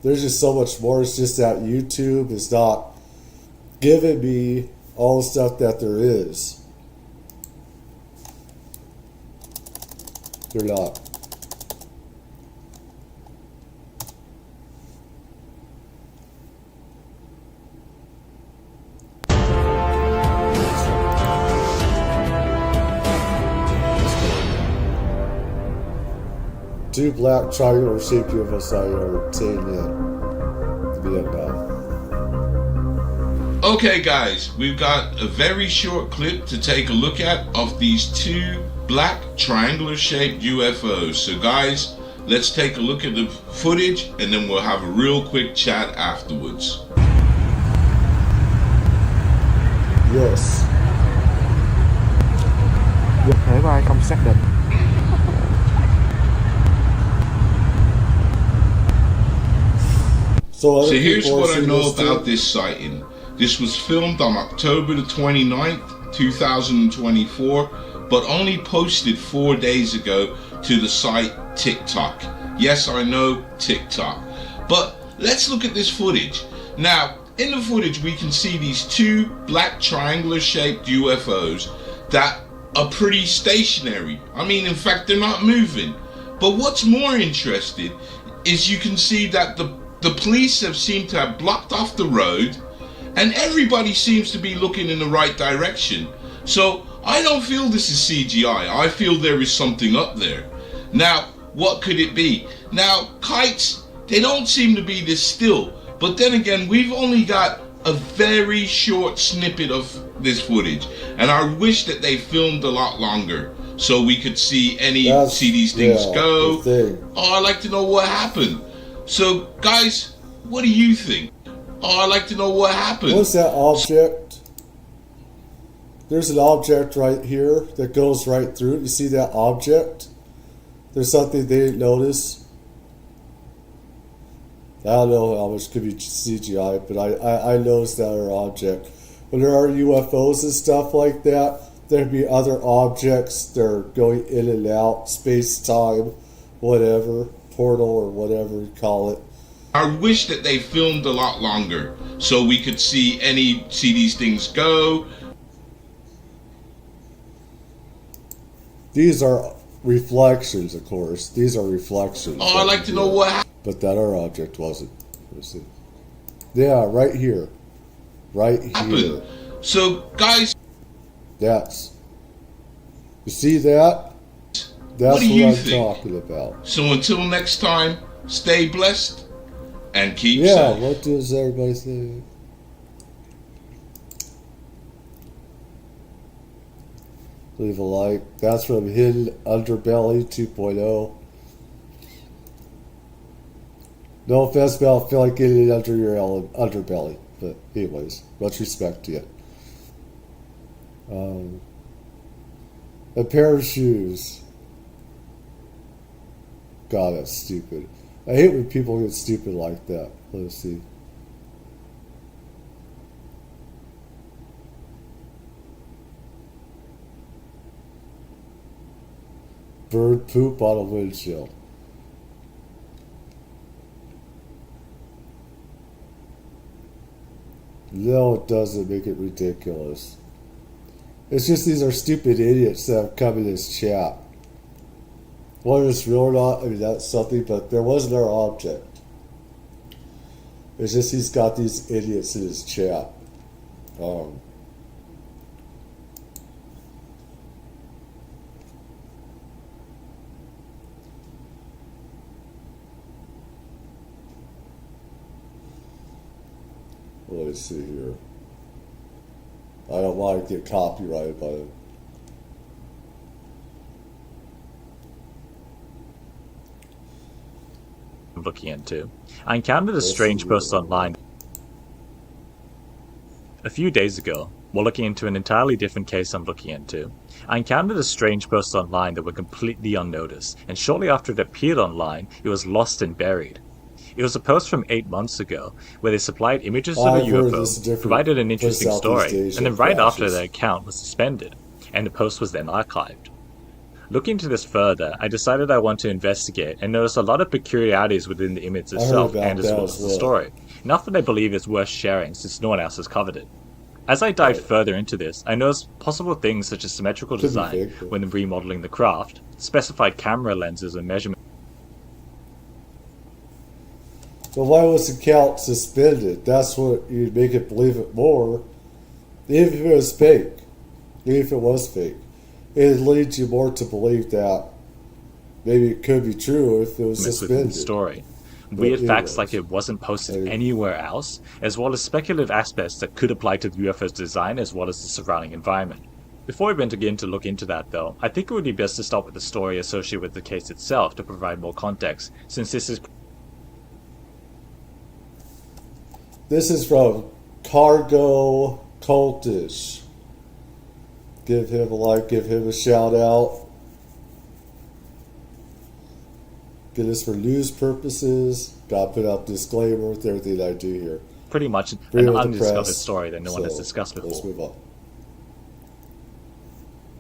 There's just so much more. It's just that YouTube is not giving me all the stuff that there is. They're not. Two black triangular shaped UFOs are seen in Vietnam. Okay guys, we've got a very short clip to take a look at of these two black triangular shaped UFOs. So guys, let's take a look at the footage and then we'll have a real quick chat afterwards. Yes. Vật thể của ai không xác định. So here's what I know about this sighting. This was filmed on October the 29th, 2024, but only posted 4 days ago to the site TikTok. Yes, I know, TikTok. But let's look at this footage. Now, in the footage we can see these two black triangular shaped UFOs that are pretty stationary. I mean, in fact, they're not moving. But what's more interesting is you can see that the police have seemed to have blocked off the road and everybody seems to be looking in the right direction. So I don't feel this is CGI. I feel there is something up there. Now, what could it be? Now, kites, they don't seem to be this still. But then again, we've only got a very short snippet of this footage. And I wish that they filmed a lot longer so we could see these things go. Oh, I'd like to know what happened. So, guys, what do you think? Oh, I'd like to know what happened. What's that object? There's an object right here that goes right through it. You see that object? There's something they didn't notice. I don't know how much could be CGI, but I noticed that our object. When there are UFOs and stuff like that, there'd be other objects that are going in and out, space, time, whatever, portal or whatever you call it. I wish that they filmed a lot longer so we could see these things go. These are reflections, of course. These are reflections. Oh, I'd like to know what happened. But that our object wasn't. Yeah, right here. Right here. So, guys. You see that? That's what I'm talking about. So until next time, stay blessed and keep safe. Yeah, what does everybody say? Leave a like. That's from Hidden Underbelly 2.0. No offense, but I don't feel like getting it under your underbelly. But anyways, much respect to you. A pair of shoes. God, that's stupid. I hate when people get stupid like that. Let's see. Bird poop on a windshield. No, it doesn't make it ridiculous. It's just these are stupid idiots that have come in this chat. Whether it's real or not, I mean, that's something, but there wasn't our object. It's just he's got these idiots in his chat. Let's see here. I don't want to get copyrighted by it. Looking into. I encountered a strange post online a few days ago while looking into an entirely different case I'm looking into. I encountered a strange post online that went completely unnoticed, and shortly after it appeared online, it was lost and buried. It was a post from 8 months ago, where they supplied images of a UFO, provided an interesting story, and then right after their account was suspended, and the post was then archived. Looking into this further, I decided I want to investigate and noticed a lot of peculiarities within the image itself and as well as the story, enough that I believe it's worth sharing since no one else has covered it. As I dived further into this, I noticed possible things such as symmetrical design when remodeling the craft, specified camera lenses and measurements. But why was the count suspended? That's what you'd make it believe it more. Even if it was fake. Even if it was fake. It leads you more to believe that maybe it could be true if it was suspended. The story. Weird facts like it wasn't posted anywhere else, as well as speculative aspects that could apply to the UFO's design as well as the surrounding environment. Before we begin to look into that though, I think it would be best to start with the story associated with the case itself to provide more context, since this is from Cargo Cultish. Give him a like, give him a shout out. Get this for news purposes. Gotta put out disclaimer with everything I do here. Pretty much an undiscovered story that no one has discussed before. Let's move on.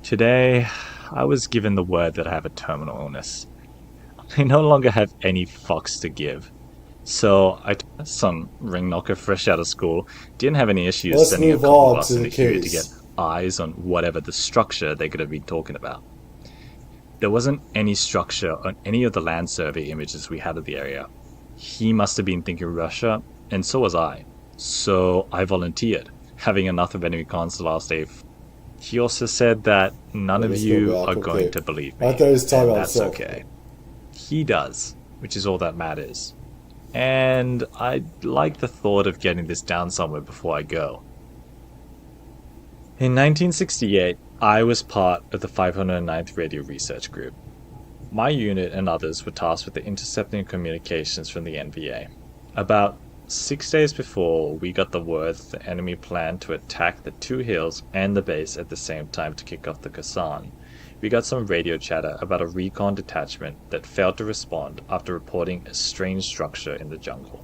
Today, I was given the word that I have a terminal illness. I no longer have any fucks to give. So I took some ring knocker fresh out of school. Didn't have any issues sending a couple of us in the queue to get eyes on whatever the structure they could have been talking about. There wasn't any structure on any of the land survey images we had of the area. He must have been thinking Russia, and so was I. So I volunteered, having enough of enemy cons the last day. He also said that none of you are going to believe me, I thought he was talking about that's okay. He does, which is all that matters. And I like the thought of getting this down somewhere before I go. In 1968, I was part of the 509th Radio Research Group. My unit and others were tasked with intercepting communications from the NVA. About 6 days before, we got the word that the enemy planned to attack the two hills and the base at the same time to kick off the Kazan. We got some radio chatter about a recon detachment that failed to respond after reporting a strange structure in the jungle.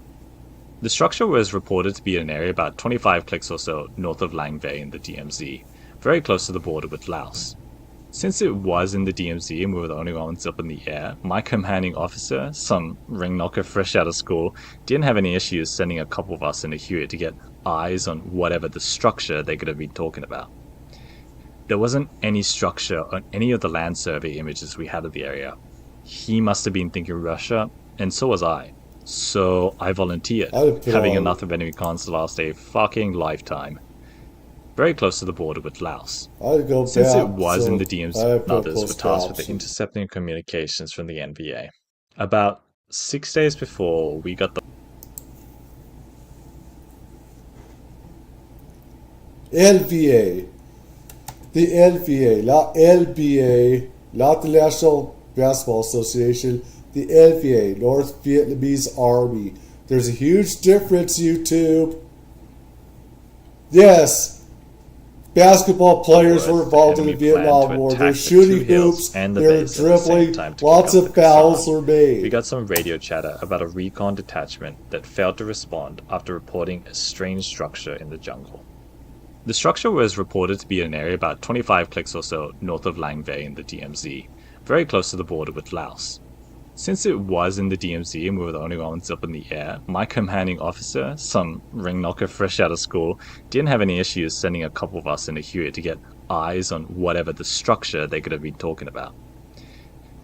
The structure was reported to be in an area about 25 clicks or so north of Lang Bay in the DMZ, very close to the border with Laos. Since it was in the DMZ and we were the only ones up in the air, my commanding officer, some ring knocker fresh out of school, didn't have any issues sending a couple of us in a Hewitt to get eyes on whatever the structure they could have been talking about. There wasn't any structure on any of the land survey images we had of the area. He must have been thinking Russia, and so was I. So I volunteered, having enough of enemy cons to last a fucking lifetime. Very close to the border with Laos. Since it was in the DMZ, others were tasked with the intercepting communications from the NVA. About 6 days before we got the LVA. The LVA, not LBA, not the National Basketball Association, the LVA, North Vietnamese Army. There's a huge difference, YouTube. Yes, basketball players were involved in the Vietnam War. They're shooting hoops, they're dribbling, lots of fouls were made. We got some radio chatter about a recon detachment that failed to respond after reporting a strange structure in the jungle. The structure was reported to be in an area about 25 clicks or so north of Lang Bay in the DMZ, very close to the border with Laos. Since it was in the DMZ and we were the only ones up in the air, my commanding officer, some ring knocker fresh out of school, didn't have any issues sending a couple of us in a Hewitt to get eyes on whatever the structure they could have been talking about.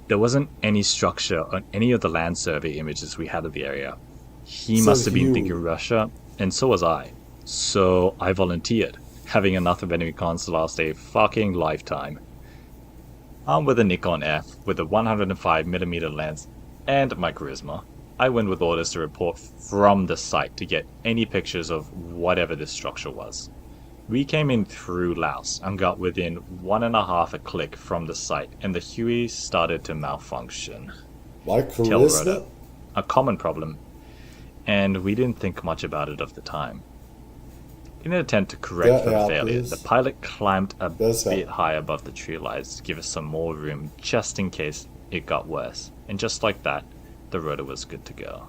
There wasn't any structure on any of the land survey images we had of the area. He must have been thinking Russia, and so was I. So I volunteered, having enough of enemy cons to last a fucking lifetime. Armed with a Nikon F with a 105mm lens and my charisma, I went with orders to report from the site to get any pictures of whatever this structure was. We came in through Laos and got within 1.5 a click from the site, and the Huey started to malfunction. My charisma? A common problem, and we didn't think much about it at the time. In an attempt to correct the failure, the pilot climbed a bit high above the tree lines to give us some more room just in case it got worse. And just like that, the rotor was good to go.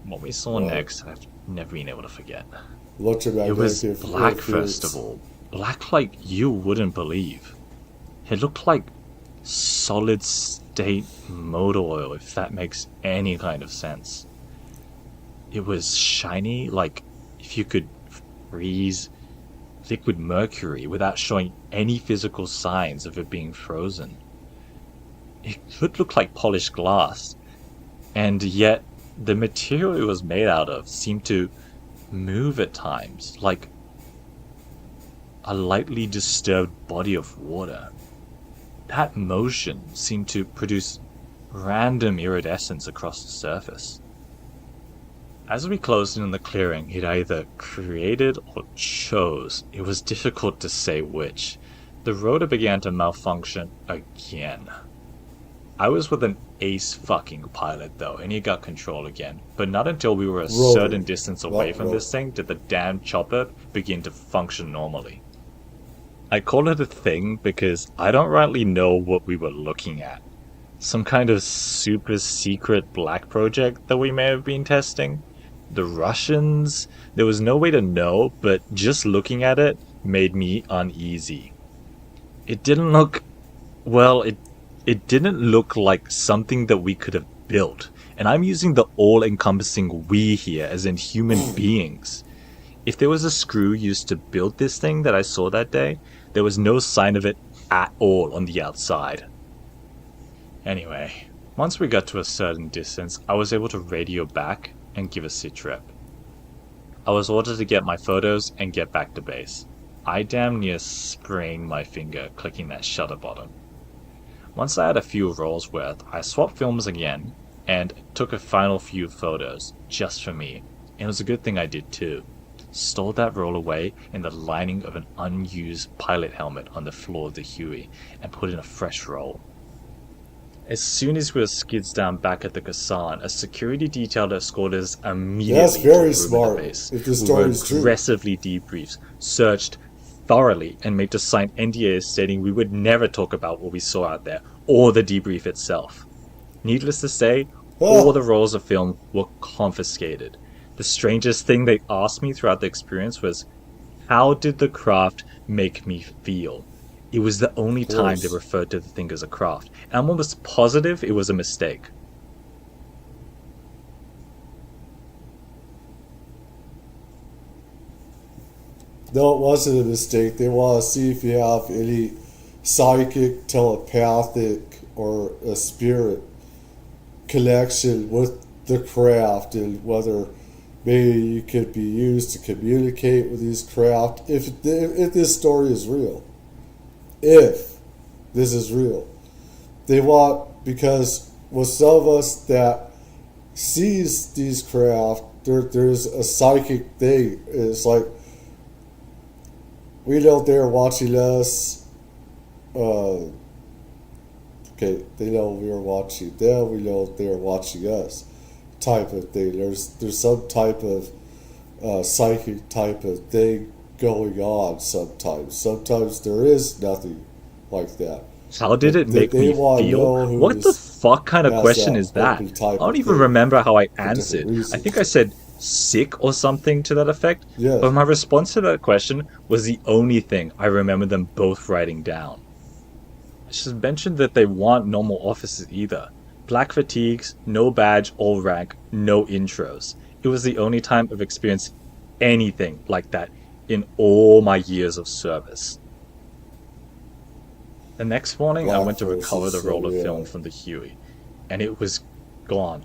What we saw next, I've never been able to forget. It was black, first of all. Black like you wouldn't believe. It looked like solid state motor oil, if that makes any kind of sense. It was shiny, like if you could freeze liquid mercury without showing any physical signs of it being frozen. It could look like polished glass, and yet the material it was made out of seemed to move at times, like a lightly disturbed body of water. That motion seemed to produce random iridescence across the surface. As we closed in on the clearing, it either created or chose. It was difficult to say which. The rotor began to malfunction again. I was with an ace fucking pilot though, and he got control again. But not until we were a certain distance away from this thing did the damn chopper begin to function normally. I call it a thing because I don't rightly know what we were looking at. Some kind of super secret black project that we may have been testing. The Russians, there was no way to know, but just looking at it made me uneasy. It didn't look, well, it didn't look like something that we could have built. And I'm using the all-encompassing we here, as in human beings. If there was a screw used to build this thing that I saw that day, there was no sign of it at all on the outside. Anyway, once we got to a certain distance, I was able to radio back and give a sit rep. I was ordered to get my photos and get back to base. I damn near sprained my finger clicking that shutter button. Once I had a few rolls worth, I swapped films again and took a final few photos just for me. And it was a good thing I did too. Stored that roll away in the lining of an unused pilot helmet on the floor of the Huey and put in a fresh roll. As soon as we were skids down back at the Kasan, a security detail escorted us immediately That's very to smart. the base. If the story We is were true. aggressively debriefed, searched thoroughly, and made to sign NDAs stating we would never talk about what we saw out there, or the debrief itself. Needless to say, all the rolls of film were confiscated. The strangest thing they asked me throughout the experience was, how did the craft make me feel? It was the only time they referred to the thing as a craft. And I'm almost positive it was a mistake. No, it wasn't a mistake. They want to see if you have any psychic, telepathic, or a spirit connection with the craft, and whether maybe you could be used to communicate with these craft if this story is real. If this is real. They want, because with some of us that sees these craft, there's a psychic thing. It's like, we know they're watching us. Okay, they know we're watching them. We know they're watching us. Type of thing. There's some type of psychic type of thing going on sometimes. Sometimes there is nothing like that. How did it make me feel? What the fuck kind of question is that? I don't even remember how I answered. I think I said sick or something to that effect. Yes. But my response to that question was the only thing I remember them both writing down. I just mentioned that they weren't normal officers either. Black fatigues, no badge or rank, no intros. It was the only time I've experienced anything like that in all my years of service. The next morning, I went to recover the roll of film from the Huey, and it was gone.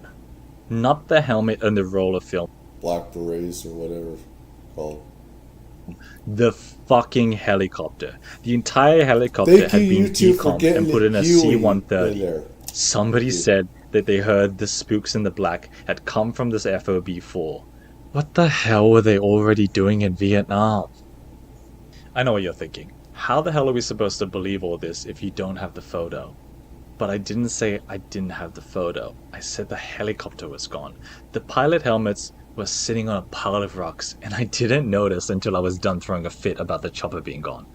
Not the helmet and the roll of film. Black berets or whatever it's called. The fucking helicopter. The entire helicopter had been decomped and put in a C-130. Somebody said that they heard the spooks in the black had come from this FOB-4. What the hell were they already doing in Vietnam? I know what you're thinking. How the hell are we supposed to believe all this if you don't have the photo? But I didn't say I didn't have the photo. I said the helicopter was gone. The pilot helmets were sitting on a pile of rocks, and I didn't notice until I was done throwing a fit about the chopper being gone.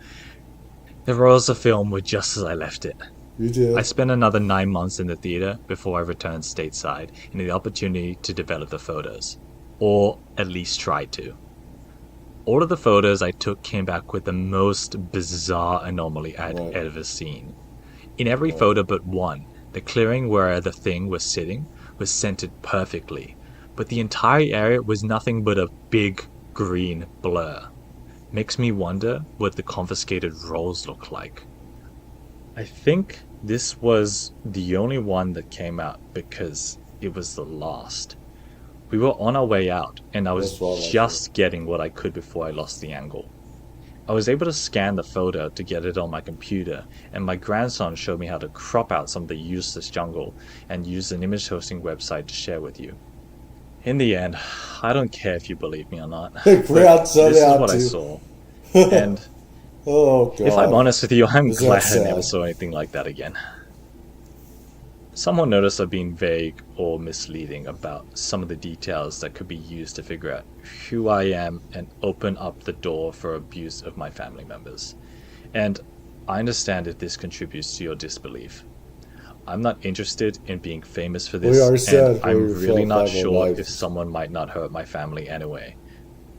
The rolls of film were just as I left it. You did. I spent another 9 months in the theater before I returned stateside and had the opportunity to develop the photos. Or at least try to. All of the photos I took came back with the most bizarre anomaly I'd ever seen. In every photo but one, the clearing where the thing was sitting was centered perfectly, but the entire area was nothing but a big green blur. Makes me wonder what the confiscated rolls look like. I think this was the only one that came out because it was the last. We were on our way out, and I was just getting what I could before I lost the angle. I was able to scan the photo to get it on my computer, and my grandson showed me how to crop out some of the useless jungle and use an image hosting website to share with you. In the end, I don't care if you believe me or not. This is what I saw. And if I'm honest with you, I'm glad I never saw anything like that again. Someone noticed I've been vague or misleading about some of the details that could be used to figure out who I am and open up the door for abuse of my family members. And I understand if this contributes to your disbelief. I'm not interested in being famous for this, and I'm really not sure if someone might not hurt my family anyway.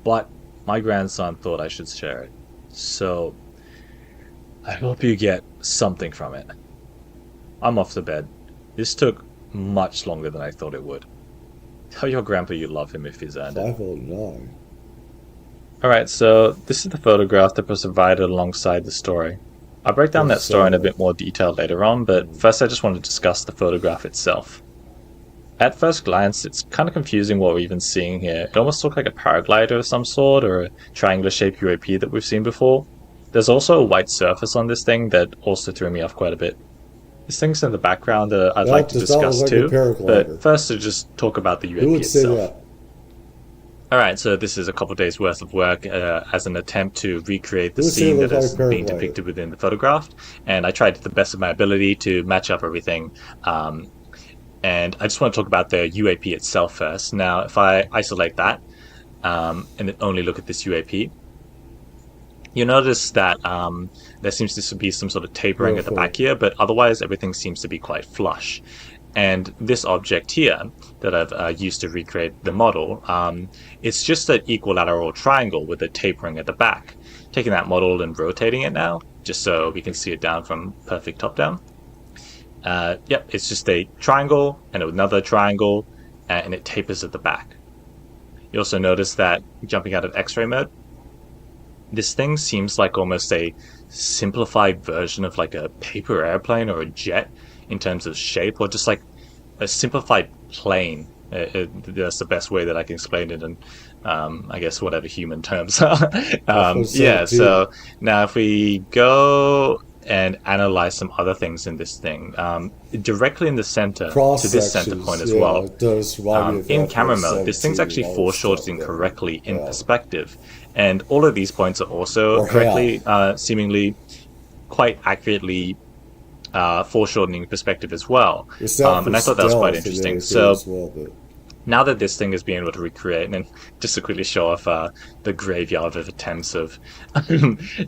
But my grandson thought I should share it, so I hope you get something from it. I'm off to bed. This took much longer than I thought it would. Tell your grandpa you love him if he's earned it. 509. Alright, so this is the photograph that was provided alongside the story. I'll break down that story in a bit more detail later on, but first I just want to discuss the photograph itself. At first glance, it's kind of confusing what we're even seeing here. It almost looked like a paraglider of some sort, or a triangular-shaped UAP that we've seen before. There's also a white surface on this thing that also threw me off quite a bit. There's things in the background that I'd like to discuss too, but first to just talk about the UAP itself. Alright, so this is a couple days worth of work as an attempt to recreate the scene that is being depicted within the photograph, and I tried to the best of my ability to match up everything. And I just want to talk about the UAP itself first. Now, if I isolate that and then only look at this UAP, you notice that there seems to be some sort of tapering at the back here, but otherwise everything seems to be quite flush. And this object here that I've used to recreate the model, it's just an equilateral triangle with a tapering at the back. Taking that model and rotating it now, just so we can see it down from perfect top down. Yep, it's just a triangle and another triangle, and it tapers at the back. You also notice that jumping out of X-ray mode, this thing seems like almost a simplified version of like a paper airplane or a jet in terms of shape, or just like a simplified plane. That's the best way that I can explain it in, I guess, whatever human terms are. Yeah, so now if we go and analyze some other things in this thing, directly in the center, to this center point as well, in camera mode, this thing's actually foreshortening correctly in perspective. And all of these points are also correctly, seemingly quite accurately foreshortening perspective as well. And I thought that was quite interesting. So now that this thing is being able to recreate, and just to quickly show off the graveyard of attempts of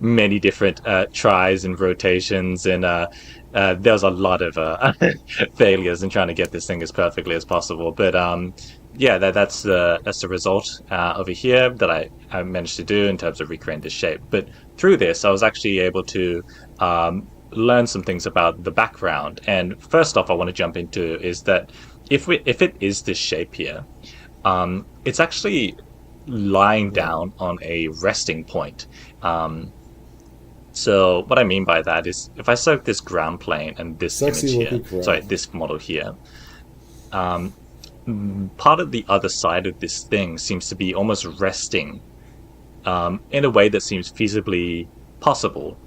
many different tries and rotations, and there's a lot of failures in trying to get this thing as perfectly as possible. But yeah, that's the result over here that I managed to do in terms of recreating this shape. But through this, I was actually able to learn some things about the background. And first off, I want to jump into is that if it is this shape here, it's actually lying down on a resting point. So what I mean by that is if I select this ground plane and this image here, sorry, this model here, part of the other side of this thing seems to be almost resting in a way that seems feasibly possible.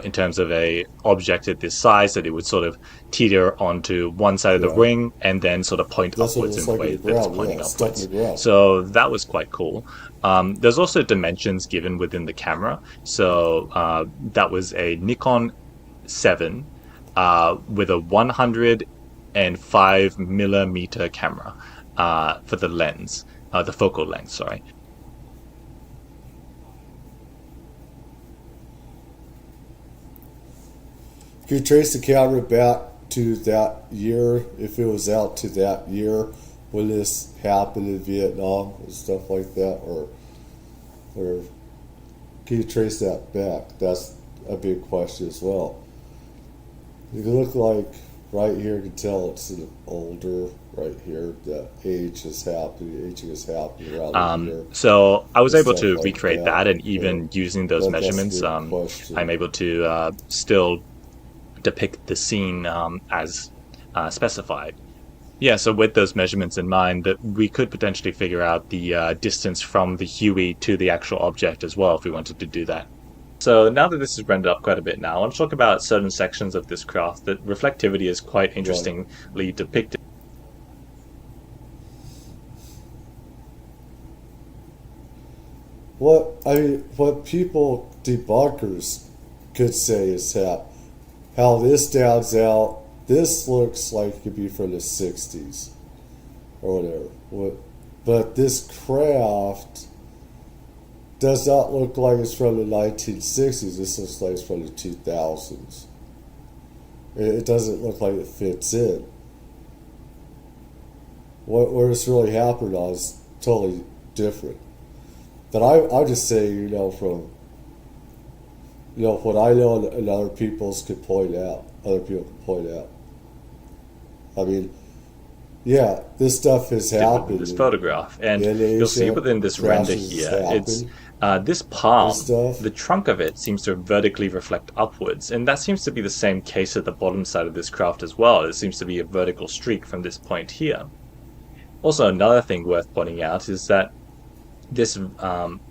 In terms of a object at this size, that it would sort of teeter onto one side of the wing and then sort of point upwards in the way that it's pointing upwards. So that was quite cool. There's also dimensions given within the camera. So that was a Nikon 7 with a 105mm camera for the lens, the focal length, sorry. Could you trace the camera back to that year, if it was out to that year when this happened in Vietnam and stuff like that, or can you trace that back? That's a big question as well. You can look like right here, you can tell it's an older right here. The aging is happening around here. So I was able to recreate that, and even using those measurements, I'm able to still depict the scene as specified. Yeah, so with those measurements in mind, that we could potentially figure out the distance from the Huey to the actual object as well if we wanted to do that. So now that this is rendered up quite a bit now, I want to talk about certain sections of this craft that reflectivity is quite interestingly depicted. What people debunkers could say is how this stands out. This looks like it could be from the 60s or whatever. But this craft does not look like it's from the 1960s. This looks like it's from the 2000s. It doesn't look like it fits in. What it's really happened on is totally different. But I just say, from what I know and other people could point out. I mean, yeah, this stuff has happened. This photograph, and you'll see within this render here, it's this palm, the trunk of it seems to vertically reflect upwards, and that seems to be the same case at the bottom side of this craft as well. It seems to be a vertical streak from this point here. Also, another thing worth pointing out is that this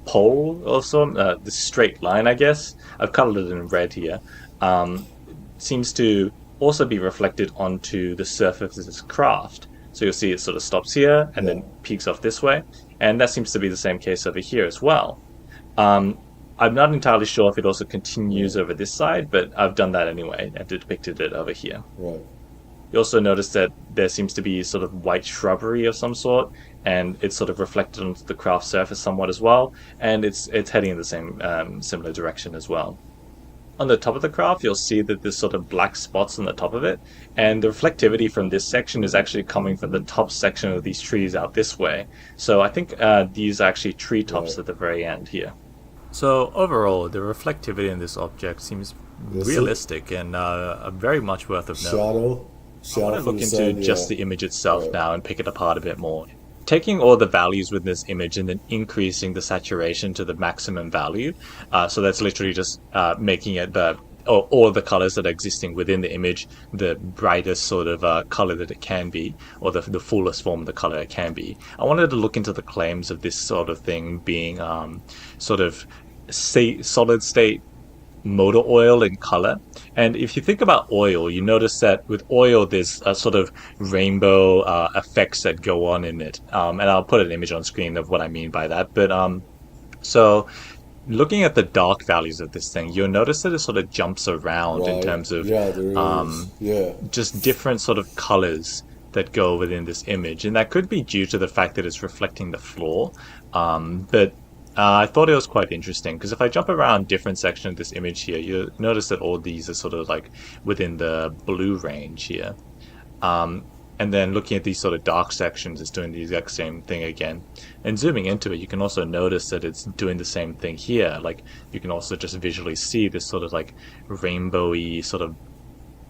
pole, also this straight line, I guess, I've colored it in red here, seems to also be reflected onto the surface of this craft. So you'll see it sort of stops here and then peaks off this way, and that seems to be the same case over here as well. I'm not entirely sure if it also continues over this side, but I've done that anyway and depicted it over here. Right. You also notice that there seems to be sort of white shrubbery of some sort, and it's sort of reflected onto the craft surface somewhat as well, and it's heading in the same similar direction as well. On the top of the craft, you'll see that there's sort of black spots on the top of it, and the reflectivity from this section is actually coming from the top section of these trees out this way. So I think these are actually treetops at the very end here. So overall, the reflectivity in this object seems realistic and very much worth of note. I want to look into just the image itself now and pick it apart a bit more. Taking all the values within this image and then increasing the saturation to the maximum value, so that's literally just making it all the colors that are existing within the image the brightest sort of color that it can be, or the fullest form of the color it can be. I wanted to look into the claims of this sort of thing being sort of solid state motor oil in color. And if you think about oil, you notice that with oil there's a sort of rainbow effects that go on in it, and I'll put an image on screen of what I mean by that. But so looking at the dark values of this thing, you'll notice that it sort of jumps around in terms of just different sort of colors that go within this image, and that could be due to the fact that it's reflecting the floor, but I thought it was quite interesting, because if I jump around different sections of this image here, you'll notice that all these are sort of like within the blue range here. And then looking at these sort of dark sections, it's doing the exact same thing again. And zooming into it, you can also notice that it's doing the same thing here. Like, you can also just visually see this sort of like rainbowy sort of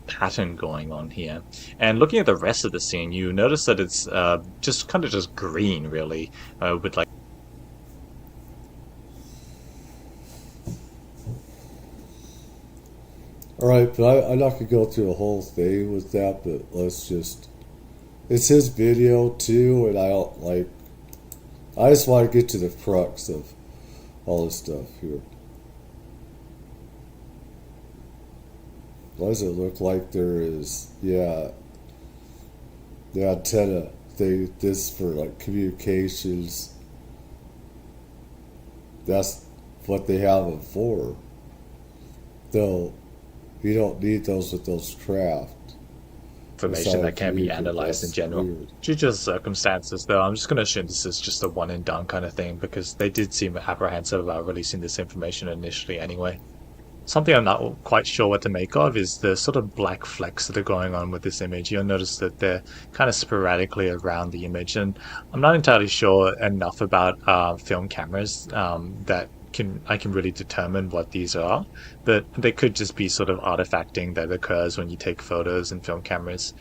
pattern going on here. And looking at the rest of the scene, you notice that it's just kind of just green, really, with like Alright, but I'm not going to go through a whole thing with that, but let's just... It's his video, too, and I just want to get to the crux of all this stuff here. Why does it look like there is... Yeah, the antenna thing, this for, like, communications. That's what they have them for. Though... You don't need those with those craft. Information that can be analyzed in general. Due to the circumstances, though, I'm just going to assume this is just a one and done kind of thing, because they did seem apprehensive about releasing this information initially anyway. Something I'm not quite sure what to make of is the sort of black flecks that are going on with this image. You'll notice that they're kind of sporadically around the image, and I'm not entirely sure enough about film cameras that I can really determine what these are, but they could just be sort of artifacting that occurs when you take photos and film cameras.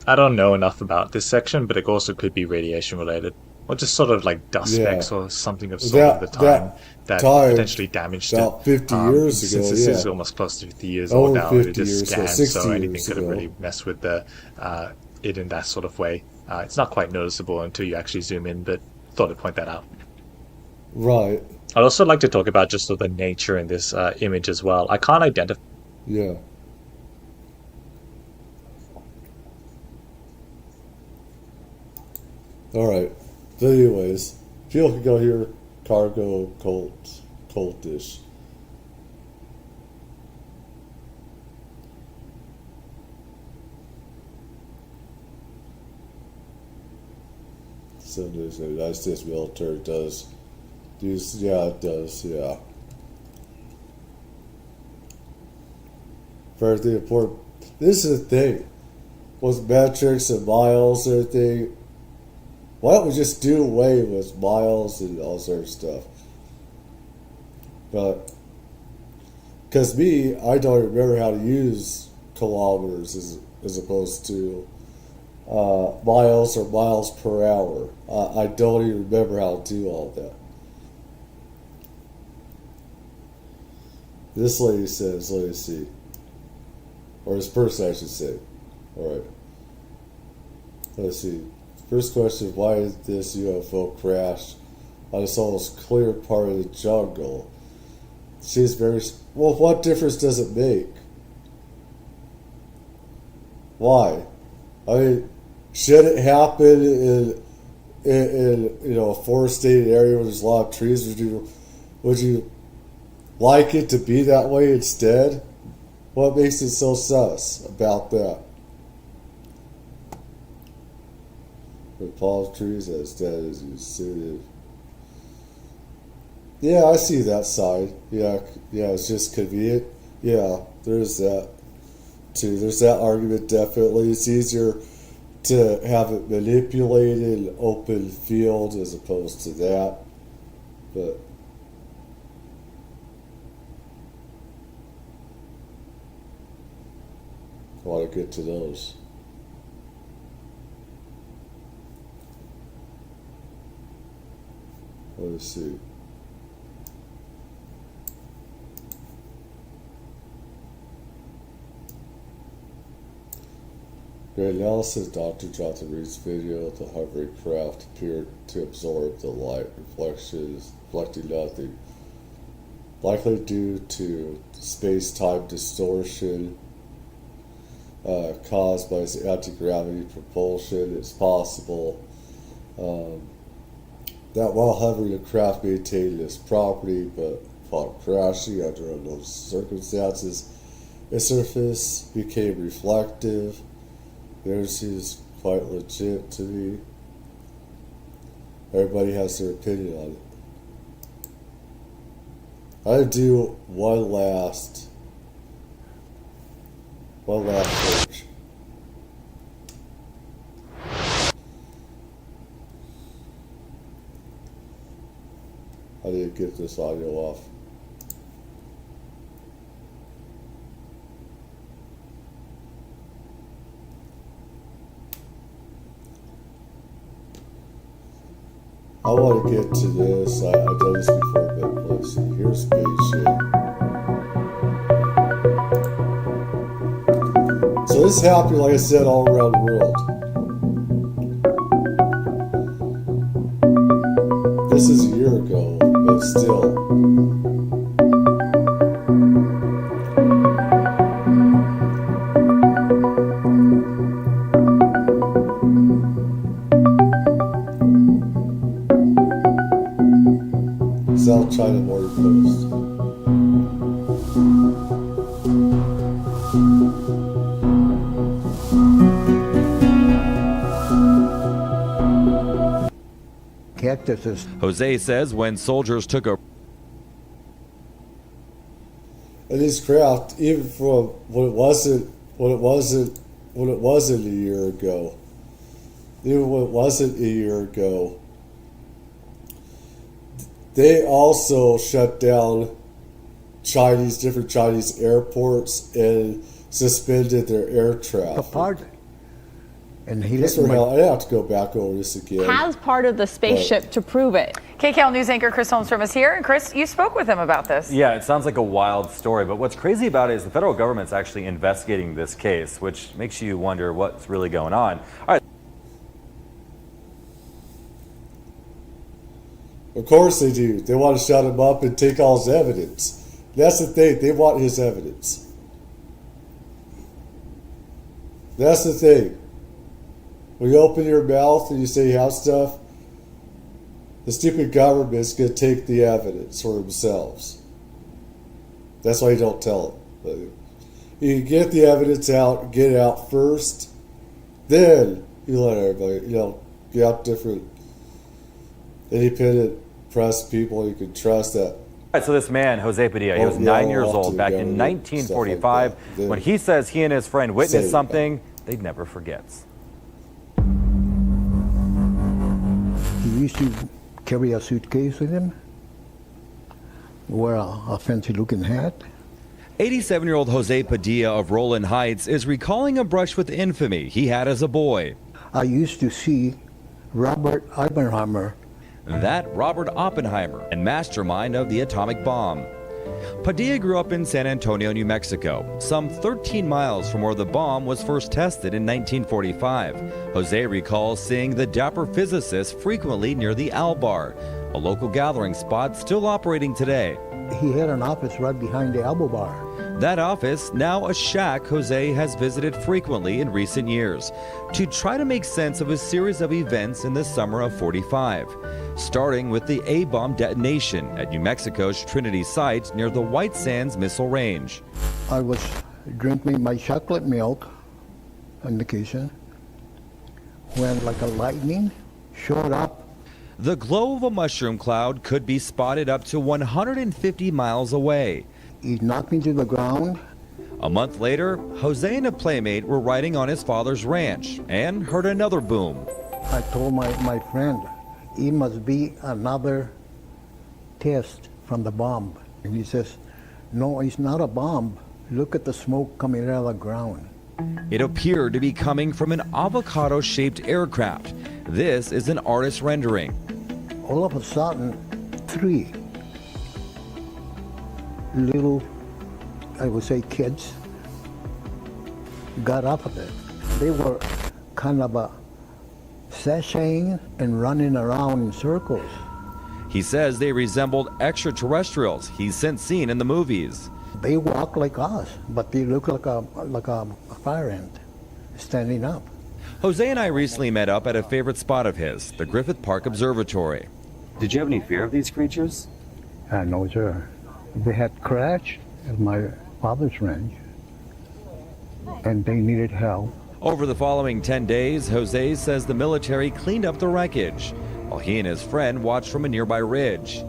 I don't know enough about this section, but it also could be radiation related, or just sort of like dust specks or something of sort of the time that potentially damaged about it. 50 years ago, since this is almost close to 50 years old now, it just scans, so anything could have really messed with it in that sort of way. It's not quite noticeable until you actually zoom in, but thought I'd point that out. Right. I'd also like to talk about just sort of the nature in this image as well. I can't identify. Yeah. Alright. So anyways, people can go here, cargo, cultish. So the United States military does. Yeah, it does, yeah. For everything important. This is the thing. With metrics and miles and everything. Why don't we just do away with miles and all sort of stuff? But, because I don't remember how to use kilometers as opposed to miles or miles per hour. I don't even remember how to do all that. This lady says, let me see. Or this person, I should say. Alright. Let's see. First question, why did this UFO crash on this almost clear part of the jungle? She's very... Well, what difference does it make? Why? I mean, should it happen in a forested area where there's a lot of trees? Would you like it to be that way instead? What makes it so sus about that? With palm trees instead as you suited. Yeah, I see that side. Yeah, it's just convenient. Yeah, there's that too. There's that argument definitely. It's easier to have it manipulated in open field as opposed to that. But I want to get to those. Let's see. The analysis Dr. Jonathan Reed's video, the hovering craft appeared to absorb the light reflections, reflecting nothing, likely due to space-time distortion caused by its anti-gravity propulsion. It's possible that while hovering, the craft maintained its property, but upon crashing under unknown circumstances, its surface became reflective. Theirs is quite legit to me. Everybody has their opinion on it. I do one last search. I need to get this audio off. I want to get to this. I've done this before, but let's see. Here's spaceship. So this is happening, like I said, all around the world. This is a year ago, but still. South China Morning Post. Cactuses. Jose says when soldiers took a And this craft, even from when it wasn't a year ago, even when it wasn't a year ago, they also shut down different Chinese airports and suspended their air traffic. And I have to go back over this again. Has part of the spaceship to prove it. KKL News anchor Chris Holmstrom is here. And Chris, you spoke with him about this. Yeah, it sounds like a wild story, but what's crazy about it is the federal government's actually investigating this case, which makes you wonder what's really going on. All right. Of course they do. They want to shut him up and take all his evidence. That's the thing. They want his evidence. That's the thing. When you open your mouth and you say you have stuff, the stupid government's going to take the evidence for themselves. That's why you don't tell them. You get the evidence out, get it out first, then you let everybody, get out different independent press people you can trust that. All right, so this man, Jose Padilla, he was 9 years old back in 1945. When he says he and his friend witnessed something, they never forgets. he used to carry a suitcase with him, wear a fancy-looking hat. 87-year-old Jose Padilla of Roland Heights is recalling a brush with infamy he had as a boy. I used to see Robert Oppenheimer. That Robert Oppenheimer, and mastermind of the atomic bomb. Padilla grew up in San Antonio, New Mexico, some 13 miles from where the bomb was first tested in 1945. Jose recalls seeing the dapper physicist frequently near the Al Bar, a local gathering spot still operating today. He had an office right behind the Elbow Bar. That office, now a shack Jose has visited frequently in recent years to try to make sense of a series of events in the summer of '45, starting with the A-bomb detonation at New Mexico's Trinity site near the White Sands Missile Range. I was drinking my chocolate milk on vacation when like a lightning showed up. The glow of a mushroom cloud could be spotted up to 150 miles away. He knocked me to the ground. A month later, Jose and a playmate were riding on his father's ranch and heard another boom. I told my friend, it must be another test from the bomb. And he says, no, it's not a bomb. Look at the smoke coming out of the ground. It appeared to be coming from an avocado-shaped aircraft. This is an artist's rendering. All of a sudden, 3 little, I would say, kids got up of it. They were kind of sashaying and running around in circles. He says they resembled extraterrestrials he's since seen in the movies. They walk like us, but they look like a fire ant standing up. Jose and I recently met up at a favorite spot of his, the Griffith Park Observatory. Did you have any fear of these creatures? No, sir. They had crashed at my father's ranch, and they needed help. Over the following 10 days, Jose says the military cleaned up the wreckage, while he and his friend watched from a nearby ridge.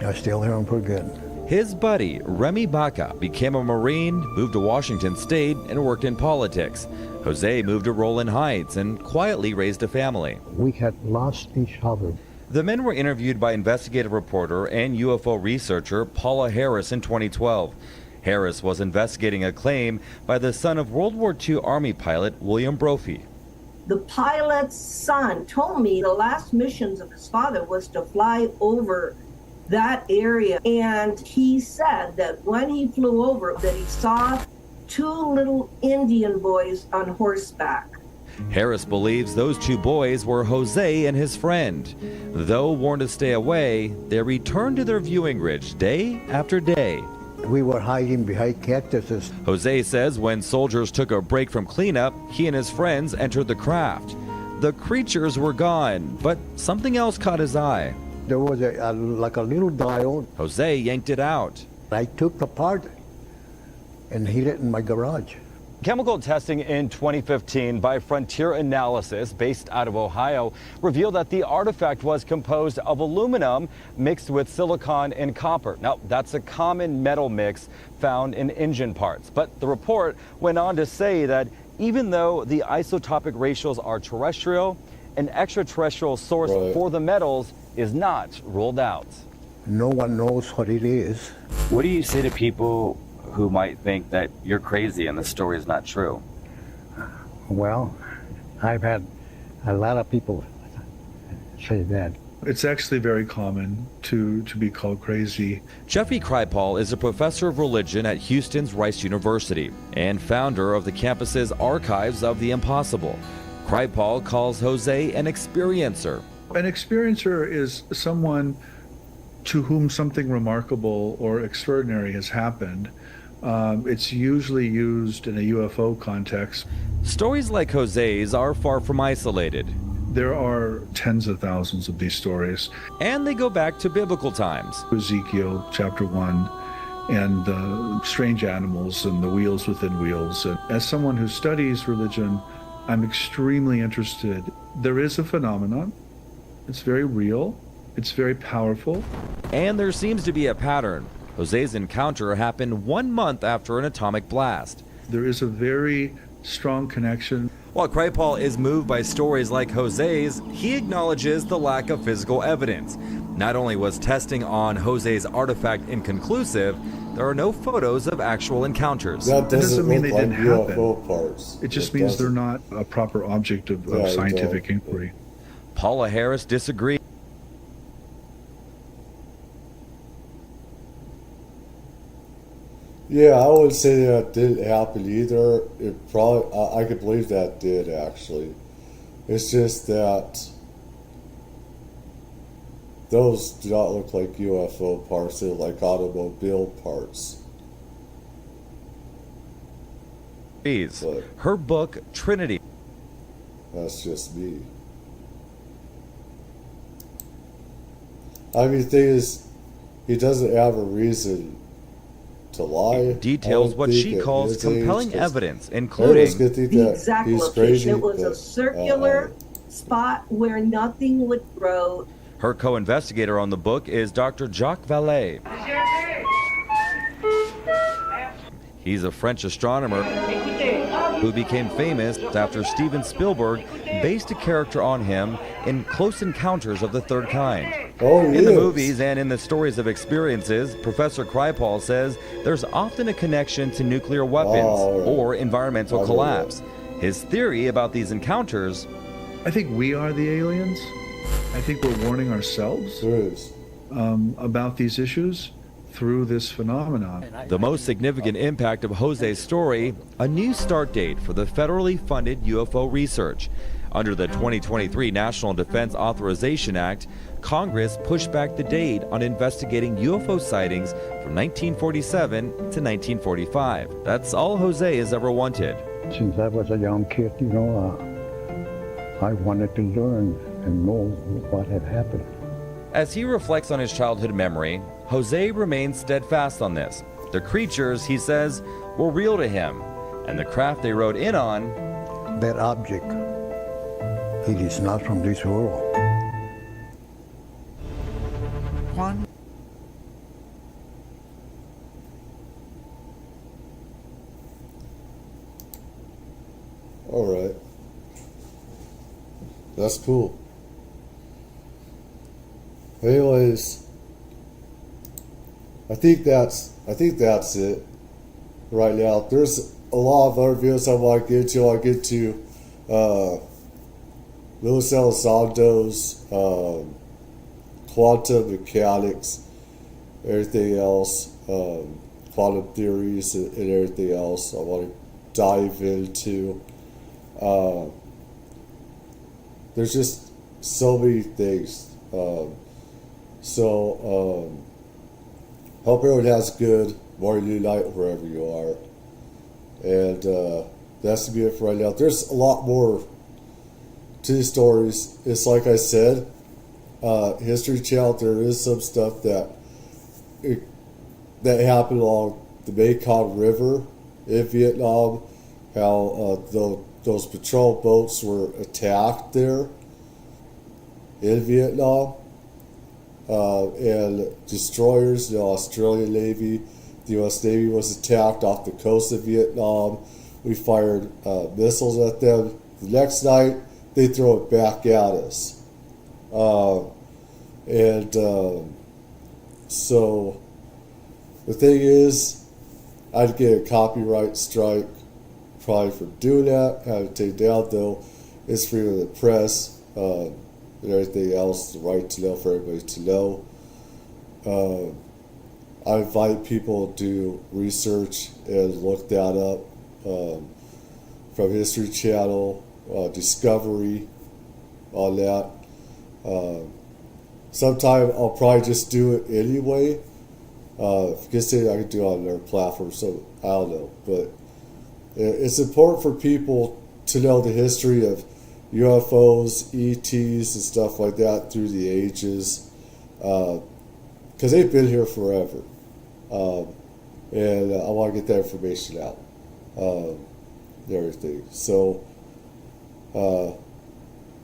I still hear them pretty good. His buddy, Remy Baca, became a Marine, moved to Washington State, and worked in politics. Jose moved to Roland Heights and quietly raised a family. We had lost each other. The men were interviewed by investigative reporter and UFO researcher Paula Harris in 2012. Harris was investigating a claim by the son of World War II Army pilot William Brophy. The pilot's son told me the last missions of his father was to fly over that area, and he said that when he flew over that he saw 2 little Indian boys on horseback. Harris believes those 2 boys were Jose and his friend. Though warned to stay away, they returned to their viewing ridge day after day. We were hiding behind cactuses. Jose says when soldiers took a break from cleanup, he and his friends entered the craft. The creatures were gone, but something else caught his eye. There was like a little dial. Jose yanked it out. I took the part and hid it in my garage. Chemical testing in 2015 by Frontier Analysis, based out of Ohio, revealed that the artifact was composed of aluminum mixed with silicon and copper. Now, that's a common metal mix found in engine parts. But the report went on to say that even though the isotopic ratios are terrestrial, an extraterrestrial source for the metals is not ruled out. No one knows what it is. What do you say to people who might think that you're crazy and the story is not true? Well, I've had a lot of people say that. It's actually very common to be called crazy. Jeffrey Kripal is a professor of religion at Houston's Rice University and founder of the campus's Archives of the Impossible. Kripal calls Jose an experiencer. An experiencer is someone to whom something remarkable or extraordinary has happened. It's usually used in a UFO context. Stories like Jose's are far from isolated. There are tens of thousands of these stories. And they go back to biblical times. Ezekiel chapter 1 and the strange animals and the wheels within wheels. And as someone who studies religion, I'm extremely interested. There is a phenomenon. It's very real. It's very powerful. And there seems to be a pattern. Jose's encounter happened 1 month after an atomic blast. There is a very strong connection. While Kripal is moved by stories like Jose's, he acknowledges the lack of physical evidence. Not only was testing on Jose's artifact inconclusive, there are no photos of actual encounters. That doesn't mean they didn't happen. Parts. It just means they're not a proper object of scientific inquiry. Paula Harris disagreed. Yeah, I wouldn't say that didn't happen either. It probably, I could believe that did actually. It's just that those do not look like UFO parts. They look like automobile parts. But her book, Trinity. That's just me. I mean, the thing is, he doesn't have a reason to lie. Details what she calls compelling evidence, including the exact location. It was a circular spot where nothing would grow. Her co-investigator on the book is Dr. Jacques Vallée. He's a French astronomer who became famous after Steven Spielberg based a character on him in Close Encounters of the Third Kind. In the movies and in the stories of experiences, Professor Kripal says there's often a connection to nuclear weapons or environmental collapse. His theory about these encounters: I think we are the aliens. I think we're warning ourselves about these issues through this phenomenon. The most significant impact of Jose's story, a new start date for the federally funded UFO research. Under the 2023 National Defense Authorization Act, Congress pushed back the date on investigating UFO sightings from 1947 to 1945. That's all Jose has ever wanted. Since I was a young kid, I wanted to learn and know what had happened. As he reflects on his childhood memory, Jose remains steadfast on this. The creatures, he says, were real to him, and the craft they rode in on, that object, it is not from this world. Juan. All right. That's cool. Anyways, I think that's it right now. There's a lot of other videos I want to get to. I'll get to Luis Elizondo's quantum mechanics, everything else, quantum theories and everything else I want to dive into. There's just so many things. Hope everyone has a good morning, night, wherever you are. And that's to be it for right now. There's a lot more to these stories. It's like I said, History Channel, there is some stuff that happened along the Mekong River in Vietnam, how those patrol boats were attacked there in Vietnam. And destroyers, the Australian Navy, the U.S. Navy was attacked off the coast of Vietnam. We fired missiles at them. The next night, they throw it back at us. So the thing is, I'd get a copyright strike probably for doing that. I had to take down, though. It's freedom of the press. And everything else, the right to know for everybody to know. I invite people to do research and look that up from History Channel, Discovery, on that. Sometime I'll probably just do it anyway. If you can say I can do it on their platform, so I don't know. But it's important for people to know the history of UFOs, ETs, and stuff like that through the ages, because they've been here forever, and I want to get that information out, and everything. So